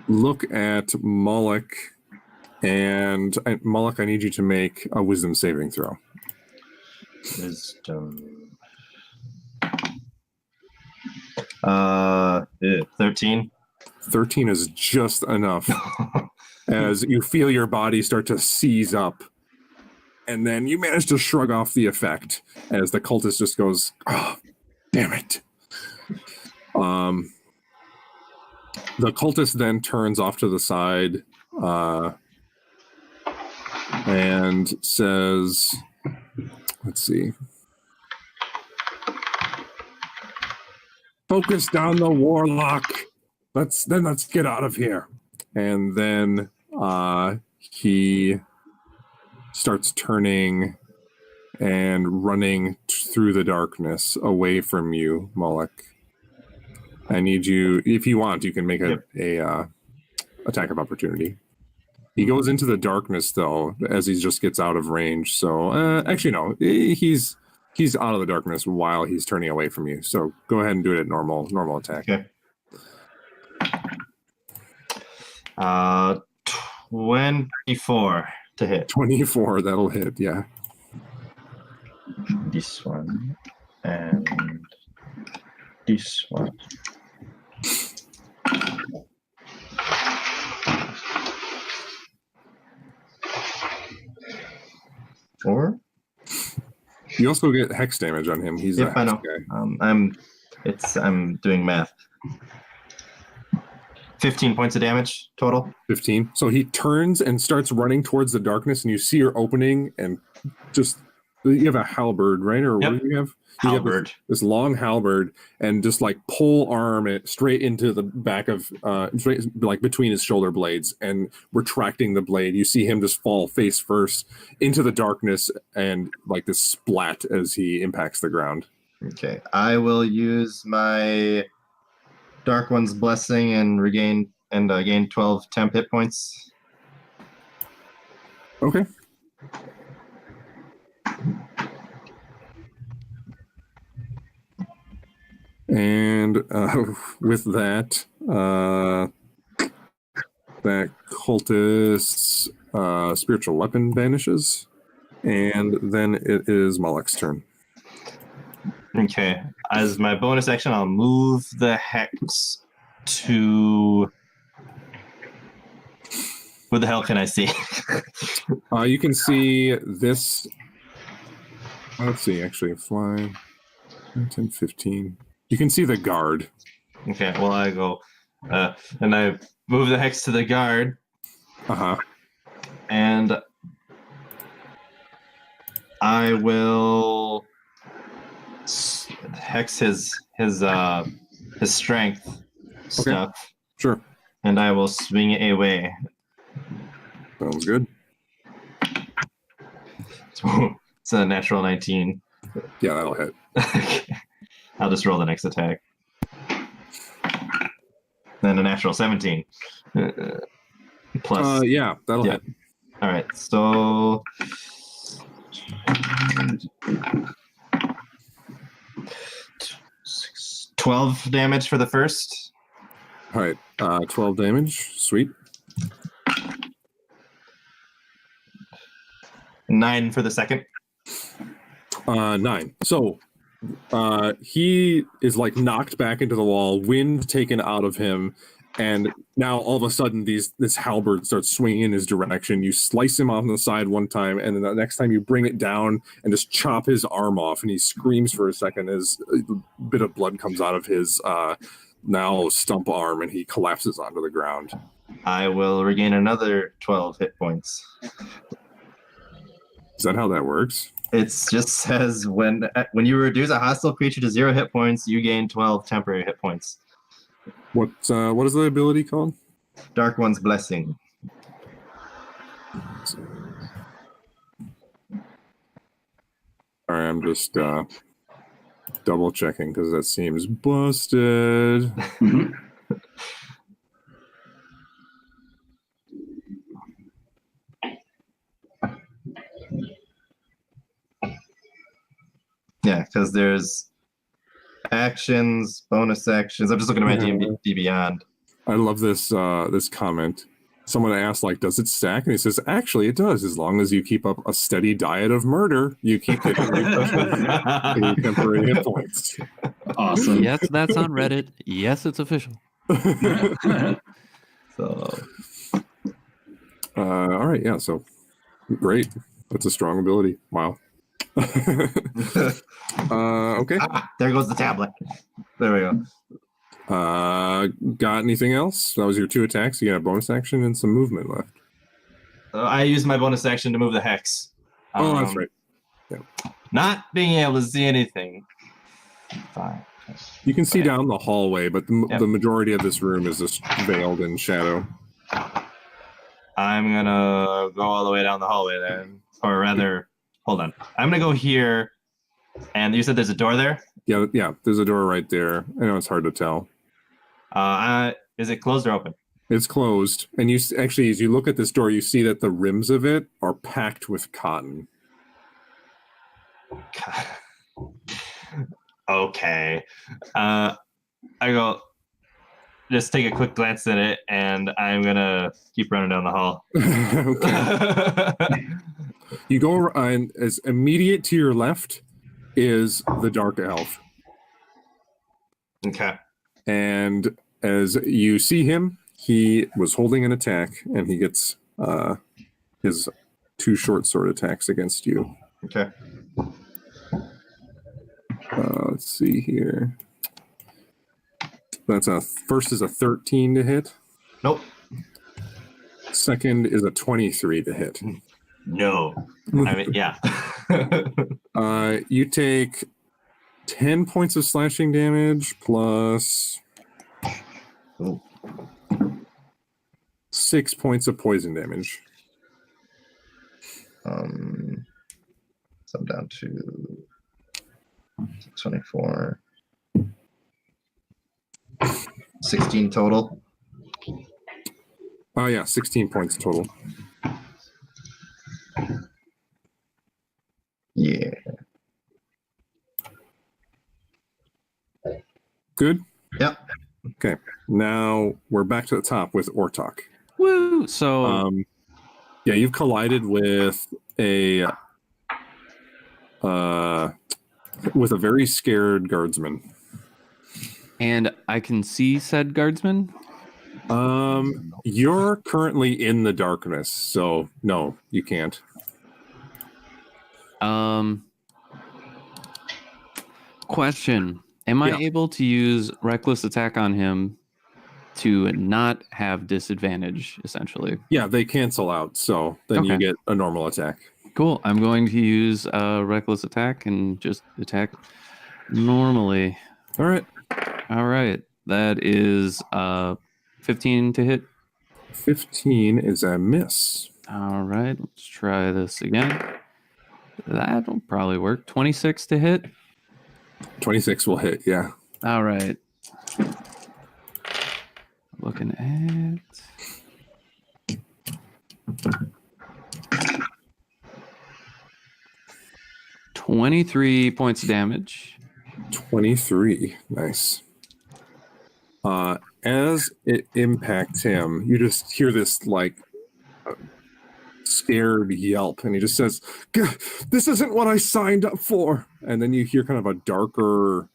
S1: look at Moloch, and Moloch, I need you to make a wisdom saving throw.
S4: Wisdom. 13.
S1: 13 is just enough as you feel your body start to seize up. And then you manage to shrug off the effect as the cultist just goes, oh, damn it. The cultist then turns off to the side and says, let's see. Focus down the warlock. Let's get out of here. And then he starts turning and running through the darkness away from you, Moloch. I need you, if you want, you can make a attack of opportunity. He goes into the darkness though, as he just gets out of range. So actually no, he's out of the darkness while he's turning away from you. So go ahead and do it at normal attack.
S4: Okay. 24 to hit.
S1: 24, that'll hit, yeah.
S4: This one and this one. Or
S1: You also get hex damage on him. He's a
S4: yep, I
S1: hex
S4: know.
S1: guy.
S4: I'm doing math. 15 points of damage total.
S1: 15. So he turns and starts running towards the darkness, and you see your opening, and just you have a halberd, right? Or
S4: Yep.
S1: what do you have?
S4: Halberd.
S1: This long halberd, and just like pole arm it straight into the back of, straight, like between his shoulder blades, and retracting the blade. You see him just fall face first into the darkness, and like this splat as he impacts the ground.
S4: Okay, I will use my Dark One's Blessing and gain 12 temp hit points.
S1: Okay. And with that, that cultist's spiritual weapon vanishes, and then it is Malek's turn.
S4: Okay, as my bonus action, I'll move the hex to. What the hell can I see?
S1: You can see this. Let's see, actually, fly 10, 15. You can see the guard.
S4: Okay, well, I go and I move the hex to the guard.
S1: Uh-huh.
S4: And I will hex his strength stuff.
S1: Sure.
S4: And I will swing it away.
S1: Sounds good.
S4: It's a natural 19.
S1: Yeah, that'll hit.
S4: I'll just roll the next attack. Then a natural 17. Plus.
S1: Yeah, that'll hit.
S4: All right, so 12 damage for the first.
S1: All right, 12 damage. Sweet.
S4: 9 for the second.
S1: 9. So he is like knocked back into the wall, wind taken out of him, and now all of a sudden this halberd starts swinging in his direction. You slice him off on the side one time, and then the next time you bring it down and just chop his arm off, and he screams for a second as a bit of blood comes out of his now stump arm, and he collapses onto the ground.
S4: I will regain another 12 hit points.
S1: Is that how that works?
S4: It just says when you reduce a hostile creature to 0 hit points, you gain 12 temporary hit points.
S1: What is the ability called?
S4: Dark One's Blessing.
S1: All right, I'm just double checking because that seems busted.
S4: Yeah, because there's actions, bonus actions. I'm just looking at my D&D Beyond.
S1: I love this this comment. Someone asked, like, does it stack? And he says, actually, it does. As long as you keep up a steady diet of murder, you keep getting refreshment temporary hit points.
S5: Awesome.
S2: Yes, that's on Reddit. Yes, it's official.
S4: So,
S1: all right, yeah, so great. That's a strong ability. Wow. Okay.
S4: there goes the tablet. There we go.
S1: Got anything else? That was your 2 attacks. You got a bonus action and some movement left.
S4: I used my bonus action to move the hex.
S1: Oh, that's right. Yeah.
S4: Not being able to see anything. Fine.
S1: You can see down the hallway, but the majority of this room is just veiled in shadow.
S4: I'm gonna go all the way down the hallway then, or rather, hold on. I'm gonna go here, and you said there's a door there.
S1: Yeah. There's a door right there. I know it's hard to tell.
S4: Is it closed or open?
S1: It's closed, and you actually, as you look at this door, you see that the rims of it are packed with cotton.
S4: Okay. I go, just take a quick glance at it, and I'm gonna keep running down the hall.
S1: Okay. You go, and as immediate to your left is the dark elf.
S4: Okay.
S1: And as you see him, he was holding an attack, and he gets his 2 short sword attacks against you.
S4: Okay.
S1: Let's see here. First is a 13 to hit.
S4: Nope.
S1: Second is a 23 to hit.
S4: No. I mean, yeah.
S1: You take 10 points of slashing damage plus
S4: Ooh.
S1: 6 points of poison damage.
S6: So I'm down to 24. 16 total.
S1: Oh, yeah, 16 points total.
S6: Yeah.
S1: Good?
S6: Yep.
S1: Okay. Now we're back to the top with Ortok.
S2: Woo! So
S1: Yeah, you've collided with a very scared guardsman.
S2: and I can see said guardsman.
S1: You're currently in the darkness, so no, you can't.
S2: Question. Am I able to use reckless attack on him to not have disadvantage, essentially?
S1: Yeah, they cancel out, so then you
S2: Okay.
S1: get a normal attack.
S2: Cool. I'm going to use reckless attack and just attack normally.
S1: All right.
S2: All right. That is 15 to hit.
S1: 15 is a miss.
S2: All right. Let's try this again. That'll probably work. 26 to hit.
S1: 26 will hit, yeah.
S2: All right. Looking at 23 points of damage.
S1: 23. Nice. As it impacts him, you just hear this like scared yelp, and he just says, "This isn't what I signed up for." And then you hear kind of a darker,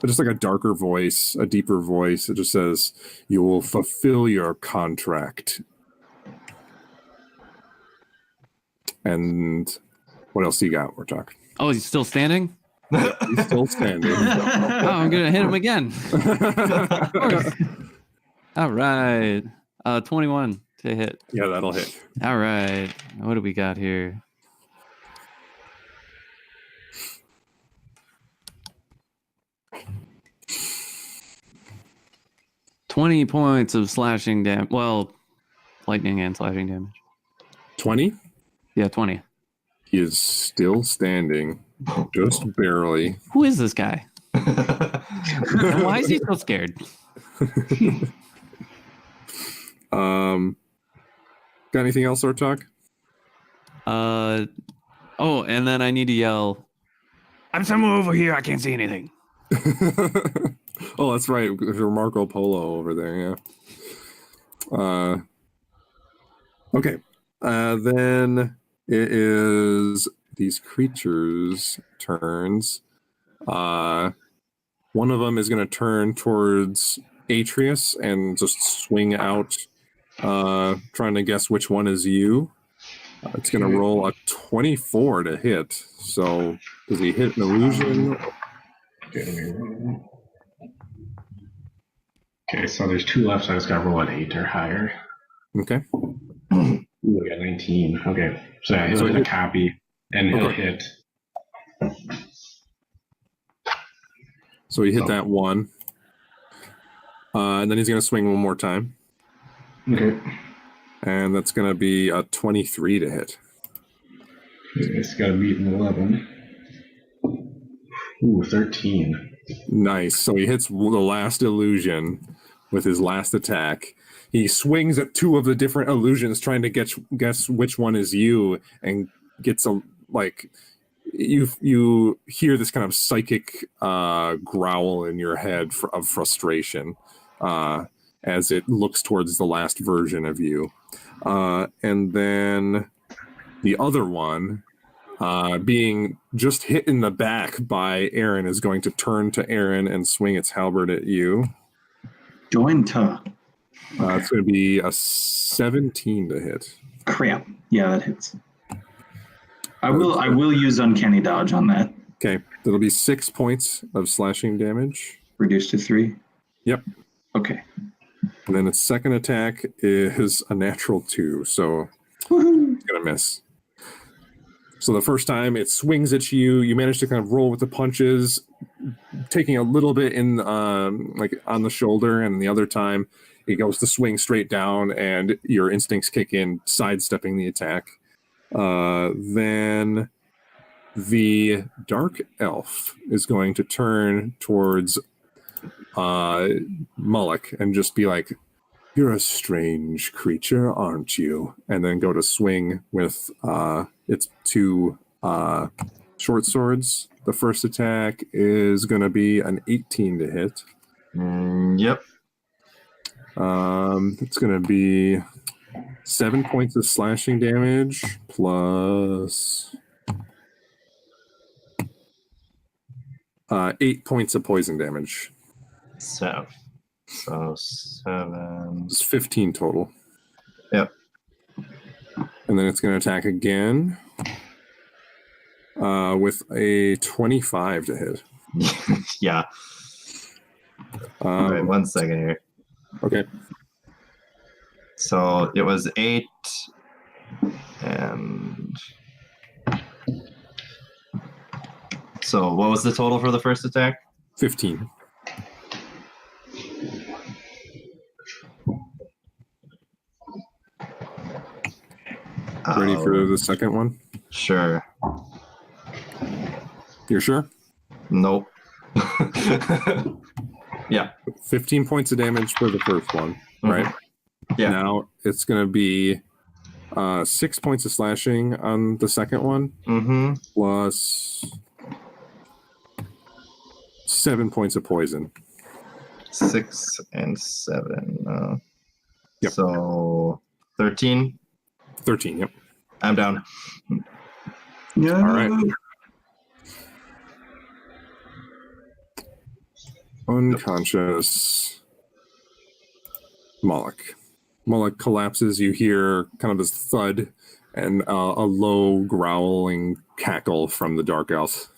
S1: just like a darker voice, a deeper voice. It just says, "You will fulfill your contract." And what else do you got? We're talking.
S2: Oh, he's still standing?
S1: He's still standing.
S2: Oh, I'm going to hit him again. Of course. All right. 21 to hit.
S1: Yeah, that'll hit.
S2: All right. What do we got here? $20 points of slashing damage. Well, lightning and slashing damage.
S1: 20?
S2: Yeah, 20.
S1: He is still standing, just barely.
S2: Who is this guy? And why is he so scared?
S1: Got anything else, Ortok?
S2: Oh, and then I need to yell, I'm somewhere over here. I can't see anything.
S1: Oh, that's right. There's a Marco Polo over there, yeah. Okay. Then it is these creatures' turns. One of them is going to turn towards Atreus and just swing out, trying to guess which one is you. It's going to roll a 24 to hit. So does he hit an illusion?
S3: Okay, so there's 2 left, so I just got to roll an 8 or higher.
S1: Okay.
S3: Ooh, I got 19. Okay, so I hit with a copy, and it'll hit.
S1: So he hit that one. And then he's going to swing one more time.
S3: Okay.
S1: And that's going to be a 23 to hit.
S3: It's got to beat an 11. Ooh, 13.
S1: Nice. So he hits the last illusion with his last attack. He swings at 2 of the different illusions, trying to guess which one is you, and gets a like. You hear this kind of psychic growl in your head of frustration as it looks towards the last version of you. And then the other one, being just hit in the back by Aaron, is going to turn to Aaron and swing its halberd at you.
S5: Join ta.
S1: It's going to be a 17 to hit.
S5: Crap. Yeah, that hits. I will use Uncanny Dodge on that.
S1: Okay, that'll be 6 points of slashing damage.
S5: Reduced to 3?
S1: Yep.
S5: Okay.
S1: And then its second attack is a natural 2, so
S5: Woohoo!
S1: it's going to miss. So the first time it swings at you, you manage to kind of roll with the punches, taking a little bit in like on the shoulder, and the other time it goes to swing straight down, and your instincts kick in, sidestepping the attack. Then the dark elf is going to turn towards Mullock and just be like, "You're a strange creature, aren't you?" And then go to swing with its 2 short swords. The first attack is going to be an 18 to hit.
S4: Yep.
S1: It's going to be 7 points of slashing damage plus 8 points of poison damage.
S4: So 7.
S1: It's 15 total.
S4: Yep.
S1: And then it's going to attack again with a 25 to hit.
S4: Yeah. All right, 1 second here.
S1: Okay.
S4: So it was 8 and so what was the total for the first attack?
S1: 15. Ready for the second one?
S4: Sure.
S1: You're sure?
S4: Nope. Yeah.
S1: 15 points of damage for the first one, right?
S4: Yeah.
S1: Now it's going to be 6 points of slashing on the second one, plus 7 points of poison.
S4: 6 and 7.
S1: Yep.
S4: So 13.
S1: 13, yep.
S4: I'm down.
S5: Yeah.
S1: All right. Unconscious Moloch. Moloch collapses. You hear kind of this thud and a low growling cackle from the dark elf.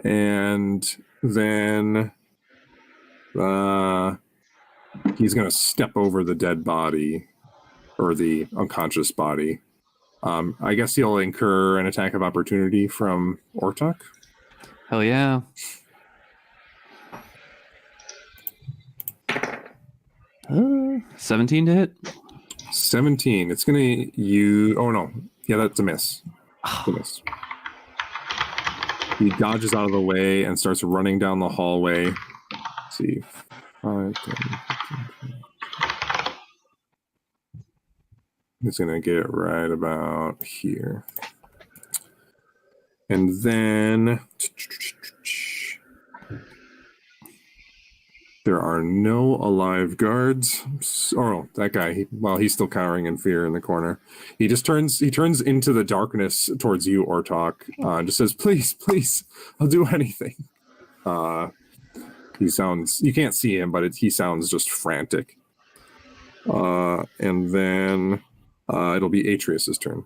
S1: And then he's going to step over the dead body or the unconscious body. I guess he'll incur an attack of opportunity from Ortok.
S2: Hell yeah. Uh, 17 to hit.
S1: 17. It's going to oh no. Yeah, that's a miss. It's a miss. He dodges out of the way and starts running down the hallway. Let's see. 5, 10, 15, 20. He's going to get right about here. And then there are no alive guards. Oh, that guy, he's still cowering in fear in the corner. He turns into the darkness towards you, Ortok, just says, please, I'll do anything. You can't see him, but he sounds just frantic. And then it'll be Atreus's turn.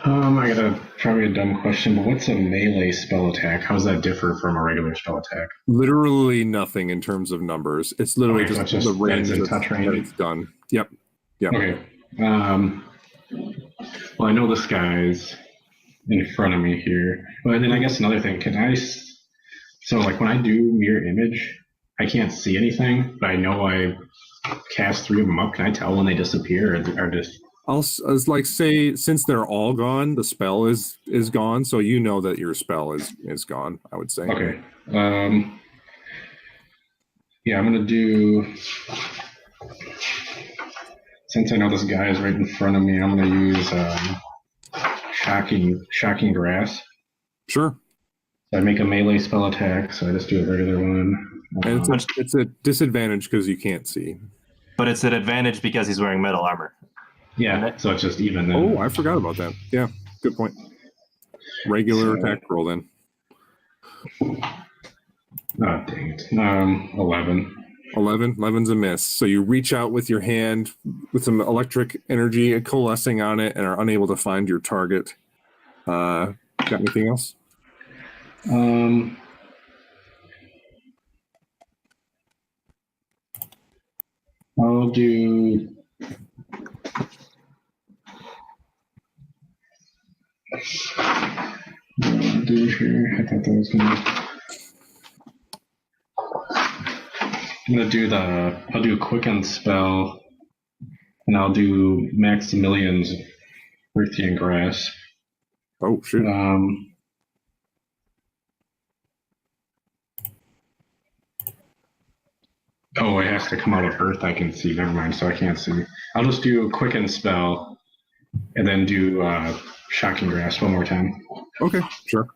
S3: I got probably a dumb question, but what's a melee spell attack? How does that differ from a regular spell attack?
S1: Literally nothing in terms of numbers. It's literally
S3: Okay, so
S1: just
S3: it's
S1: the
S3: just
S1: range
S3: that's in
S1: that
S3: touch range.
S1: it's done. Yep.
S3: Okay. Well, I know this guy's in front of me here. But then I guess another thing, so like when I do mirror image, I can't see anything, but I know I cast 3 of them up. Can I tell when they disappear or just...
S1: I'll like say, since they're all gone, the spell is gone, so you know that your spell is gone, I would say.
S3: Okay. Yeah, I'm gonna do, since I know this guy is right in front of me, I'm gonna use shocking grass.
S1: Sure.
S3: So I make a melee spell attack, so I just do a regular one.
S1: And it's a disadvantage because you can't see.
S4: But it's an advantage because he's wearing metal armor.
S3: Yeah, so it's just even then.
S1: Oh, I forgot about that. Yeah, good point. Regular attack roll then.
S3: Oh, dang it. 11.
S1: 11. 11's a miss. So you reach out with your hand with some electric energy coalescing on it and are unable to find your target. Got anything else?
S3: I'll do. Do here. I thought that was gonna. I'm gonna do the. I'll do a quicken spell, and I'll do Maximilian's Earthian Grasp.
S1: Oh, shoot.
S3: Oh, it has to come out of Earth. I can see. Never mind. So I can't see. I'll just do a quicken spell, and then do Shocking Grasp one more time.
S1: Okay, sure.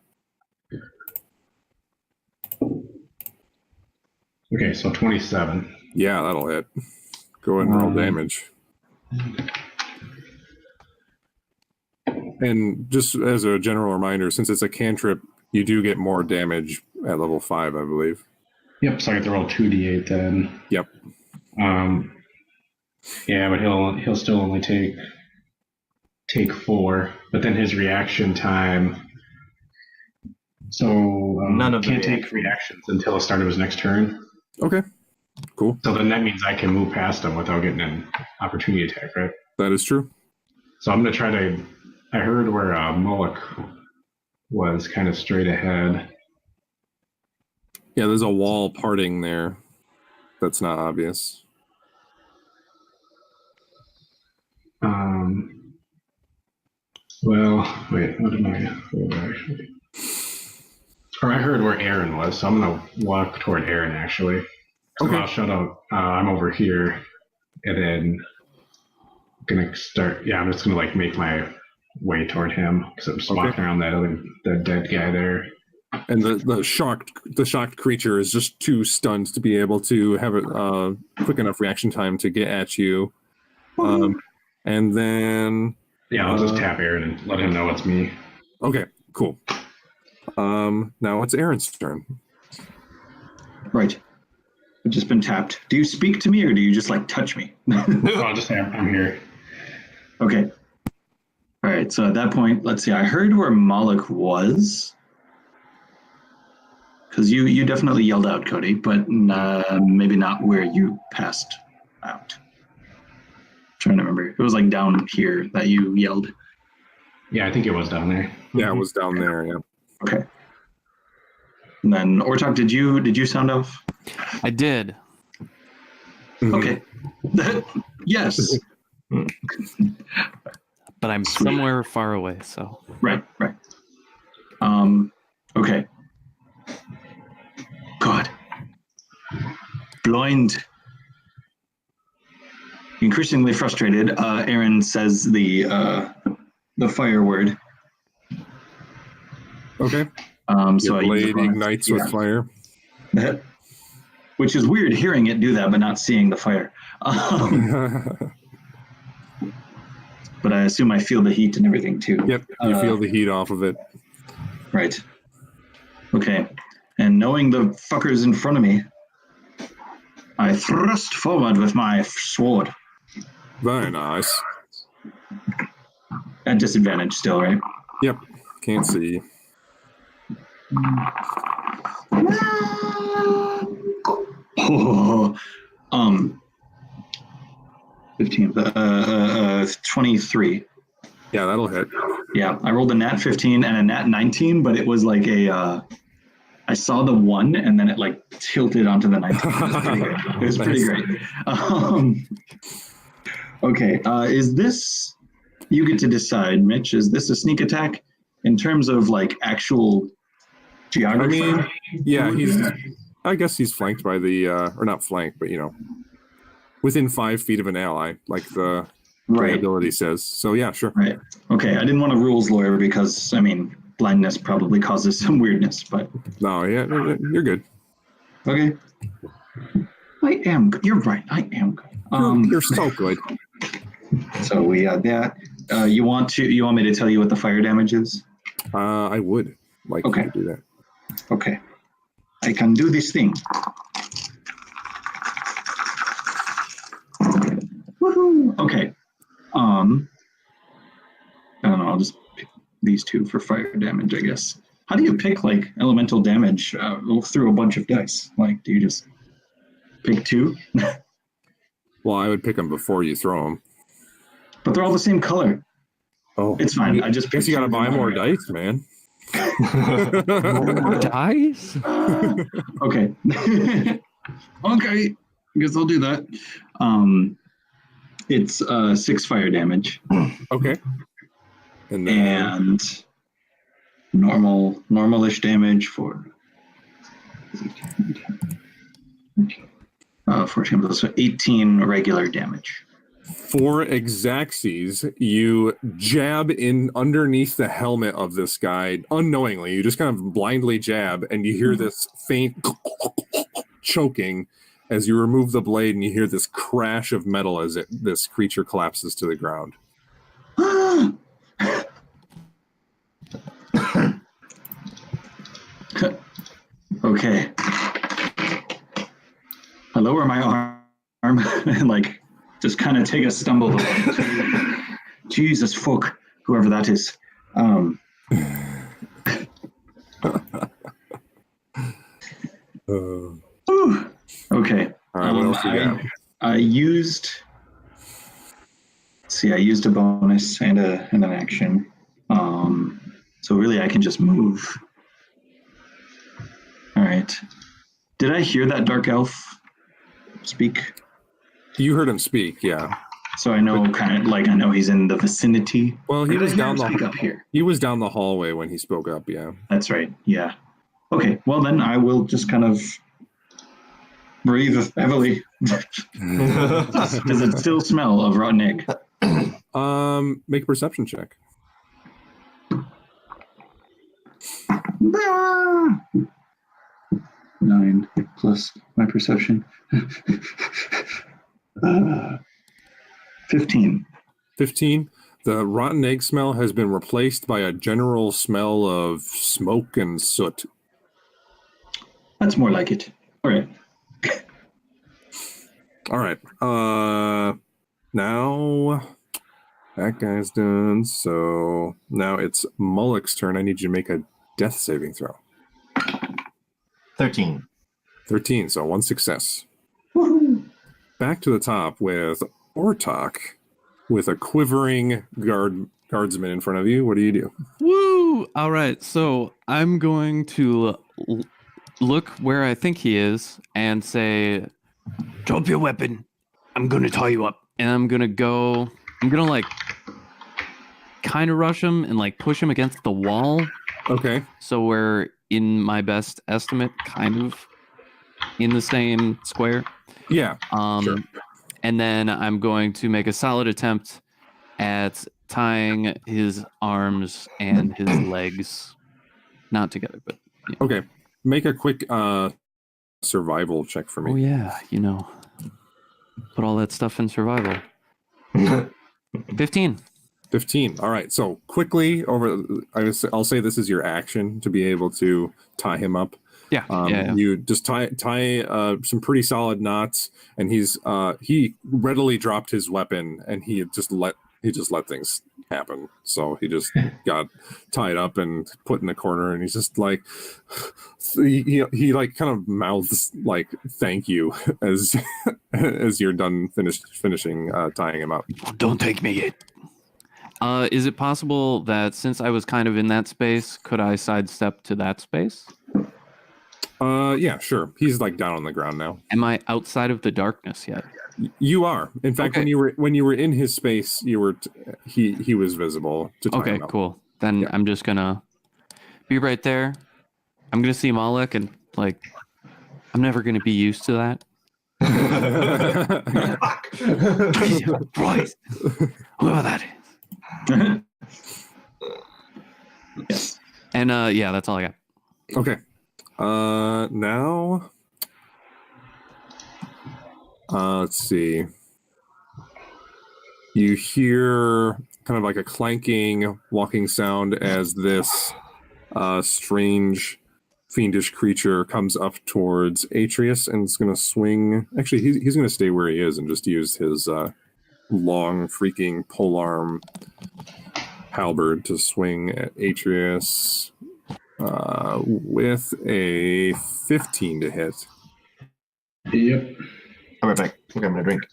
S3: Okay, so 27.
S1: Yeah, that'll hit. Go ahead and roll damage. And just as a general reminder, since it's a cantrip, you do get more damage at level 5, I believe.
S3: Yep, so I get to roll 2d8 then.
S1: Yep.
S3: Yeah, but he'll still only take 4. But then his reaction time. So
S4: None of
S3: can't
S4: them.
S3: take reactions until the start of his next turn.
S1: Okay. Cool.
S3: So then that means I can move past him without getting an opportunity attack, right?
S1: That is true.
S3: So I'm gonna try to. I heard where Moloch was kind of straight ahead.
S1: Yeah, there's a wall parting there. That's not obvious.
S3: Well, wait, what am I? Actually? Or I heard where Aaron was, so I'm gonna walk toward Aaron actually. So
S1: Okay.
S3: I'll shut up. I'm over here, and then I'm gonna start. Yeah, I'm just gonna like make my way toward him because I'm just walking around that dead guy there.
S1: And the shocked creature is just too stunned to be able to have a quick enough reaction time to get at you. And then
S3: Yeah, I'll just tap Aaron and let him know it's me.
S1: okay, cool. Now it's Aaron's turn.
S5: Right. I've just been tapped. Do you speak to me or do you just like touch me?
S3: I'll just have I'm here.
S5: Okay. All right. So at that point, let's see. I heard where Moloch was. Because you definitely yelled out, Cody, but maybe not where you passed out. Trying to remember. It was like down here that you yelled.
S3: Yeah, I think it was down there.
S1: Yeah, it was down there. Yeah.
S5: Okay. And then Ortok, did you sound off?
S2: I did.
S5: Okay. Yes.
S2: But I'm somewhere far away, so.
S5: Right. Okay. God. Blind. Increasingly frustrated, Aaron says the fire word.
S1: Okay.
S5: So
S1: Your
S5: I use
S1: blade
S5: the
S1: ignites with fire.
S5: which is weird hearing it do that, but not seeing the fire. But I assume I feel the heat and everything too.
S1: Yep, you feel the heat off of it.
S5: Right. Okay. And knowing the fuckers in front of me, I thrust forward with my sword.
S1: Very nice.
S5: At disadvantage still, right?
S1: Yep, can't see.
S5: Oh, 15, 23.
S1: Yeah, that'll hit.
S5: Yeah, I rolled a nat 15 and a nat 19, but it was like I saw the 1 and then it like tilted onto the 19. It was pretty good. It was pretty great. Okay, is this, you get to decide, Mitch, is this a sneak attack in terms of like actual geography?
S1: I mean, yeah, I guess he's flanked by the, or not flanked, but within 5 feet of an ally, like the ability says. So yeah, sure.
S5: Right. Okay, I didn't want a rules lawyer because, I mean, blindness probably causes some weirdness, but...
S1: No, yeah, you're good.
S5: Okay. I am good. You're right, I am good.
S1: You're so good.
S5: So we got that. You want me to tell you what the fire damage is?
S1: I would like you to do that.
S5: Okay. I can do this thing. 2 for fire damage, I guess. How do you pick like elemental damage through a bunch of dice? Like, do you just pick 2?
S1: Well, I would pick them before you throw them.
S5: But they're all the same color.
S1: Oh,
S5: It's fine. I just
S1: guess you got to buy more dice, man.
S2: More dice?
S5: Okay. Okay. I guess I'll do that. It's 6 fire damage.
S1: Okay. And then
S5: And normalish damage for 14, so 18 regular damage.
S1: for Exacxes, you jab in underneath the helmet of this guy unknowingly. You just kind of blindly jab, and you hear this faint choking as you remove the blade, and you hear this crash of metal as this creature collapses to the ground.
S5: Okay. I lower my arm and like just kind of take a stumble. Jesus fuck, whoever that is. Okay.
S1: All right, what else you got?
S5: I used. See, I used a bonus and an action. So really, I can just move. All right. Did I hear that dark elf speak?
S1: You heard him speak, yeah.
S5: So I know I know he's in the vicinity.
S1: Well, he was down
S5: speak up here.
S1: He was down the hallway when he spoke up, yeah.
S5: That's right. Yeah. Okay. Well, then I will just kind of breathe heavily. Does it still smell of rotten egg?
S1: Make a perception check.
S5: 9 plus my perception. 15.
S1: 15. The rotten egg smell has been replaced by a general smell of smoke and soot.
S5: That's more like it. All right.
S1: All right. Now that guy's done. So now it's Mullock's turn. I need you to make a death saving throw.
S4: 13.
S1: 13. So 1 success.
S5: Woohoo.
S1: Back to the top with Ortok with a quivering guardsman in front of you. What do you do?
S2: Woo! All right, so I'm going to look where I think he is and say, "Drop your weapon. I'm going to tie you up." And I'm going to like kind of rush him and like push him against the wall.
S1: Okay.
S2: So we're, in my best estimate, kind of in the same square.
S1: Yeah. Sure.
S2: And then I'm going to make a solid attempt at tying his arms and his legs, not together, but yeah.
S1: Okay. Make a quick survival check for me.
S2: Oh yeah, put all that stuff in survival. 15.
S1: 15. All right. So quickly I'll say this is your action to be able to tie him up.
S2: Yeah. Yeah.
S1: You just tie some pretty solid knots, and he readily dropped his weapon, and he just let things happen. So he just got tied up and put in a corner, and he's just like he like kind of mouths like thank you as you're done finishing tying him up.
S2: Don't take me yet. Is it possible that since I was kind of in that space, could I sidestep to that space?
S1: Yeah, sure. He's like down on the ground now.
S2: Am I outside of the darkness yet?
S1: You are. In fact,
S2: Okay.
S1: when you were in his space, you were he was visible to tie
S2: Okay,
S1: him up.
S2: cool. Then
S1: Yeah.
S2: I'm just gonna be right there. I'm gonna see Malik and like, I'm never gonna be used to that. Right. Whoever that is.
S5: Yes.
S2: And yeah, that's all I got.
S1: Okay. Now let's see. You hear kind of like a clanking walking sound as this strange fiendish creature comes up towards Atreus and is going to swing. Actually, he's going to stay where he is and just use his long freaking polearm halberd to swing at Atreus with a 15 to hit.
S3: Yep.
S6: I'll be right back. Okay, I'm gonna drink.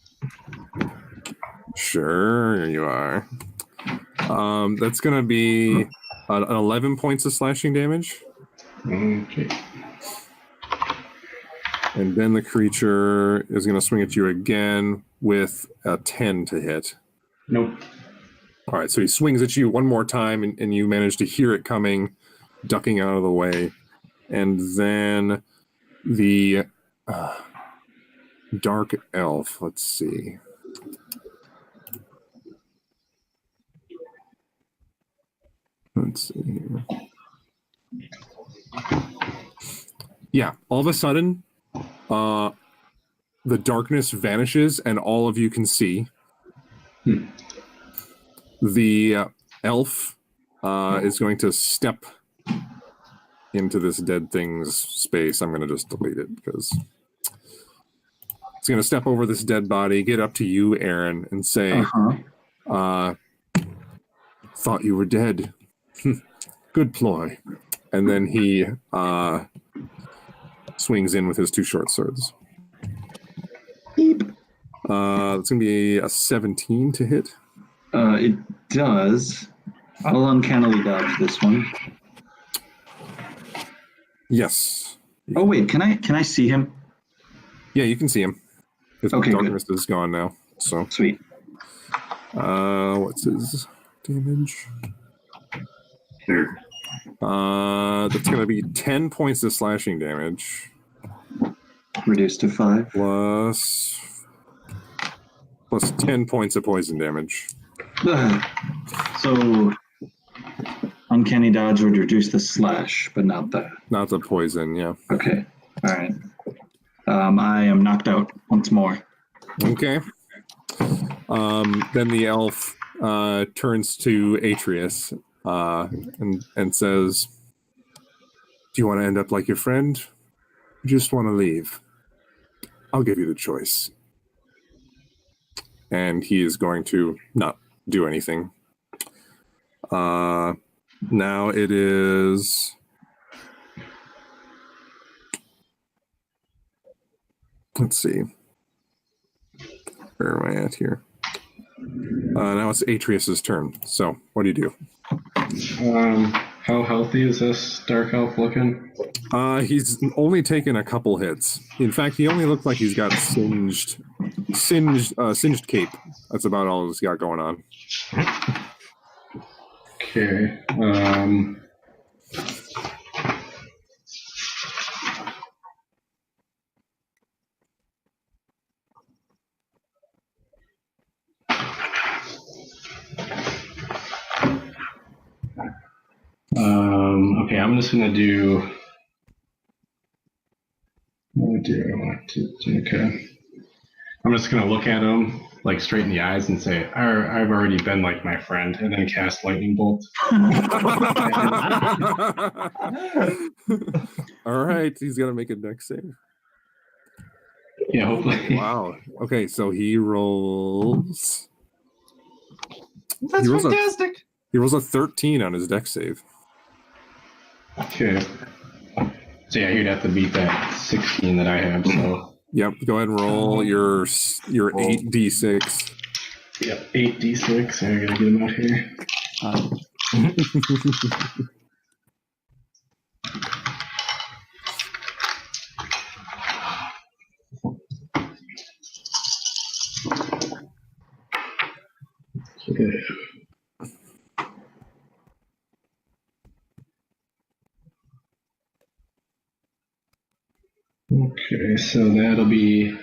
S1: Sure, you are. That's going to be an 11 points of slashing damage.
S3: Okay.
S1: And then the creature is going to swing at you again with a 10 to hit.
S3: Nope.
S1: All right, so he swings at you one more time, and you manage to hear it coming, ducking out of the way. And then the dark elf, let's see. Let's see here. Yeah, all of a sudden, the darkness vanishes, and all of you can see. The elf is going to step into this dead thing's space. I'm going to just delete it because it's going to step over this dead body, get up to you, Aaron, and say, thought you were dead. Good ploy. And then he swings in with his two short swords.
S5: Beep.
S1: It's going to be a 17 to hit.
S5: It does. I'll uncannily dodge this one.
S1: Yes.
S5: Oh wait, can I see him?
S1: Yeah, you can see him. His
S5: Okay,
S1: darkness is gone now. So
S5: Sweet.
S1: what's his damage?
S5: There.
S1: That's going to be 10 points of slashing damage.
S5: Reduced to 5.
S1: Plus 10 points of poison damage.
S5: So uncanny dodge would reduce the slash, but not the.
S1: Not the poison, yeah.
S5: Okay. All right. I am knocked out once more.
S1: Okay. Then the elf turns to Atreus and says, do you want to end up like your friend? Or just want to leave? I'll give you the choice. And he is going to not do anything. Now it is... Let's see. Where am I at here? Now it's Atreus' turn. So, what do you do?
S3: How healthy is this dark elf looking?
S1: He's only taken a couple hits. In fact, he only looked like he's got singed cape. That's about all he's got going on.
S3: Okay. Okay, I'm just gonna do. Oh dear, I want to. Okay. I'm just gonna look at him like straight in the eyes and say, "I've already been like my friend," and then cast lightning bolt.
S1: All right, he's gonna make a dex save.
S3: Yeah, hopefully.
S1: Wow. Okay, so he rolls.
S4: That's fantastic.
S1: He rolls a 13 on his dex save.
S3: Okay. So yeah, you'd have to beat that 16 that I have. So.
S1: Yep. Go ahead and roll your 8d6.
S3: Yep, 8d6. I gotta get him out here. Okay. Okay, so that'll be.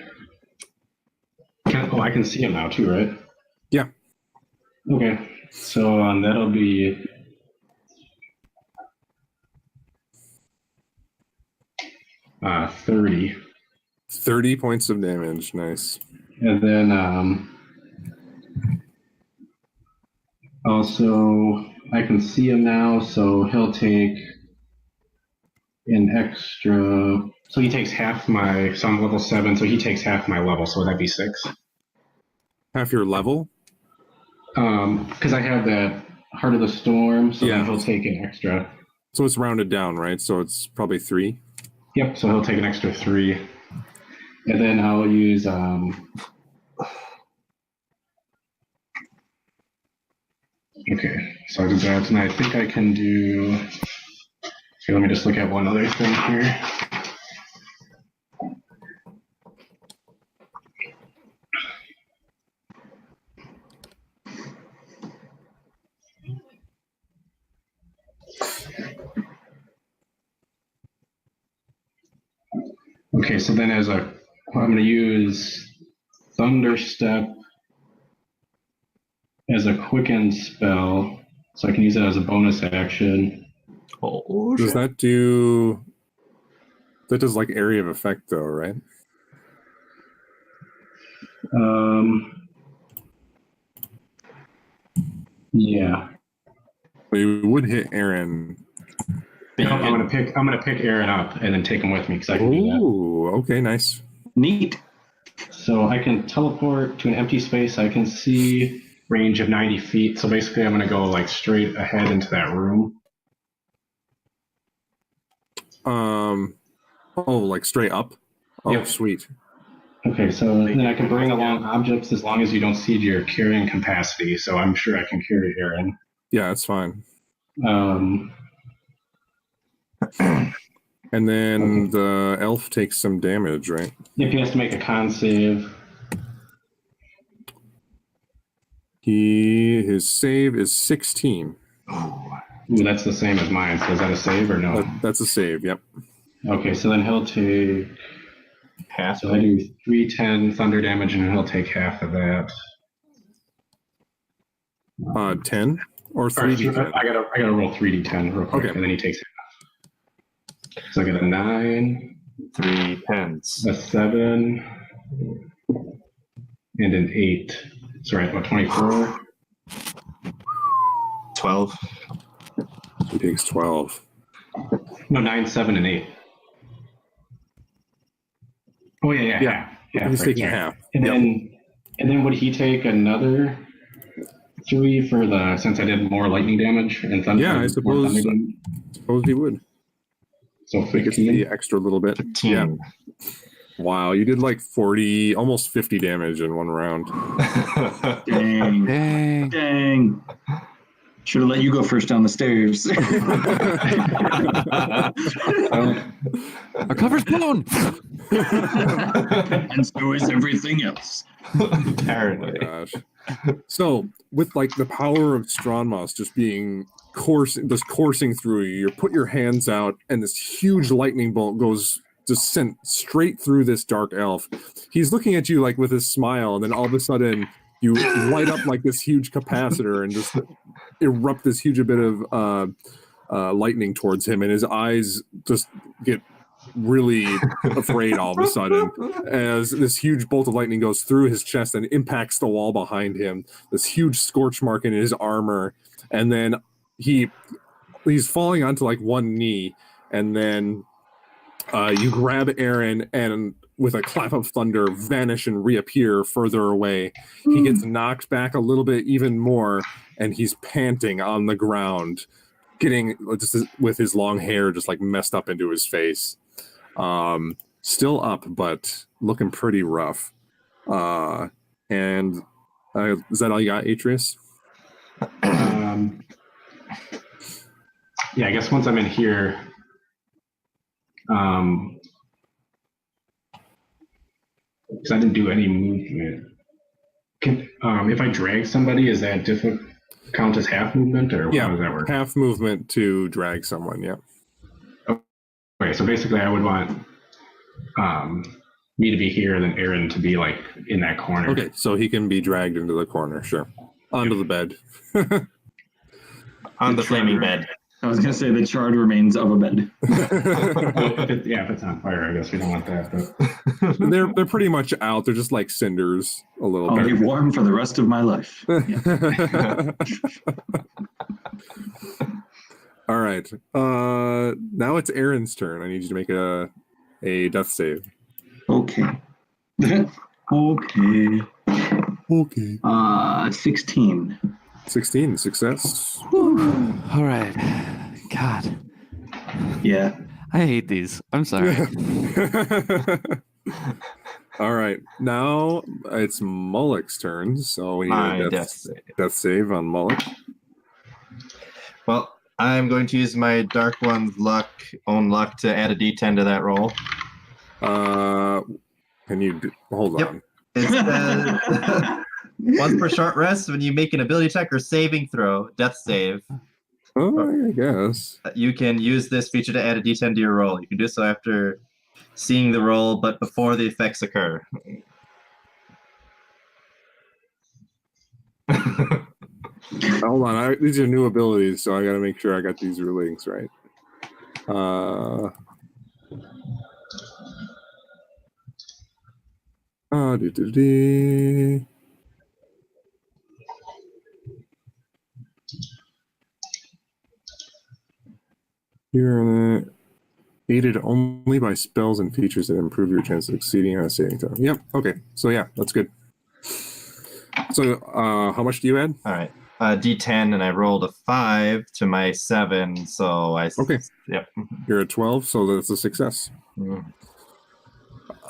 S3: I can see him now too, right?
S1: Yeah.
S3: Okay, so that'll be. 30.
S1: 30 points of damage. Nice.
S3: And then also I can see him now, so he'll take an extra. So he takes half my. So I'm level 7, so he takes half my level. So that'd be 6.
S1: Half your level?
S3: Because I have that Heart of the Storm, so
S1: Yeah.
S3: then he'll take an extra.
S1: So it's rounded down, right? So it's probably 3.
S3: Yep, so he'll take an extra 3. And then I'll use okay, so I did that, and I think I can do. Okay, let me just look at one other thing here. Okay, so then I'm going to use Thunderstep as a quicken spell, so I can use it as a bonus action.
S4: Oh,
S1: Does that do... That does like area of effect though, right?
S3: Yeah.
S1: But you would hit Aaron.
S3: I'm gonna pick Aaron up and then take him with me because I can do that.
S1: Ooh, okay, nice.
S5: Neat.
S3: So I can teleport to an empty space. I can see range of 90 feet. So basically, I'm gonna go like straight ahead into that room.
S1: Oh, like straight up? Oh,
S3: Yep.
S1: sweet.
S3: Okay, so then I can bring along objects as long as you don't cede your carrying capacity. So I'm sure I can carry Aaron.
S1: Yeah, that's fine.
S3: Um,
S1: And then the elf takes some damage, right?
S3: if he has to make a con save.
S1: His save is 16.
S3: Ooh, that's the same as mine. So is that a save or no?
S1: That's a save, yep.
S3: Okay, so then he'll take.
S4: half.
S3: So I do 310 thunder damage, and he'll take half of that.
S1: 10 or
S3: Or
S1: 3d10?
S3: I gotta roll 3d10 real quick,
S1: Okay.
S3: and then he takes half. So I get a 9,
S4: 3 pence.
S3: a 7, and an 8. So right, about 24.
S4: 12.
S1: He takes 12.
S3: No, 9, 7, and 8. Oh yeah.
S1: He's
S3: right,
S1: taking
S3: sorry.
S1: half.
S3: And
S1: Yep.
S3: then would he take another 3 for since I did more lightning damage and thunder?
S1: Yeah, I
S3: more
S1: suppose-
S3: thunder damage?
S1: Suppose he would.
S3: So
S1: He gets
S3: 15.
S1: the extra little bit.
S4: 15.
S1: Yeah. Wow, you did like 40, almost 50 damage in one round.
S5: Dang.
S2: Dang.
S5: Dang. Should have let you go first down the stairs.
S2: Our cover's blown.
S5: And so is everything else.
S1: Oh my
S4: Apparently.
S1: gosh. So, with like the power of Stronmos just being coursing through you put your hands out, and this huge lightning bolt goes just sent straight through this dark elf. He's looking at you like with his smile, and then all of a sudden you light up like this huge capacitor and just erupt this huge bit of lightning towards him, and his eyes just get really afraid all of a sudden as this huge bolt of lightning goes through his chest and impacts the wall behind him, this huge scorch mark in his armor, and then he's falling onto like one knee, and then you grab Aaron and with a clap of thunder vanish and reappear further away. He gets knocked back a little bit even more, and he's panting on the ground, getting just with his long hair just like messed up into his face. Still up, but looking pretty rough. And is that all you got, Atreus?
S3: Yeah, I guess once I'm in here, because I didn't do any movement. If I drag somebody, is that count as half movement, or how does that work?
S1: Half movement to drag someone. Yeah.
S3: Okay, so basically, I would want me to be here, and then Aaron to be like in that corner.
S1: Okay, so he can be dragged into the corner. Sure, onto the bed.
S4: On the flaming bed.
S5: I was going to say the charred remains of a bed.
S3: If it's on fire, I guess we don't want that. But
S1: They're pretty much out. They're just like cinders a little
S5: I'll be
S1: bit.
S5: warm for the rest of my life. Yeah.
S1: All right. Now it's Aaron's turn. I need you to make a death save.
S5: Okay. Okay.
S1: Okay.
S5: 16.
S1: 16, success.
S2: Whew. All right. God,
S5: Yeah.
S2: I hate these. I'm sorry.
S1: All right, now it's Mullick's turn, so we need
S4: My
S1: a
S4: death save.
S1: death save on Mullick.
S4: Well, I'm going to use my Dark One's own luck to add a D10 to that roll.
S1: Can you hold
S4: Yep.
S1: on?
S4: It says once per short rest, when you make an ability check or saving throw, death save,
S1: Oh, I guess.
S4: you can use this feature to add a D10 to your roll. You can do so after seeing the roll, but before the effects occur.
S1: Hold on, these are new abilities, so I got to make sure I got these links right. You're aided only by spells and features that improve your chance of succeeding on a saving throw. Yep. Okay. So yeah, that's good. So how much do you add?
S4: All right. D10, and I rolled a 5 to my 7, so I...
S1: Okay.
S4: Yep.
S1: You're at 12, so that's a success.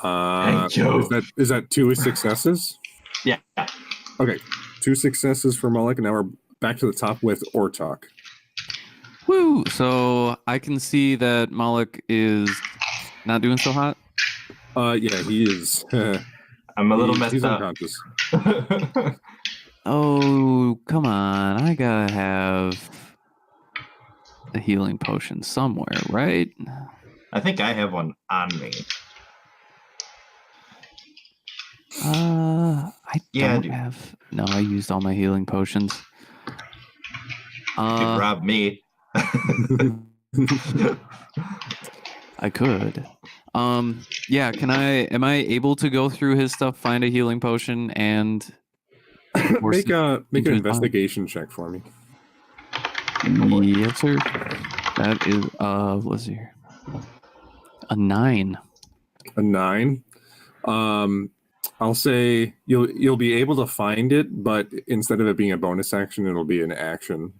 S4: Thank you.
S1: Is that 2 successes?
S4: Yeah.
S1: Okay. 2 successes for Mullick, and now we're back to the top with Ortok.
S2: Woo! So I can see that Moloch is not doing so hot.
S1: Yeah, he is.
S4: I'm a little messed
S1: he's
S4: up.
S1: unconscious.
S2: Oh, come on. I gotta have a healing potion somewhere, right?
S4: I think I have one on me.
S2: I
S4: Yeah,
S2: don't
S4: dude.
S2: have... No, I used all my healing potions.
S4: You could rob me.
S2: I could. Yeah, am I able to go through his stuff, find a healing potion, and
S1: make an
S2: into his
S1: investigation check for me.
S2: Yes, sir. That is let's see here. A 9.
S1: A 9. I'll say you'll be able to find it, but instead of it being a bonus action, it'll be an action.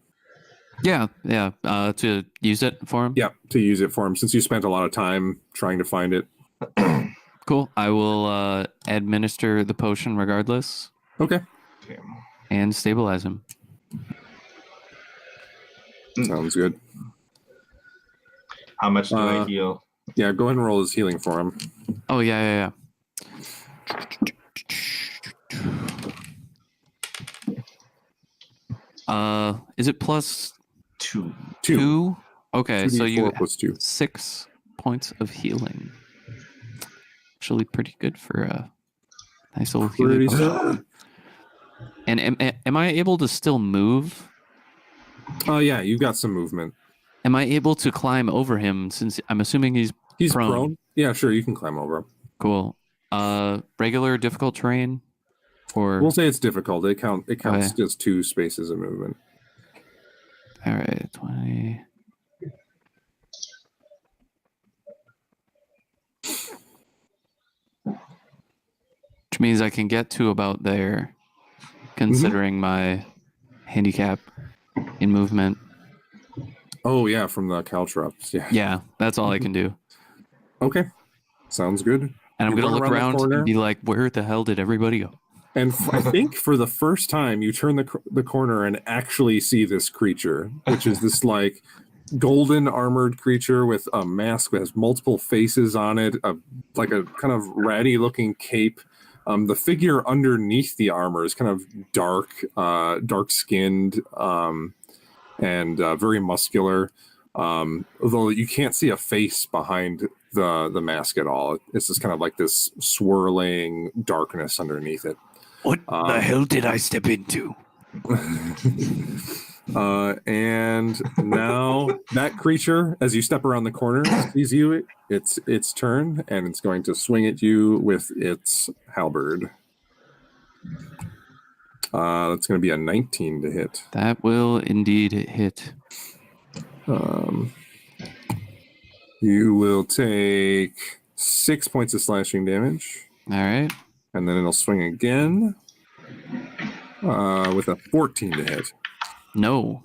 S2: Yeah. To use it for him.
S1: Yeah, to use it for him, since you spent a lot of time trying to find it.
S2: Cool. I will administer the potion regardless.
S1: Okay.
S2: And stabilize him.
S1: Sounds good.
S4: How much do I heal?
S1: Yeah, go ahead and roll his healing for him.
S2: Oh yeah. Is it plus
S4: 2?
S2: 2? Okay,
S1: 2d4
S2: so you
S1: plus 2.
S2: 6 points of healing. Actually, pretty good for a nice old healing. And am I able to still move?
S1: Oh yeah, you've got some movement.
S2: Am I able to climb over him? Since I'm assuming he's prone.
S1: Yeah, sure, you can climb over him.
S2: Cool. Regular difficult terrain, or
S1: we'll say it's difficult. It counts as 2 spaces of movement.
S2: All right, 20. Which means I can get to about there, considering my handicap in movement.
S1: Oh yeah, from the caltrops. Yeah.
S2: Yeah, that's all I can do.
S1: Okay, sounds good.
S2: And I'm going to look around and be like, where the hell did everybody go?
S1: And I think for the first time, you turn the corner and actually see this creature, which is this like golden armored creature with a mask that has multiple faces on it, like a kind of ratty looking cape. The figure underneath the armor is kind of dark skinned, and very muscular. Although you can't see a face behind the mask at all. It's just kind of like this swirling darkness underneath it.
S2: What the hell did I step into?
S1: And now that creature, as you step around the corner, sees you. It's its turn, and it's going to swing at you with its halberd. That's going to be a 19 to hit.
S2: That will indeed hit.
S1: You will take 6 points of slashing damage.
S2: All right.
S1: And then it'll swing again with a 14 to hit.
S2: No.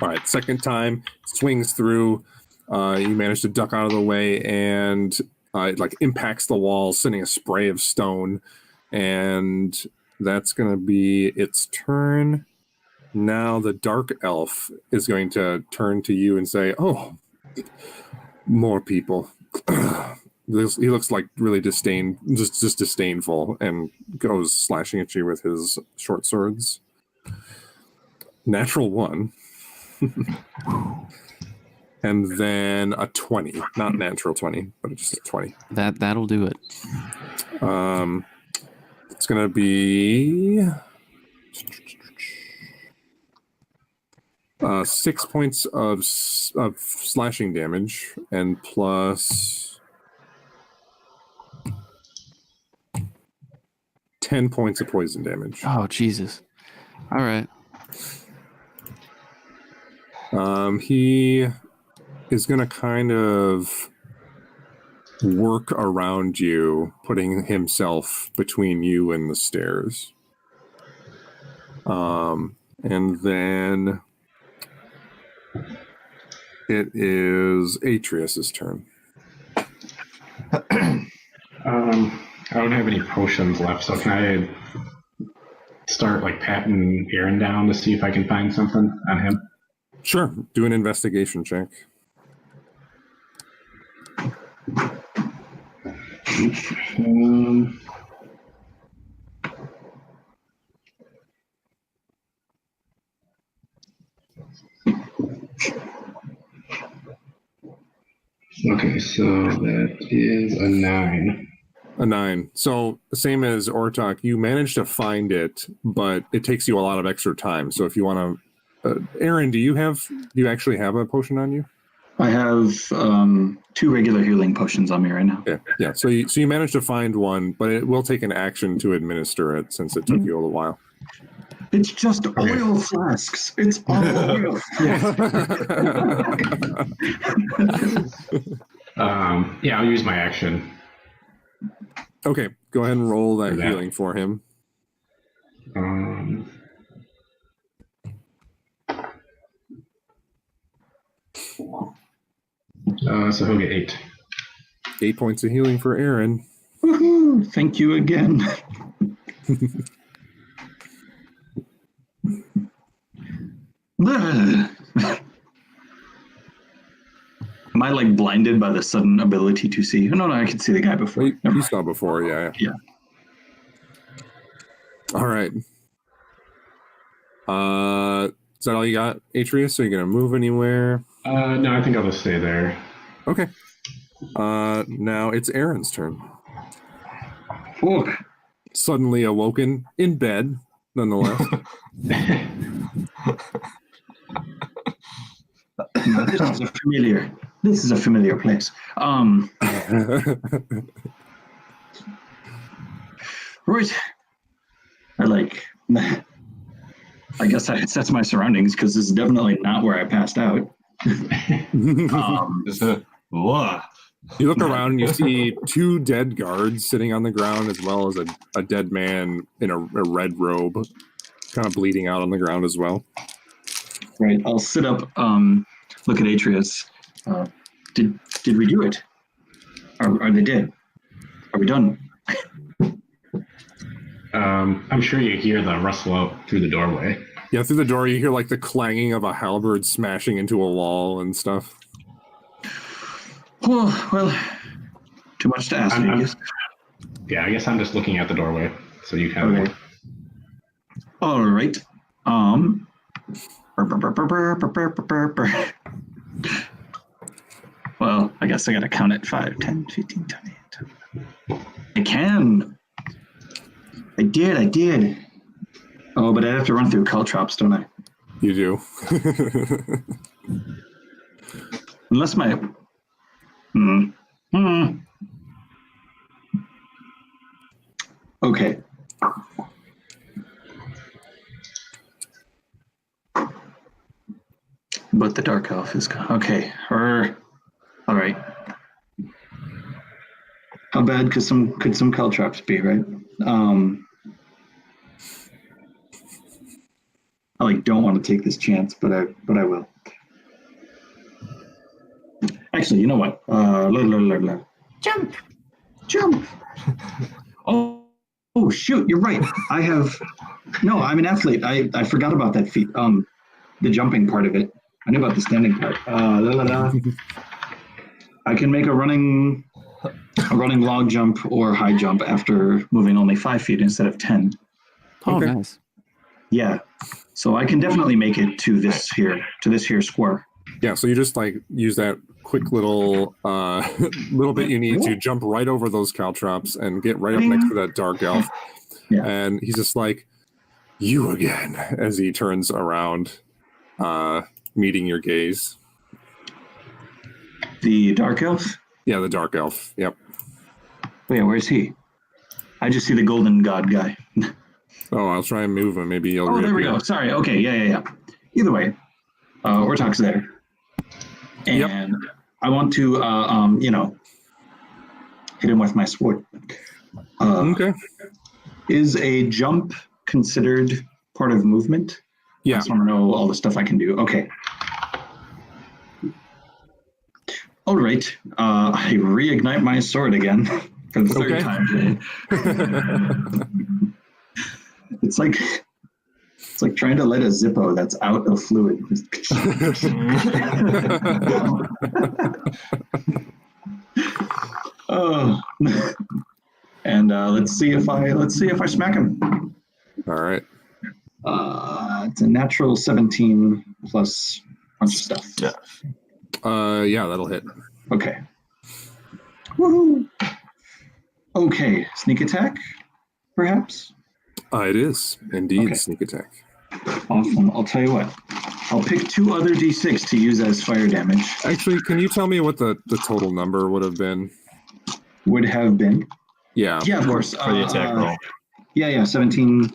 S1: All right, second time, swings through. You manage to duck out of the way, and it like impacts the wall, sending a spray of stone. And that's going to be its turn. Now the dark elf is going to turn to you and say, "Oh, more people." He looks like really just disdainful, and goes slashing at you with his short swords. Natural 1. And then a 20. Not natural 20, but just a 20.
S2: That'll do it.
S1: It's going to be 6 points of slashing damage, and plus 10 points of poison damage.
S2: Oh, Jesus. All right.
S1: He is going to kind of work around you, putting himself between you and the stairs. And then it is Atreus's turn.
S3: I don't have any potions left, so can I start like patting Aaron down to see if I can find something on him?
S1: Sure. Do an investigation check.
S3: Okay, so that is a 9.
S1: A 9. So same as Ortok, you managed to find it, but it takes you a lot of extra time. So if you want to, Aaron, do you actually have a potion on you?
S5: I have 2 regular healing potions on me right now.
S1: Yeah. So you managed to find one, but it will take an action to administer it since it took you a little while.
S5: It's just oil flasks. It's all oil.
S3: Yeah, I'll use my action.
S1: Okay, go ahead and roll that
S3: For that.
S1: healing for him.
S3: So he'll get 8.
S1: 8 points of healing for Aaron.
S5: Woohoo! Thank you again. Am I like blinded by the sudden ability to see? No, I could see the guy before.
S1: You saw before, yeah.
S5: Yeah.
S1: All right. Is that all you got, Atreus? Are you going to move anywhere?
S3: No, I think I'll just stay there.
S1: Okay. Now it's Aaron's turn.
S5: Oh,
S1: Suddenly awoken in bed, nonetheless.
S5: This is a familiar place. Right. I guess I assess my surroundings because this is definitely not where I passed out.
S6: Whoa.
S1: You look around and you see 2 dead guards sitting on the ground, as well as a dead man in a red robe, kind of bleeding out on the ground as well.
S5: Right. I'll sit up, look at Atreus. Did we do it? Are they dead? Are we done?
S3: I'm sure you hear the rustle out through the doorway.
S1: Yeah, through the door you hear like the clanging of a halberd smashing into a wall and stuff.
S5: Oh, well, too much to ask, I guess.
S3: Yeah, I guess I'm just looking at the doorway, so you kind of...
S5: Okay. All right. Well, I guess I gotta count it. 5, 10, 15, 20. I can. I did. Oh, but I have to run through caltrops, don't I?
S1: You do.
S5: Unless my... Okay. But the dark elf is gone. Okay. All right. How bad could some caltrops be, right? don't want to take this chance, but I will. Actually, you know what? Jump. Oh, shoot! You're right. I'm an athlete. I forgot about that feat. The jumping part of it. I knew about the standing part. I can make a running log jump or high jump after moving only 5 feet instead of 10.
S2: Oh,
S1: Okay.
S2: nice.
S5: Yeah, so I can definitely make it to this here square.
S1: Yeah, so you just like use that quick little bit you need to jump right over those caltrops and get right up next to that dark elf.
S5: Yeah.
S1: And he's just like, "You again," as he turns around, meeting your gaze.
S5: The dark elf?
S1: Yeah, the dark elf. Yep.
S5: Oh, yeah, where's he? I just see the golden god guy.
S1: Oh, I'll try and move him. Maybe he'll.
S5: Oh, there we go. Sorry. Okay, yeah. Either way, Ortok's there. And I want to, hit him with my sword.
S1: Okay.
S5: Is a jump considered part of movement?
S1: Yeah.
S5: I just want to know all the stuff I can do. Okay. All right. I reignite my sword again for the third time today. It's like trying to light a Zippo that's out of fluid. Oh. And let's see if I smack him.
S1: All right.
S5: It's a natural 17 plus a bunch of stuff.
S1: Yeah, that'll hit.
S5: Okay. Woohoo! Okay, sneak attack, perhaps?
S1: It is indeed
S5: Okay.
S1: sneak attack.
S5: Awesome. I'll tell you what. I'll pick 2 other d6 to use as fire damage.
S1: Actually, can you tell me what the total number would have been?
S5: Would have been.
S1: Yeah.
S5: Yeah, of course.
S4: For the attack roll.
S5: Yeah, 17,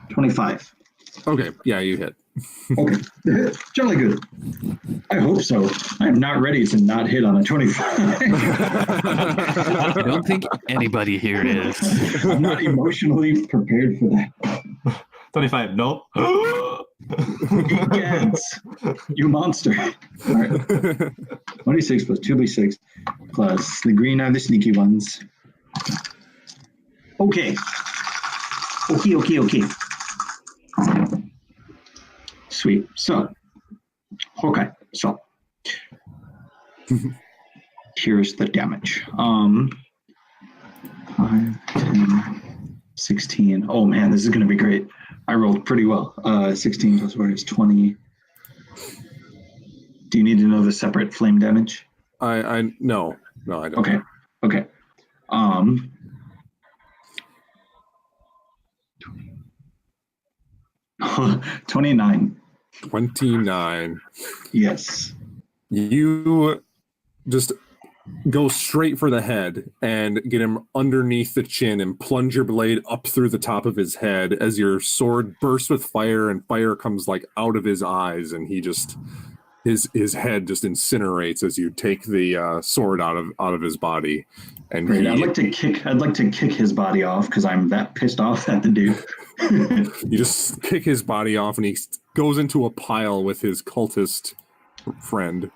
S5: 25.
S1: Okay. Yeah, you hit.
S5: Okay. Jolly good. I hope so. I am not ready to not hit on a 25.
S2: I don't think anybody here is.
S5: I'm not emotionally prepared for that.
S4: 25, nope.
S5: Egans, you monster. All right. 26 plus 2d6 plus the green are the sneaky ones. Okay. Sweet. So, okay. So, here's the damage. 5, 10, 16. Oh man, this is going to be great. I rolled pretty well. 16 plus what is 20. Do you need to know the separate flame damage?
S1: No, I don't.
S5: Okay. 29.
S1: 29.
S5: Yes.
S1: You just go straight for the head and get him underneath the chin and plunge your blade up through the top of his head as your sword bursts with fire and fire comes like out of his eyes, and he just his head just incinerates as you take the sword out of his body. And
S5: Great. I'd like to kick his body off because I'm that pissed off at the dude.
S1: you just kick his body off and he goes into a pile with his cultist friend.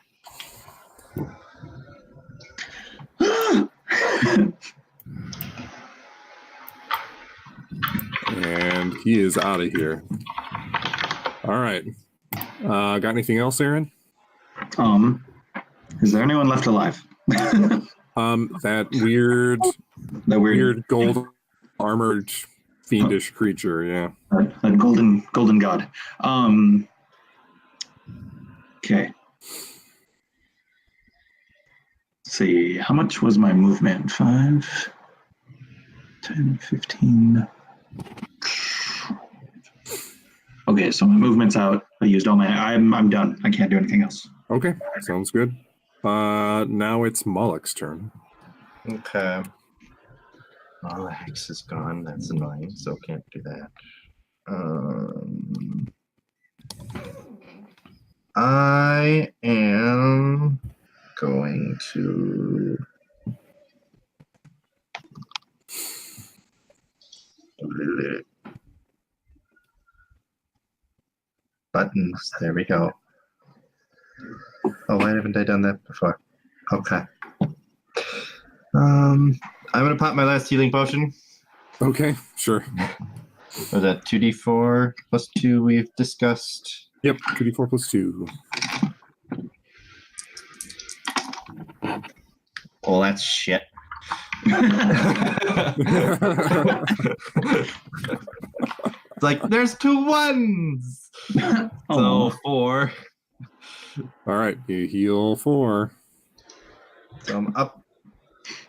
S1: And he is out of here. All right. Got anything else, Aaron?
S5: Is there anyone left alive?
S1: That weird gold armored fiendish creature, yeah.
S5: That golden god. Okay. Let's see, how much was my movement? 5, 10, 15. Okay, so my movement's out. I used all my. I'm done. I can't do anything else.
S1: Okay, sounds good. Now it's Moloch's turn.
S4: Okay. Well, the hex is gone. That's annoying, so can't do that. I am going to
S6: buttons. There we go. Oh, why haven't I done that before? Okay. I'm gonna pop my last healing potion.
S1: Okay, sure.
S6: Was that 2d4 plus 2 we've discussed?
S1: Yep, 2d4 plus 2.
S6: Oh, that's shit.
S4: It's like there's 2 1s.
S5: Oh.
S4: So 4.
S1: All right, you heal 4.
S6: So I'm up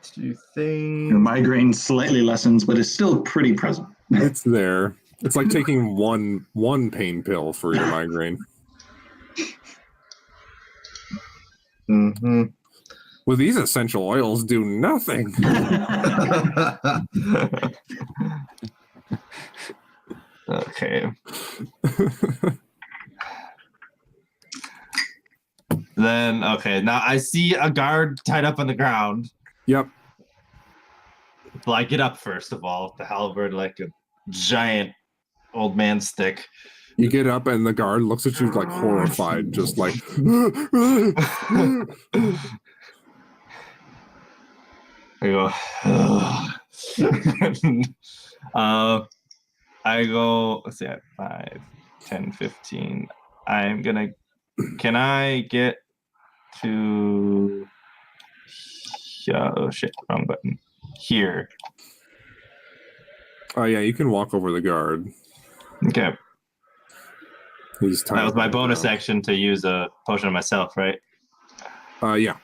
S6: to
S5: Your
S6: things.
S5: migraine slightly lessens, but it's still pretty present.
S1: It's there. It's like taking one pain pill for your migraine.
S6: Mm-hmm.
S1: Well, these essential oils do nothing.
S4: Okay. Then, okay, now I see a guard tied up on the ground.
S1: Yep.
S4: Well, I get up first of all, with the halberd like a giant old man stick.
S1: You get up and the guard looks at you like horrified, just like.
S4: I go, I go, let's see, at 5, 10, 15. Can I get to, oh shit, wrong button. Here.
S1: Oh, yeah, you can walk over the guard.
S4: Okay.
S1: He's tied
S4: That was
S1: up
S4: my
S1: on the
S4: bonus
S1: ground.
S4: action to use a potion on myself, right?
S1: Yeah.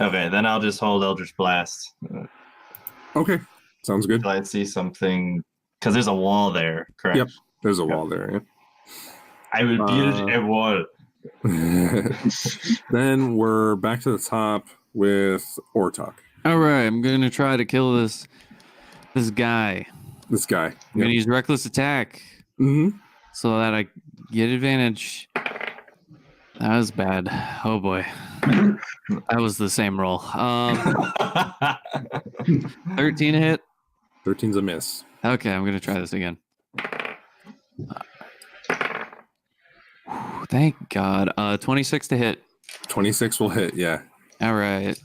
S4: Okay, then I'll just hold Eldritch Blast.
S1: Okay. Sounds good.
S4: Till I see something, because there's a wall there, correct?
S1: Yep. There's a wall there,
S4: I will build a wall.
S1: yeah. Then we're back to the top with Ortok.
S2: All right, I'm gonna try to kill this guy.
S1: This guy.
S2: I'm gonna use reckless attack
S1: Mm-hmm.
S2: so that I get advantage. That was bad. Oh boy, that was the same roll. 13 hit.
S1: 13's a miss.
S2: Okay, I'm gonna try this again. Thank God. 26 to hit.
S1: 26 will hit, yeah.
S2: All right.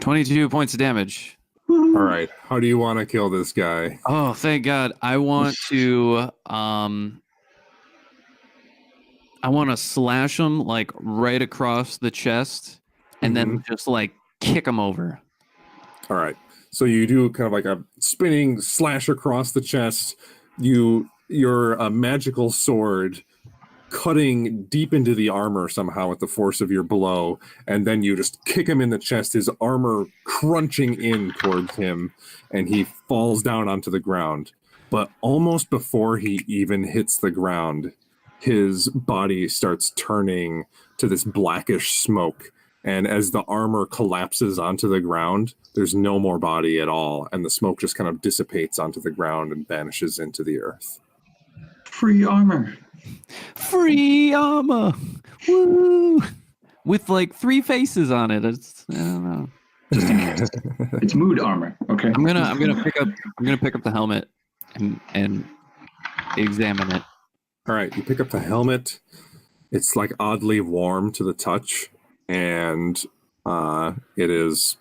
S2: $22 points of damage.
S1: All right. How do you want to kill this guy?
S2: Oh, thank God. I want to slash him like right across the chest and then just like kick him over.
S1: All right. So you do kind of like a spinning slash across the chest. Your magical sword cutting deep into the armor somehow with the force of your blow, and then you just kick him in the chest, his armor crunching in towards him, and he falls down onto the ground. But almost before he even hits the ground, his body starts turning to this blackish smoke. And as the armor collapses onto the ground, there's no more body at all, and the smoke just kind of dissipates onto the ground and vanishes into the earth.
S5: Free armor.
S2: Free armor. Woo! With like 3 faces on it. I don't know.
S5: It's mood armor. Okay.
S2: I'm gonna pick up the helmet and examine it.
S1: All right, you pick up the helmet. It's like oddly warm to the touch, and it is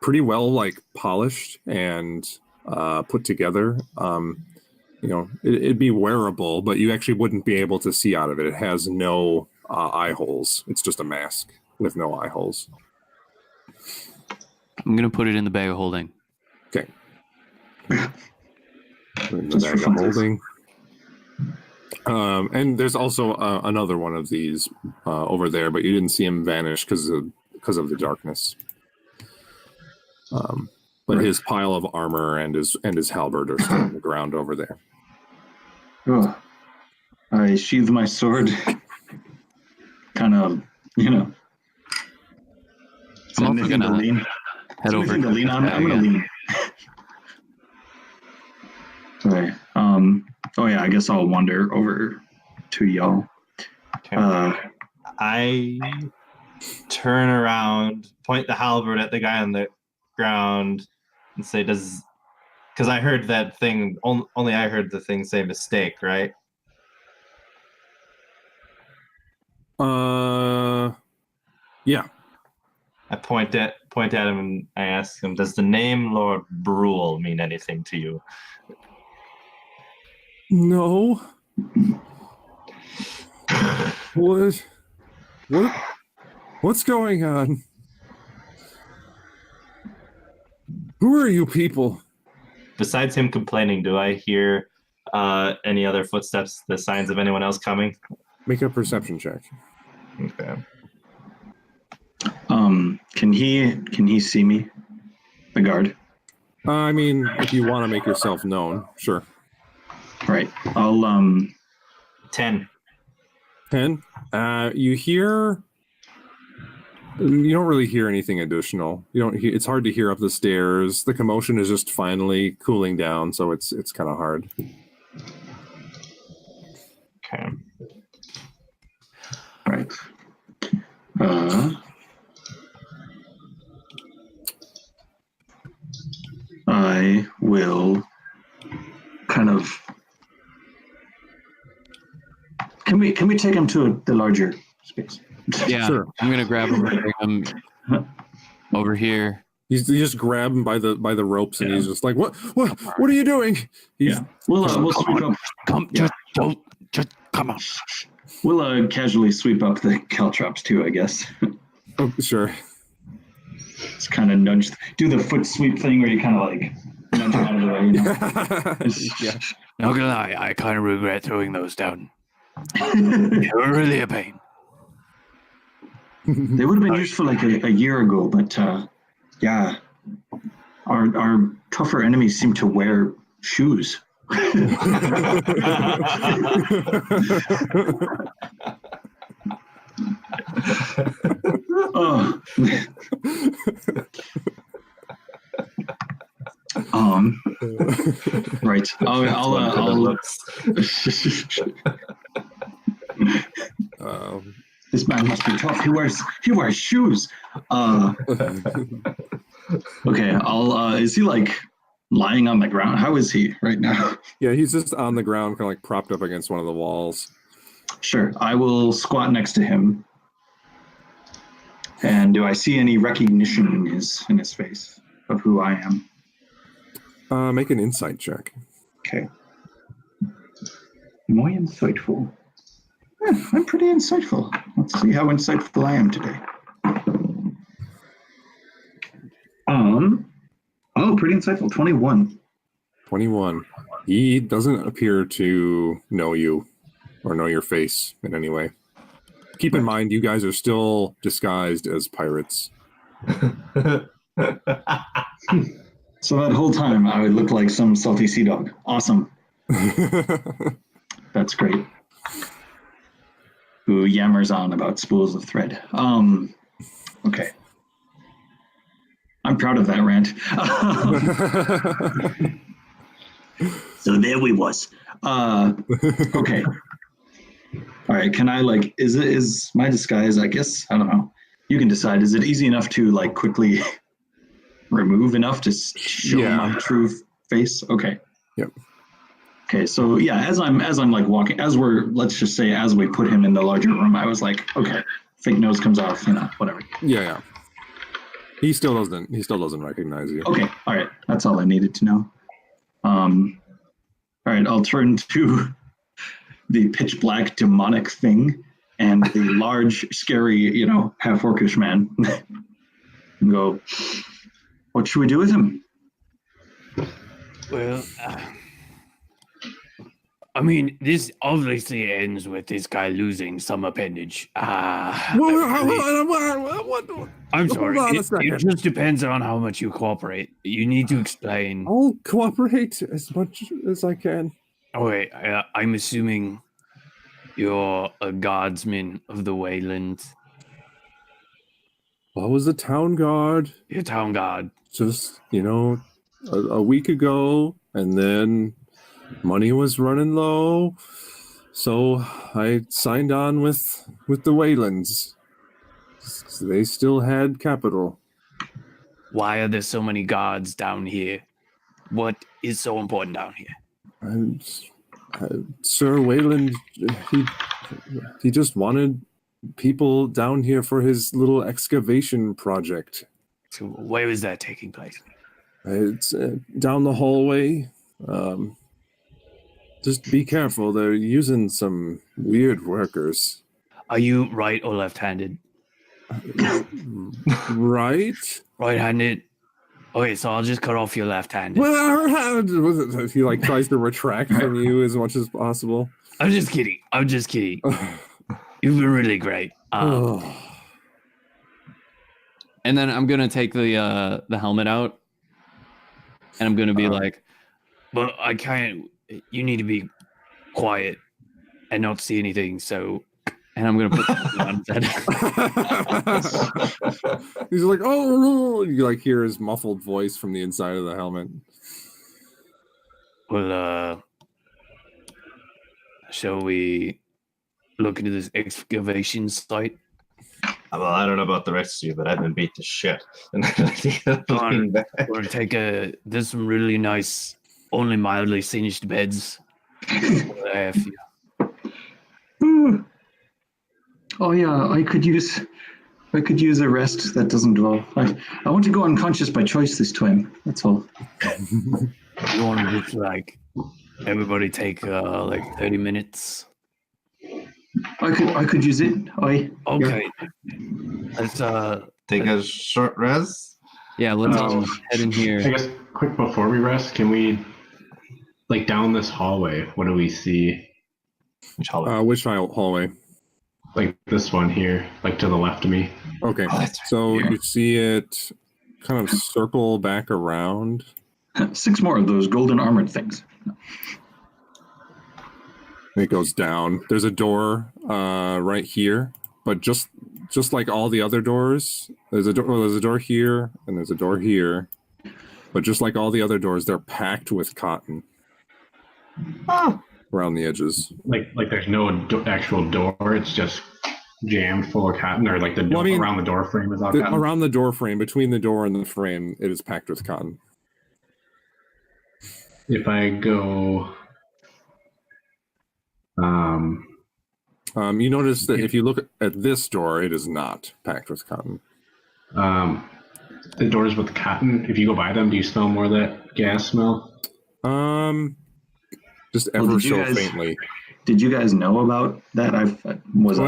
S1: pretty well like polished and put together. It'd be wearable, but you actually wouldn't be able to see out of it. It has no eye holes. It's just a mask with no eye holes.
S2: I'm gonna put it in the bag of holding.
S1: Okay. In the
S5: Just
S1: bag
S5: for
S1: of
S5: funsies.
S1: holding. And there's also another one of these over there, but you didn't see him vanish because of the darkness. But
S5: Right.
S1: his pile of armor and his halberd are still on the ground over there.
S5: Oh. I sheathe my sword. Kind of,
S2: I'm also
S5: anything to
S2: gonna
S5: lean?
S2: head over.
S5: Anything to lean on? I'm gonna lean. Sorry. Oh yeah, I guess I'll wander over to y'all.
S4: Okay. I turn around, point the halberd at the guy on the ground, and say, "Does Because I heard that thing. Only I heard the thing say mistake, right?
S1: Yeah.
S4: I point at him and I ask him, "Does the name Lord Brule mean anything to you?"
S1: No. What's going on? Who are you people?
S4: Besides him complaining, do I hear any other footsteps? The signs of anyone else coming?
S1: Make a perception check.
S4: Okay.
S5: Can he see me? The guard.
S1: I mean, if you want to make yourself known, sure.
S5: Right. I'll
S4: 10.
S1: 10. You hear. You don't really hear anything additional. You don't. It's hard to hear up the stairs. The commotion is just finally cooling down, so it's kind of hard.
S4: Okay.
S5: Right. I will kind of. Can we take him to the larger space?
S2: Yeah,
S1: Sure.
S2: I'm gonna grab him and bring him over here.
S1: You just grab him by the ropes, and he's just like, "What are you doing?" He's,
S5: We'll sweep up.
S2: Come, just come on.
S5: We'll casually sweep up the caltrops too, I guess.
S1: Oh, sure.
S5: It's kind of nudge. Do the foot sweep thing where you kind of like nudge him out of the way. You know?
S1: Yeah.
S2: Not gonna lie, I kind of regret throwing those down. They were really a pain.
S5: They would have been useful like a year ago, but yeah, our tougher enemies seem to wear shoes. Oh. Right. I'll this man must be tough. He wears shoes. Okay, is he like lying on the ground? How is he right now?
S1: Yeah, he's just on the ground, kind of like propped up against one of the walls.
S5: Sure. I will squat next to him. And do I see any recognition in his face of who I am?
S1: Make an insight check.
S5: Okay. Muy insightful. Yeah, I'm pretty insightful. Let's see how insightful I am today. Oh, pretty insightful. 21.
S1: 21. He doesn't appear to know you or know your face in any way. Keep in mind, you guys are still disguised as pirates.
S5: So that whole time, I would look like some salty sea dog. Awesome. That's great. Who yammers on about spools of thread. Okay. I'm proud of that rant. So there we was. Okay. All right. Can I is my disguise, I guess, I don't know. You can decide. Is it easy enough to quickly remove enough to show my true face? Okay.
S1: Yep.
S5: Okay. So yeah, as I'm walking, let's just say as we put him in the larger room, I was like, okay, fake nose comes off, whatever.
S1: Yeah. He still doesn't recognize you.
S5: Okay. All right. That's all I needed to know. All right. I'll turn to the pitch black demonic thing and the large, scary, half orcish man and go, what should we do with him?
S7: Well, I mean, this obviously ends with this guy losing some appendage. I'm sorry. It just depends on how much you cooperate. You need to explain.
S1: I'll cooperate as much as I can.
S7: Oh, wait. I'm assuming you're a guardsman of the Weyland.
S1: I was a town guard.
S7: You're a town guard.
S1: Just, a week ago, and then money was running low, so I signed on with the Weylands. They still had capital.
S7: Why are there so many guards down here? What is so important down here?
S1: And, Sir Weyland, he just wanted people down here for his little excavation project.
S7: So where is that taking place?
S1: It's down the hallway. Just be careful. They're using some weird workers.
S7: Are you right or left-handed?
S1: Right?
S7: Right-handed. Okay, so I'll just cut off your left-handed.
S1: Well, he like tries to retract from you as much as possible.
S7: I'm just kidding. You've been really great.
S2: And then I'm gonna take the helmet out, and I'm gonna be like,
S7: But I can't. You need to be quiet and not see anything. So
S2: and I'm gonna put the on his head.
S1: He's like, oh, you like hear his muffled voice from the inside of the helmet.
S7: well, shall we look into this excavation site?
S4: Well, I don't know about the rest of you, but I've been beat to shit. And
S7: We're gonna take there's some really nice, only mildly singed beds.
S5: Oh yeah, I could use a rest that doesn't dwell. I want to go unconscious by choice this time. That's all.
S7: You want to just like everybody take like 30 minutes?
S5: I could use it.
S7: Okay. Let's
S4: take a short rest.
S2: Yeah, let's head in
S3: I
S2: here.
S3: guess quick before we rest, can we like down this hallway? What do we see?
S4: Which hallway?
S1: Which hallway?
S3: Like this one here, like to the left of me.
S1: Okay, so you see it kind of circle back around.
S5: 6 more of those golden armored things.
S1: It goes down. There's a door right here, but just like all the other doors, there's a door here, and there's a door here. But just like all the other doors, they're packed with cotton around the edges.
S3: Like there's no actual door. It's just jammed full of cotton, or like the door, around the door frame is all cotton.
S1: Around the door frame, between the door and the frame, it is packed with cotton.
S3: If I go,
S1: you notice that if you look at this door, it is not packed with cotton.
S3: The doors with cotton, if you go by them, do you smell more of that gas smell?
S1: Just ever so faintly.
S5: Did you guys know about that?
S1: Aaron was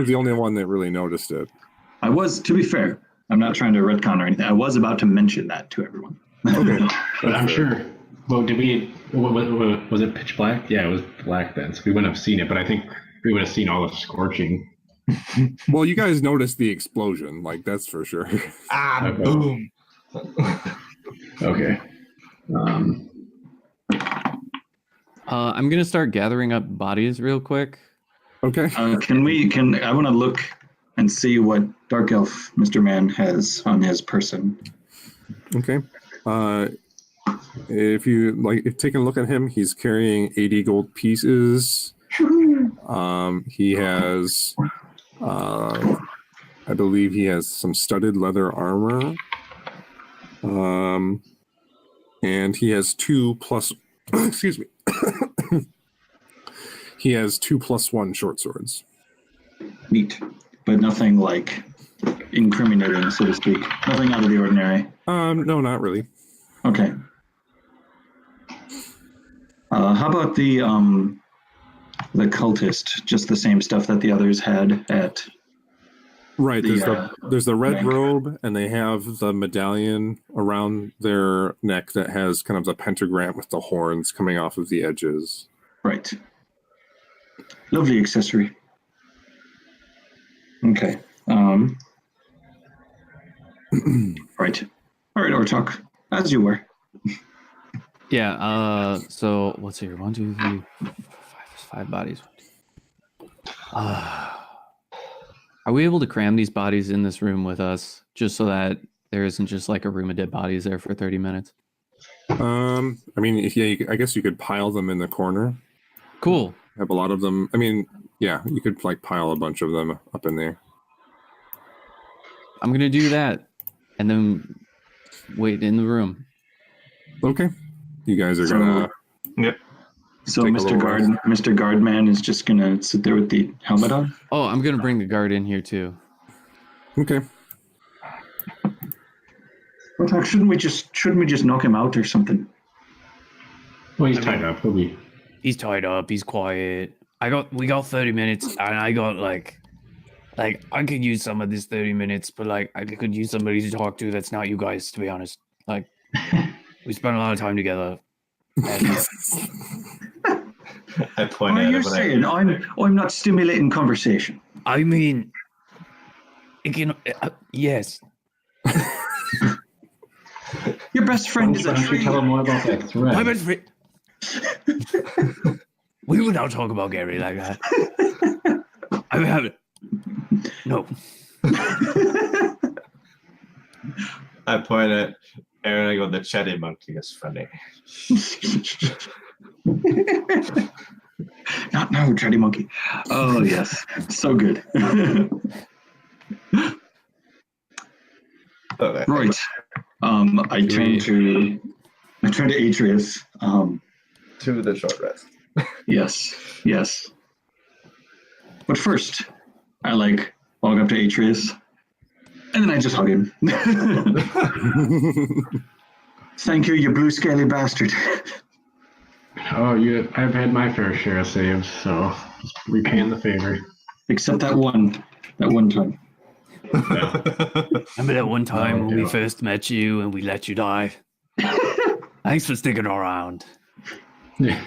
S1: the only one that really noticed it.
S5: I was, to be fair, I'm not trying to retcon or anything. I was about to mention that to everyone.
S1: Okay.
S3: But I'm sure, well, was it pitch black? Yeah, it was black then, so we wouldn't have seen it, but I think we would have seen all the scorching.
S1: Well, you guys noticed the explosion, like, that's for sure.
S4: Okay. Boom.
S3: Okay.
S2: I'm gonna start gathering up bodies real quick.
S1: Okay.
S5: I want to look and see what Dark Elf Mr. Man has on his person.
S1: Okay. If you take a look at him, he's carrying 80 gold pieces. He has, I believe he has some studded leather armor. And he has 2 plus, excuse me. He has 2 +1 short swords.
S5: Neat. But nothing like incriminating, so to speak. Nothing out of the ordinary.
S1: No, not really.
S5: Okay. How about the cultist? Just the same stuff that the others had at.
S1: Right. There's the red robe, and they have the medallion around their neck that has kind of the pentagram with the horns coming off of the edges.
S5: Right. Lovely accessory. Okay. Right. All right, Ortok. As you were.
S2: Yeah. So what's here? 1, 2, 3, 4, 5 bodies. Are we able to cram these bodies in this room with us, just so that there isn't just like a room of dead bodies there for 30 minutes?
S1: I mean, I guess you could pile them in the corner.
S2: Cool.
S1: Have a lot of them. I mean, yeah, you could like pile a bunch of them up in there.
S2: I'm gonna do that, and then wait in the room.
S1: Okay. You guys are gonna.
S3: Yep.
S5: So
S1: Take a
S5: Mr.
S1: little
S5: Guard,
S1: rest.
S5: Mr. Guardman is just gonna sit there with the helmet on.
S2: Oh, I'm gonna bring the guard in here too.
S1: Okay.
S5: Well, shouldn't we just knock him out or something?
S3: Well, he's tied up. He'll be.
S7: He's tied up. He's quiet. We got 30 minutes, and I got like I could use some of this 30 minutes, but like I could use somebody to talk to that's not you guys, to be honest. Like we spent a lot of time together. And
S4: I
S5: What
S4: point
S5: are
S4: at
S5: you
S4: it, but
S5: saying? I'm not stimulating conversation.
S7: I mean, it can. Yes.
S5: Your best friend is a
S3: Why don't you
S5: tree.
S3: tell him more about that threat?
S7: My best friend. We would not talk about Gary like that. I have no.
S4: I point at Aaron. I go, the chatty monkey is funny.
S5: Not now, Chatty Monkey. Oh yes, so good.
S4: Okay.
S5: Right. I turn to Atreus.
S4: To the short rest.
S5: Yes. But first, I walk up to Atreus, and then I just hug him. Thank you, you blue scaly bastard.
S3: Oh, I've had my fair share of saves, so just repaying the favor.
S5: Except that one time.
S7: Remember that one time when we first met you and we let you die? Thanks for sticking around.
S3: Yeah.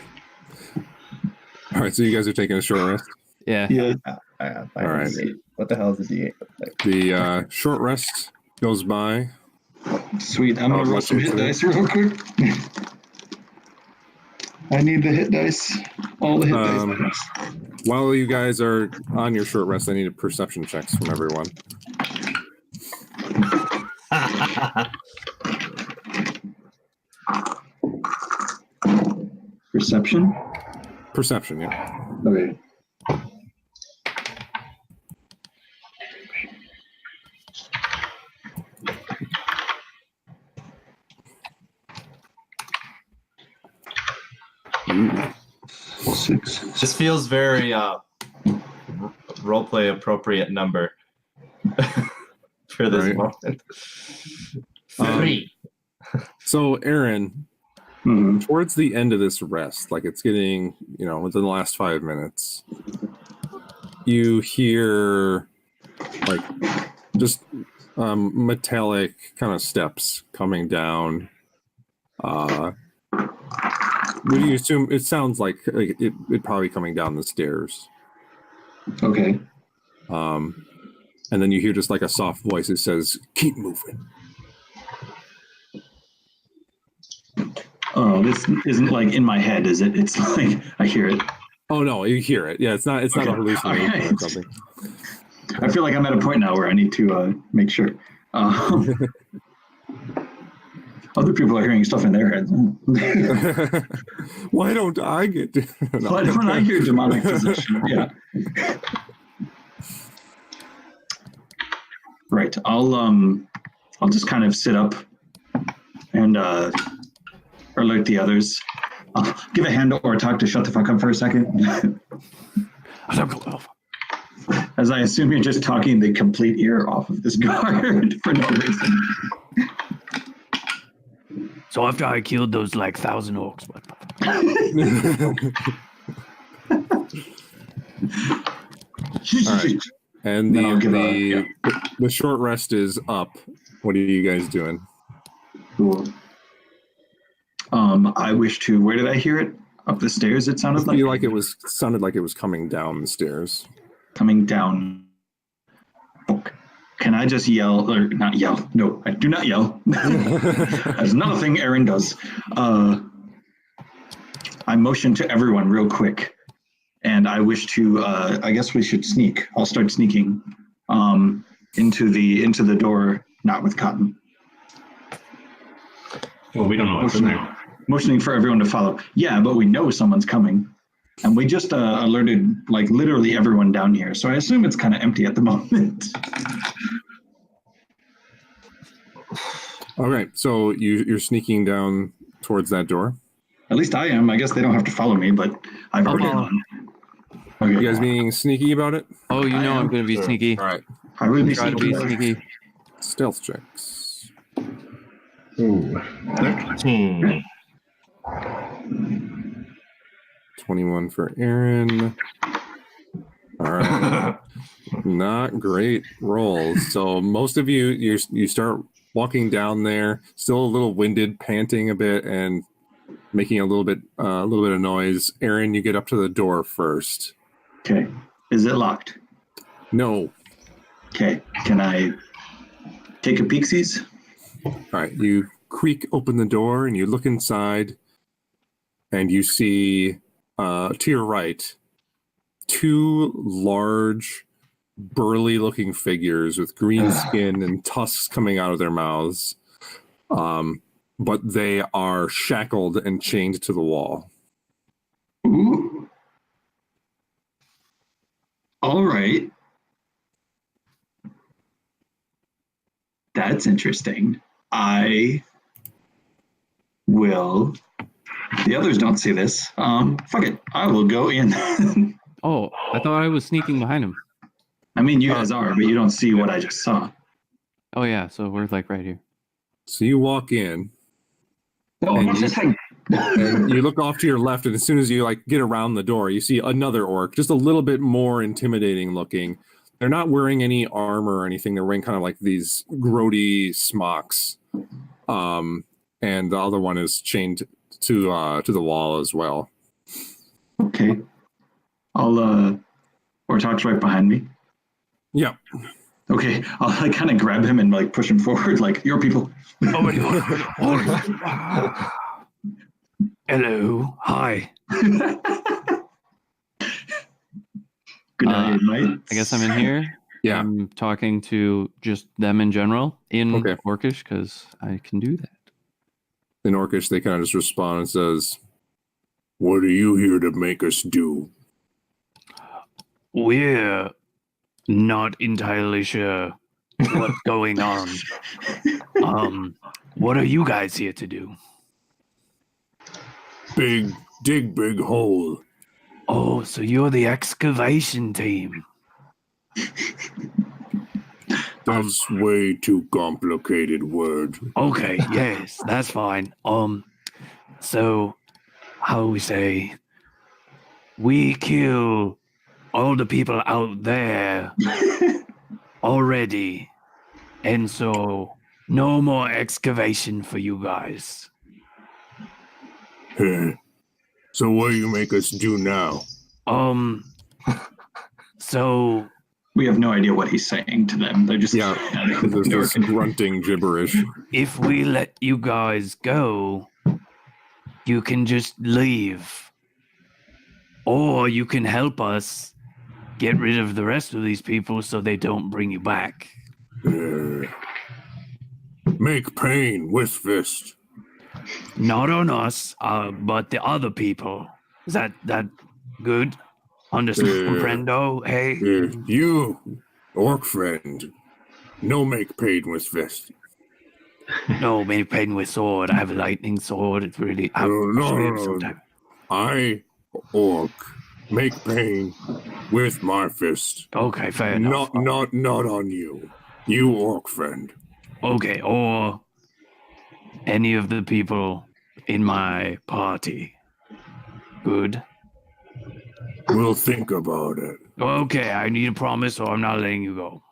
S1: All right. So you guys are taking a short rest.
S2: Yeah.
S5: Yeah.
S4: All
S1: right.
S4: What the hell is the D8?
S1: The short rest goes by.
S5: Sweet. I'm gonna roll
S1: what's
S5: some
S1: it
S5: hit
S1: today?
S5: dice real quick. I need the hit dice. All the hit dice.
S1: While you guys are on your short rest, I need perception checks from everyone.
S5: Perception.
S1: Perception, yeah.
S5: Okay. Six.
S4: This feels very roleplay appropriate number for this
S1: Right.
S4: moment.
S1: Um, So, Aaron,
S5: Mhm.
S1: towards the end of this rest, like it's getting, within the last 5 minutes, you hear like just metallic kind of steps coming down. What do you assume? It sounds like it probably coming down the stairs.
S5: Okay.
S1: And then you hear just like a soft voice that says, "Keep moving."
S5: Oh, this isn't like in my head, is it? It's like I hear it.
S1: Oh no, you hear it. Yeah, it's not a
S5: Okay.
S1: hallucination or
S5: Alright.
S1: something.
S5: I feel like I'm at a point now where I need to make sure. Other people are hearing stuff in their heads.
S1: Why don't I get to... No.
S5: Why don't I hear demonic possession? Yeah. Right. I'll just kind of sit up and alert the others. I'll give a hand or talk to shut the fuck up for a second. As I assume you're just talking the complete ear off of this guard for no reason.
S7: So after I killed those 1,000 orcs,
S1: All right. And
S5: Then I'll give
S1: the short rest is up. What are you guys doing?
S5: Cool. I wish to. Where did I hear it? Up the stairs. It sounded
S1: I feel like sounded like it was coming down the stairs.
S5: coming down. Fuck. Can I just yell or not yell? No, I do not yell. That's not a thing Aaron does. I motion to everyone real quick, and I wish to. I guess we should sneak. I'll start sneaking into the door, not with Cotton.
S3: Well, we don't know what's in there.
S5: Motioning for everyone to follow. Yeah, but we know someone's coming. And we just alerted literally everyone down here. So I assume it's kind of empty at the moment.
S1: All right. So you're sneaking down towards that door.
S5: At least I am. I guess they don't have to follow me, but I've
S2: I'll
S5: already
S2: follow.
S5: gone. Okay.
S1: You guys being sneaky about it?
S2: Oh, you
S5: I
S2: know I'm
S5: am.
S2: going to be sneaky.
S1: All right.
S5: I will be
S2: Try to be
S5: sneaky.
S2: sneaky.
S1: Stealth checks.
S3: Ooh.
S4: 13.
S1: 21 for Aaron. All right. Not great rolls. So most of you start walking down there, still a little winded, panting a bit, and making a little bit of noise. Aaron, you get up to the door first.
S5: Okay. Is it locked?
S1: No.
S5: Okay. Can I take a peeksies?
S1: All right. You creak open the door and you look inside, and you see to your right 2 large, burly-looking figures with green skin and tusks coming out of their mouths. But they are shackled and chained to the wall.
S5: Ooh. All right. That's interesting. I will. The others don't see this. Fuck it. I will go in.
S2: Oh, I thought I was sneaking behind him.
S5: I mean, you guys are, but you don't see what I just saw.
S2: Oh, yeah. So we're like right here.
S1: So you walk in,
S5: Oh,
S1: And
S5: what's
S1: you-
S5: this thing?
S1: and you look off to your left, and as soon as you get around the door, you see another orc, just a little bit more intimidating looking. They're not wearing any armor or anything. They're wearing kind of like these grody smocks. And the other one is chained to the wall as well.
S5: Okay. Ortok's right behind me.
S1: Yeah.
S5: Okay. I'll kind of grab him and push him forward, your people.
S7: Hello. Hi.
S5: Good night, mate.
S2: I guess I'm in here.
S1: Yeah.
S2: I'm talking to just them in general in
S1: Okay.
S2: Orcish because I can do that.
S1: In Orcish, they kind of just respond and says, "What are you here to make us do?"
S7: We're not entirely sure what's going on. What are you guys here to do?
S1: Dig big hole.
S7: Oh, so you're the excavation team.
S1: That's way too complicated word.
S7: Okay, yes, that's fine. So how we say we kill all the people out there already, and so no more excavation for you guys.
S1: So what do you make us do now?
S7: So
S5: We have no idea what he's saying to them. They're just
S1: There's this grunting gibberish.
S7: if we let you guys go, you can just leave. Or you can help us get rid of the rest of these people so they don't bring you back.
S1: Make pain with fist.
S7: Not on us, but the other people. Is that good? Understand, friendo? Hey?
S1: You, orc friend, no make pain with fist.
S7: No, make pain with sword. I have a lightning sword. It's really...
S1: No. I, orc, make pain with my fist.
S7: Okay, fair enough.
S1: Not on you. You orc friend.
S7: Okay, or any of the people in my party. Good.
S1: We'll think about it.
S7: Okay, I need a promise or I'm not letting you go.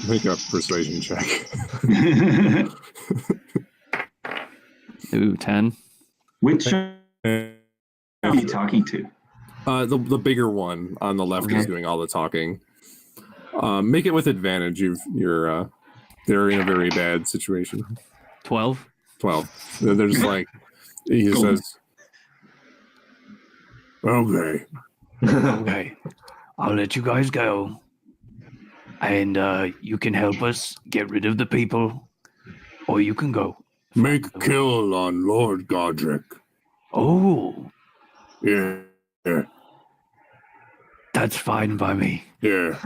S1: Make a persuasion check.
S2: Ooh, 10.
S5: Which are you talking to?
S1: The bigger one on the left is doing all the talking. Make it with advantage. They're in a very bad situation.
S2: 12.
S1: 12. They're just like, he
S5: Cool.
S1: says, okay.
S7: Okay, I'll let you guys go. And you can help us get rid of the people, or you can go.
S1: Make kill on Lord Godric.
S7: Oh,
S1: Yeah.
S7: that's fine by me.
S1: Yeah.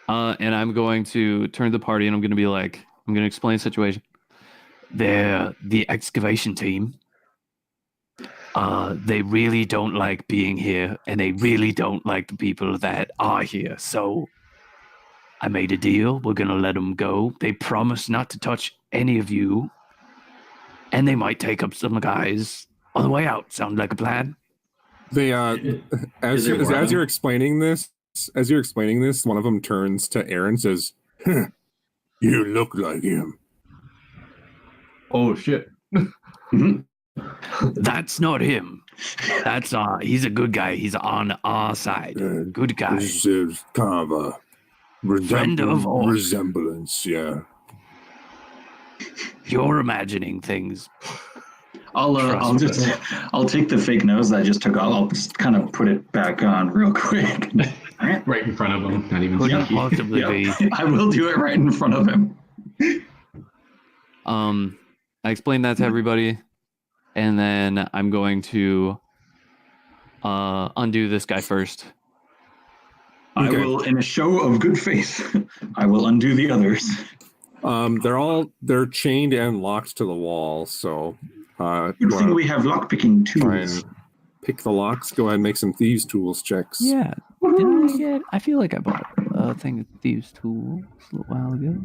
S2: And I'm going to turn to the party and I'm going to be like, I'm going to explain the situation.
S7: they're the excavation team. They really don't like being here, and they really don't like the people that are here. So I made a deal. We're going to let them go. They promise not to touch any of you, and they might take up some guys on the way out. Sound like a plan?
S1: They as you're explaining this, one of them turns to Aaron and says, "Huh, you look like him."
S4: Oh shit.
S7: That's not him. That's he's a good guy. He's on our side. Good guy.
S1: This is kind of a
S7: Friend of all.
S1: resemblance, yeah.
S7: You're imagining things.
S5: I'll take the fake nose that I just took off. I'll just kind of put it back on real quick.
S3: Right in front of him, not even
S7: Couldn't
S3: sneaky.
S7: possibly be.
S5: I will do it right in front of him.
S2: I explained that to everybody, and then I'm going to undo this guy first.
S5: I
S1: Okay.
S5: will, in a show of good faith, I will undo the others.
S1: They're chained and locked to the wall, so
S5: Good thing we have lockpicking
S1: try
S5: tools.
S1: and pick the locks. Go ahead and make some thieves tools checks.
S2: Yeah. Did I get? I feel like I bought a thing of thieves' tools a little while ago.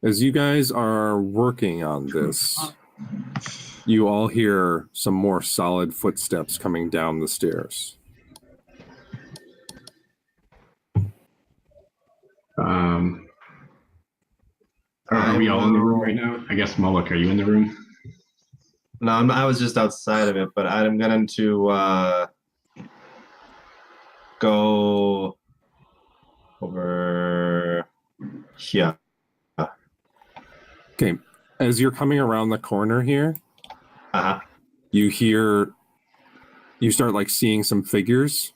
S1: As you guys are working on this, you all hear some more solid footsteps coming down the stairs.
S3: Are we all in the room right now? I guess Moloch, are you in the room?
S4: No, I was just outside of it, but I'm going to go over here.
S1: Okay, as you're coming around the corner here,
S4: Uh-huh.
S1: you start like seeing some figures.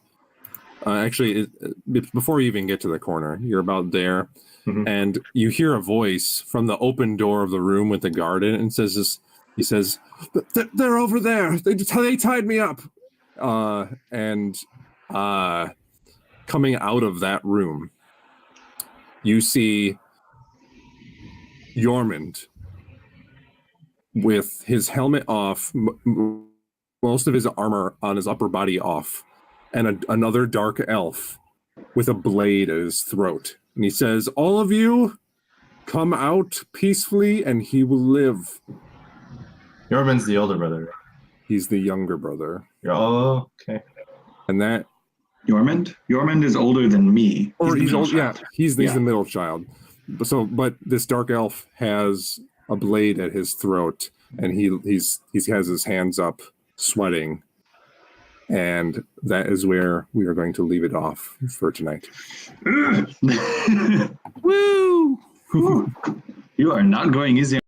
S1: Before you even get to the corner, you're about there, and you hear a voice from the open door of the room with the guard in it, and says this. He says, "They're over there. They tied me up." And coming out of that room, you see Yormund with his helmet off, most of his armor on his upper body off, and another dark elf with a blade at his throat. And he says, "All of you, come out peacefully and he will live."
S4: Yorman's the older brother.
S1: He's the younger brother.
S4: Oh, okay.
S1: And that...
S5: Yormund? Yormund is older than me.
S1: He's old, yeah. He's
S5: Yeah.
S1: the middle child. But this dark elf has a blade at his throat, and he has his hands up, sweating, and that is where we are going to leave it off for tonight.
S5: Woo! You are not going easy